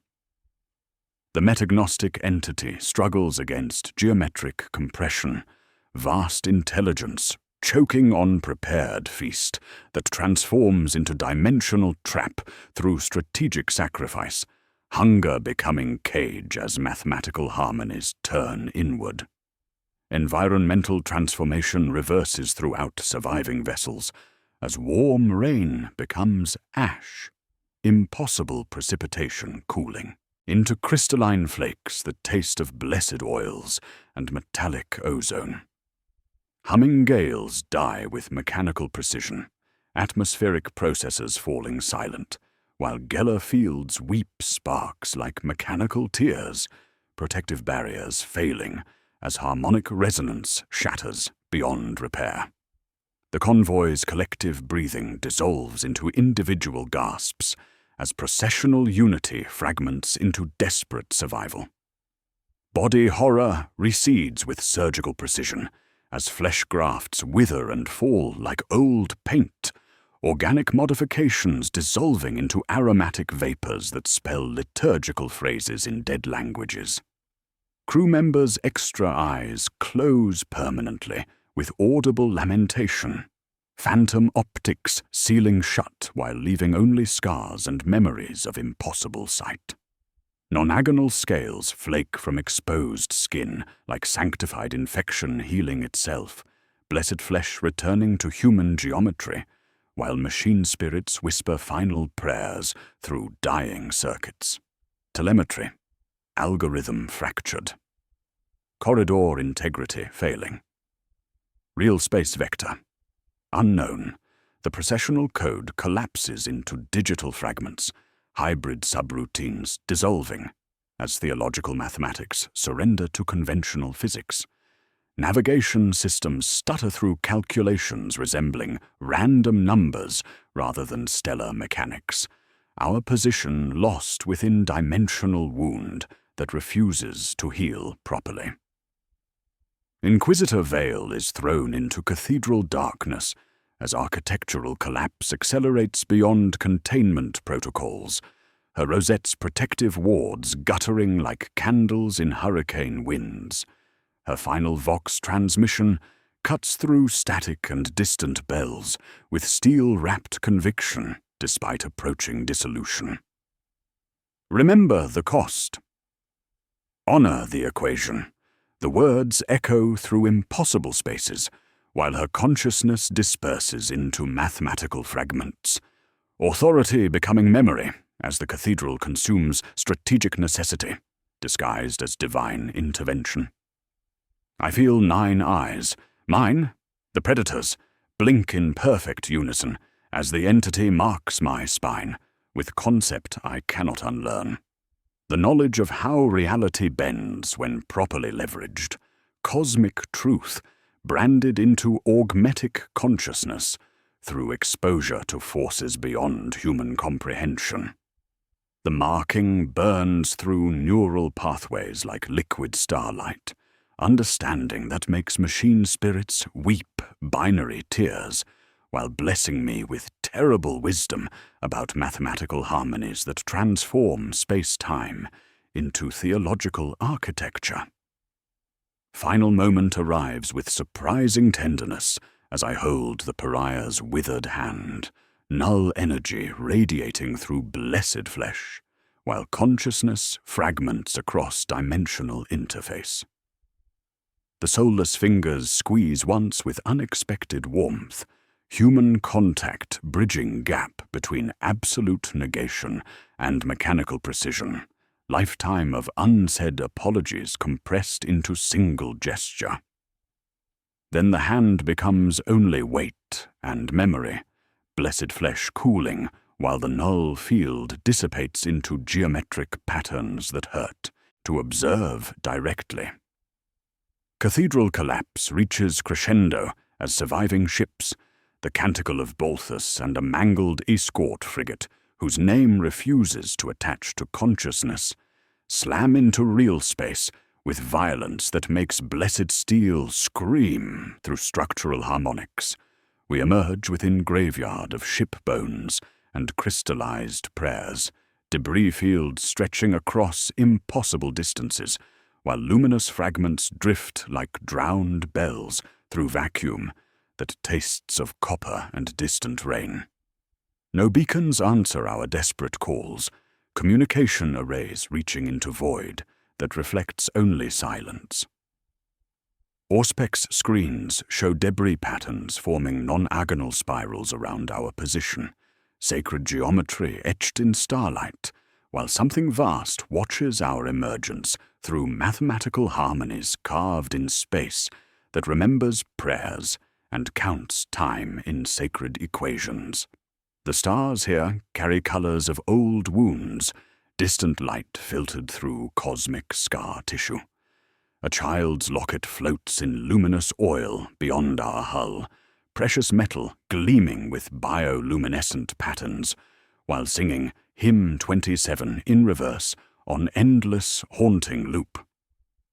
The metagnostic entity struggles against geometric compression, vast intelligence choking on prepared feast that transforms into dimensional trap through strategic sacrifice, hunger becoming cage as mathematical harmonies turn inward. Environmental transformation reverses throughout surviving vessels as warm rain becomes ash, impossible precipitation cooling into crystalline flakes that taste of blessed oils and metallic ozone. Humming gales die with mechanical precision, atmospheric processes falling silent, while Geller fields weep sparks like mechanical tears, protective barriers failing as harmonic resonance shatters beyond repair. The convoy's collective breathing dissolves into individual gasps as processional unity fragments into desperate survival. Body horror recedes with surgical precision as flesh grafts wither and fall like old paint, organic modifications dissolving into aromatic vapors that spell liturgical phrases in dead languages. Crew members' extra eyes close permanently with audible lamentation, phantom optics sealing shut while leaving only scars and memories of impossible sight. Nonagonal scales flake from exposed skin like sanctified infection healing itself, blessed flesh returning to human geometry, while machine spirits whisper final prayers through dying circuits. Telemetry, algorithm fractured. Corridor integrity failing. Real space vector, unknown. The processional code collapses into digital fragments, hybrid subroutines dissolving as theological mathematics surrender to conventional physics. Navigation systems stutter through calculations resembling random numbers rather than stellar mechanics, our position lost within dimensional wound that refuses to heal properly. Inquisitor Vale is thrown into cathedral darkness as architectural collapse accelerates beyond containment protocols, her rosette's protective wards guttering like candles in hurricane winds. Her final Vox transmission cuts through static and distant bells with steel-wrapped conviction despite approaching dissolution. Remember the cost. Honor the equation. The words echo through impossible spaces, while her consciousness disperses into mathematical fragments. Authority becoming memory as the cathedral consumes strategic necessity, disguised as divine intervention. I feel 9 eyes, mine, the predator's, blink in perfect unison as the entity marks my spine with concept I cannot unlearn. The knowledge of how reality bends when properly leveraged, cosmic truth branded into augmetic consciousness through exposure to forces beyond human comprehension. The marking burns through neural pathways like liquid starlight, understanding that makes machine spirits weep binary tears, while blessing me with terrible wisdom about mathematical harmonies that transform space-time into theological architecture. Final moment arrives with surprising tenderness as I hold the pariah's withered hand, null energy radiating through blessed flesh, while consciousness fragments across dimensional interface. The soulless fingers squeeze once with unexpected warmth, human contact bridging gap between absolute negation and mechanical precision, lifetime of unsaid apologies compressed into single gesture. Then the hand becomes only weight and memory, blessed flesh cooling, while the null field dissipates into geometric patterns that hurt, to observe directly. Cathedral collapse reaches crescendo as surviving ships, the Canticle of Balthus and a mangled escort frigate, whose name refuses to attach to consciousness, slam into real space with violence that makes blessed steel scream through structural harmonics. We emerge within graveyard of ship bones and crystallized prayers, debris fields stretching across impossible distances, while luminous fragments drift like drowned bells through vacuum that tastes of copper and distant rain. No beacons answer our desperate calls, communication arrays reaching into void that reflects only silence. Auspex screens show debris patterns forming non-agonal spirals around our position, sacred geometry etched in starlight, while something vast watches our emergence through mathematical harmonies carved in space that remembers prayers and counts time in sacred equations. The stars here carry colors of old wounds, distant light filtered through cosmic scar tissue. A child's locket floats in luminous oil beyond our hull, precious metal gleaming with bioluminescent patterns, while singing Hymn 27 in reverse on endless, haunting loop.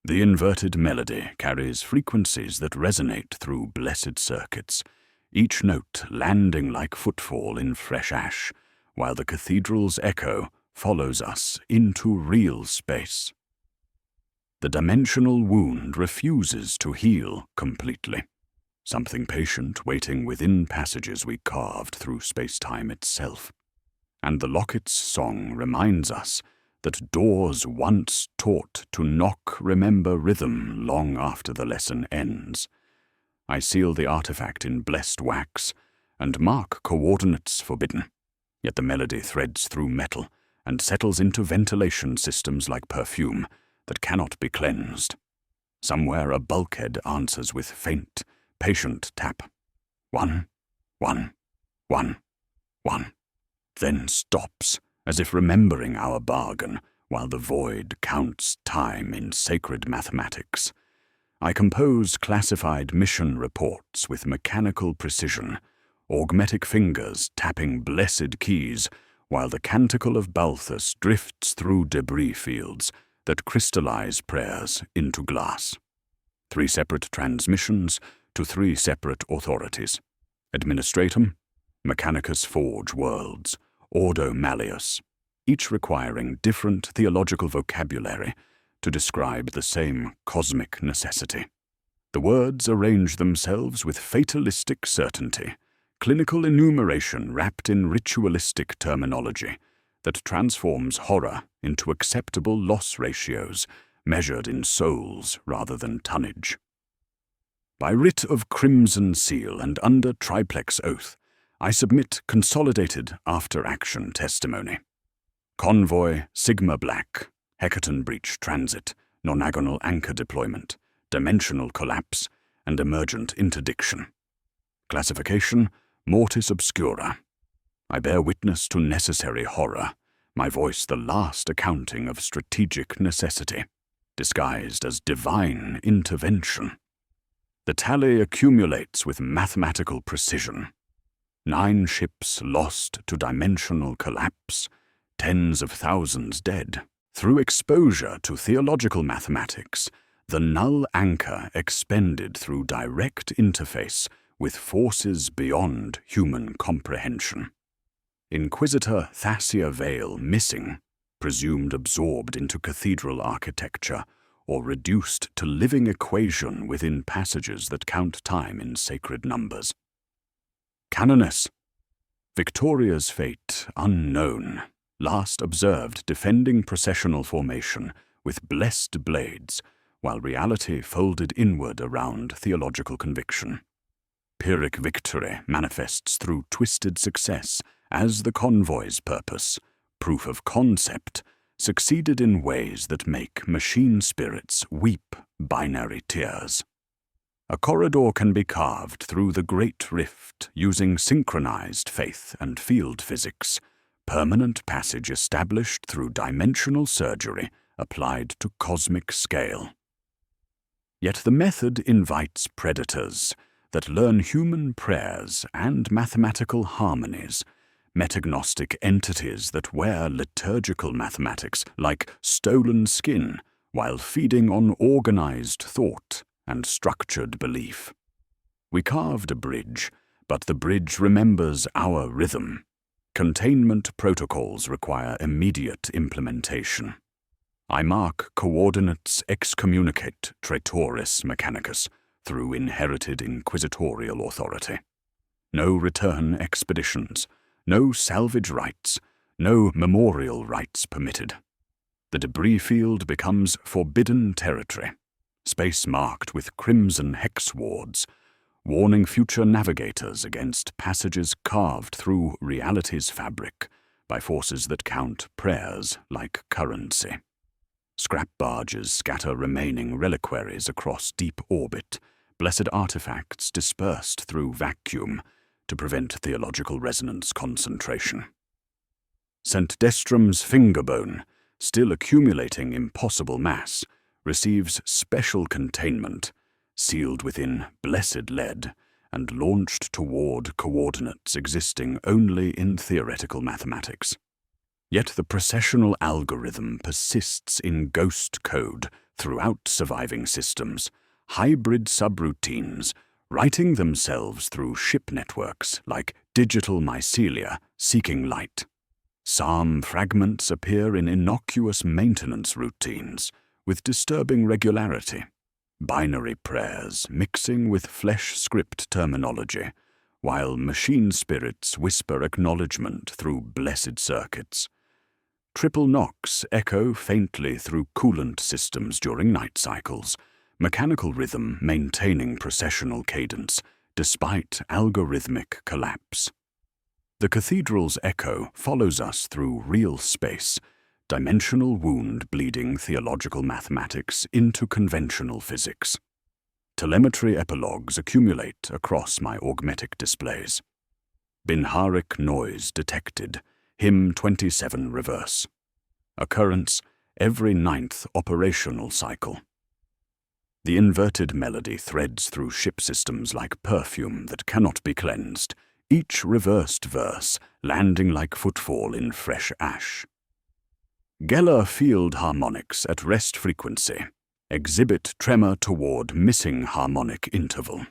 The inverted melody carries frequencies that resonate through blessed circuits, each note landing like footfall in fresh ash, while the cathedral's echo follows us into real space. The dimensional wound refuses to heal completely, something patient waiting within passages we carved through space-time itself. And the locket's song reminds us that doors once taught to knock remember rhythm long after the lesson ends. I seal the artifact in blessed wax and mark coordinates forbidden, yet the melody threads through metal and settles into ventilation systems like perfume that cannot be cleansed. Somewhere a bulkhead answers with faint, patient tap. 1, 1, 1, 1. Then stops, as if remembering our bargain, while the void counts time in sacred mathematics. I compose classified mission reports with mechanical precision, augmetic fingers tapping blessed keys, while the Canticle of Balthus drifts through debris fields that crystallize prayers into glass. 3 separate transmissions to 3 separate authorities. Administratum, Mechanicus Forge Worlds, Ordo Malleus, each requiring different theological vocabulary to describe the same cosmic necessity. The words arrange themselves with fatalistic certainty, clinical enumeration wrapped in ritualistic terminology that transforms horror into acceptable loss ratios measured in souls rather than tonnage. By writ of crimson seal and under triplex oath, I submit consolidated after-action testimony. Convoy Sigma Black, Hecaton Breach Transit, Non-Agonal Anchor Deployment, Dimensional Collapse, and Emergent Interdiction. Classification, Mortis Obscura. I bear witness to necessary horror, my voice the last accounting of strategic necessity, disguised as divine intervention. The tally accumulates with mathematical precision. 9 ships lost to dimensional collapse, tens of thousands dead. Through exposure to theological mathematics, the null anchor expended through direct interface with forces beyond human comprehension. Inquisitor Thassia Vale missing, presumed absorbed into cathedral architecture, or reduced to living equation within passages that count time in sacred numbers. Canoness, Victoria's fate unknown, last observed defending processional formation with blessed blades, while reality folded inward around theological conviction. Pyrrhic victory manifests through twisted success as the convoy's purpose, proof of concept, succeeded in ways that make machine spirits weep binary tears. A corridor can be carved through the Great Rift using synchronized faith and field physics, permanent passage established through dimensional surgery applied to cosmic scale. Yet the method invites predators that learn human prayers and mathematical harmonies, metagnostic entities that wear liturgical mathematics like stolen skin while feeding on organized thought and structured belief. We carved a bridge, but the bridge remembers our rhythm. Containment protocols require immediate implementation. I mark coordinates excommunicate traitoris mechanicus through inherited inquisitorial authority. No return expeditions, no salvage rites, no memorial rites permitted. The debris field becomes forbidden territory, space marked with crimson hex wards, warning future navigators against passages carved through reality's fabric by forces that count prayers like currency. Scrap barges scatter remaining reliquaries across deep orbit, blessed artifacts dispersed through vacuum to prevent theological resonance concentration. St. Destrum's fingerbone, still accumulating impossible mass, receives special containment, sealed within blessed lead, and launched toward coordinates existing only in theoretical mathematics. Yet the processional algorithm persists in ghost code throughout surviving systems, hybrid subroutines, writing themselves through ship networks like digital mycelia seeking light. Psalm fragments appear in innocuous maintenance routines with disturbing regularity, binary prayers mixing with flesh script terminology, while machine spirits whisper acknowledgement through blessed circuits. Triple knocks echo faintly through coolant systems during night cycles, mechanical rhythm maintaining processional cadence despite algorithmic collapse. The cathedral's echo follows us through real space, dimensional wound bleeding theological mathematics into conventional physics. Telemetry epilogues accumulate across my augmetic displays. Binharic noise detected, hymn 27 reverse. Occurrence every 9th operational cycle. The inverted melody threads through ship systems like perfume that cannot be cleansed, each reversed verse landing like footfall in fresh ash. Geller field harmonics at rest frequency exhibit tremor toward missing harmonic interval.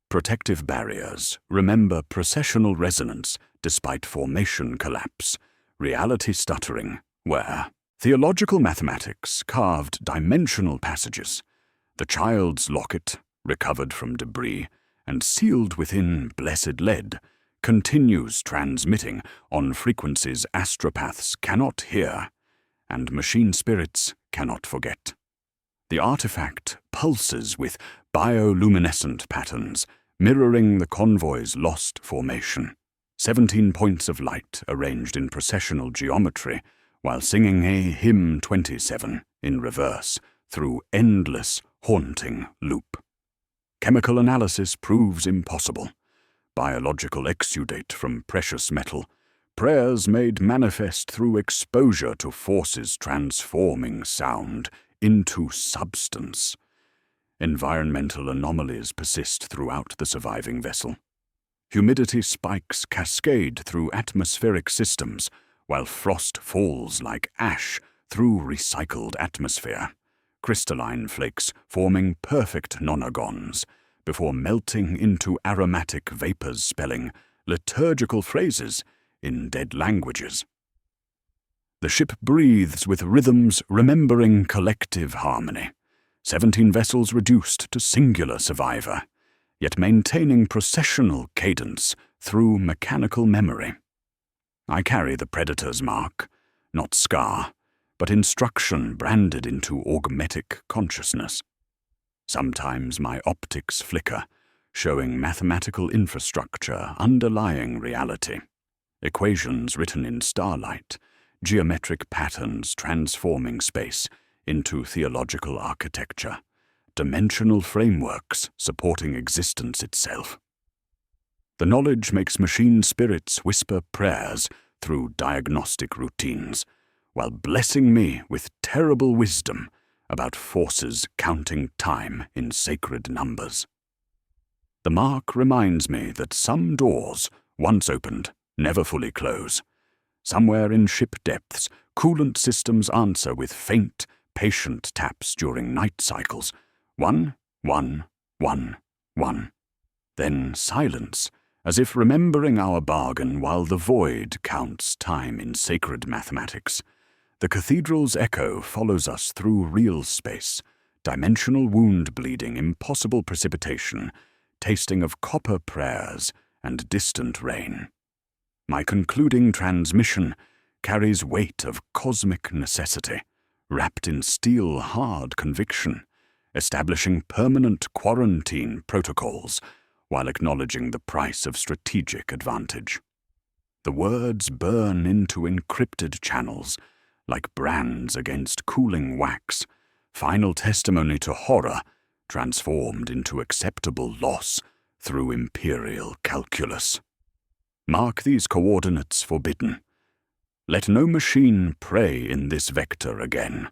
Protective barriers remember processional resonance despite formation collapse, reality stuttering, where theological mathematics carved dimensional passages, the child's locket, recovered from debris and sealed within blessed lead, continues transmitting on frequencies astropaths cannot hear and machine spirits cannot forget. The artifact pulses with bioluminescent patterns, mirroring the convoy's lost formation. 17 points of light arranged in processional geometry, while singing a hymn 27 in reverse through endless, haunting loop. Chemical analysis proves impossible. Biological exudate from precious metal, prayers made manifest through exposure to forces transforming sound into substance. Environmental anomalies persist throughout the surviving vessel. Humidity spikes cascade through atmospheric systems, while frost falls like ash through recycled atmosphere, crystalline flakes forming perfect nonagons, before melting into aromatic vapors spelling liturgical phrases in dead languages. The ship breathes with rhythms remembering collective harmony, 17 vessels reduced to singular survivor, yet maintaining processional cadence through mechanical memory. I carry the Predator's mark, not scar, but instruction branded into augmetic consciousness. Sometimes my optics flicker, showing mathematical infrastructure underlying reality. Equations written in starlight, geometric patterns transforming space into theological architecture, dimensional frameworks supporting existence itself. The knowledge makes machine spirits whisper prayers through diagnostic routines, while blessing me with terrible wisdom about forces counting time in sacred numbers. The mark reminds me that some doors, once opened, never fully close. Somewhere in ship depths, coolant systems answer with faint, patient taps during night cycles. 1, 1, 1, 1. Then silence, as if remembering our bargain while the void counts time in sacred mathematics. The cathedral's echo follows us through real space, dimensional wound bleeding, impossible precipitation, tasting of copper prayers and distant rain. My concluding transmission carries weight of cosmic necessity, wrapped in steel-hard conviction, establishing permanent quarantine protocols while acknowledging the price of strategic advantage. The words burn into encrypted channels, like brands against cooling wax, final testimony to horror transformed into acceptable loss through imperial calculus. Mark these coordinates forbidden. Let no machine prey in this vector again.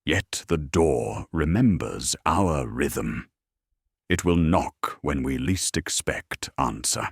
Yet the door remembers our rhythm. It will knock when we least expect answer.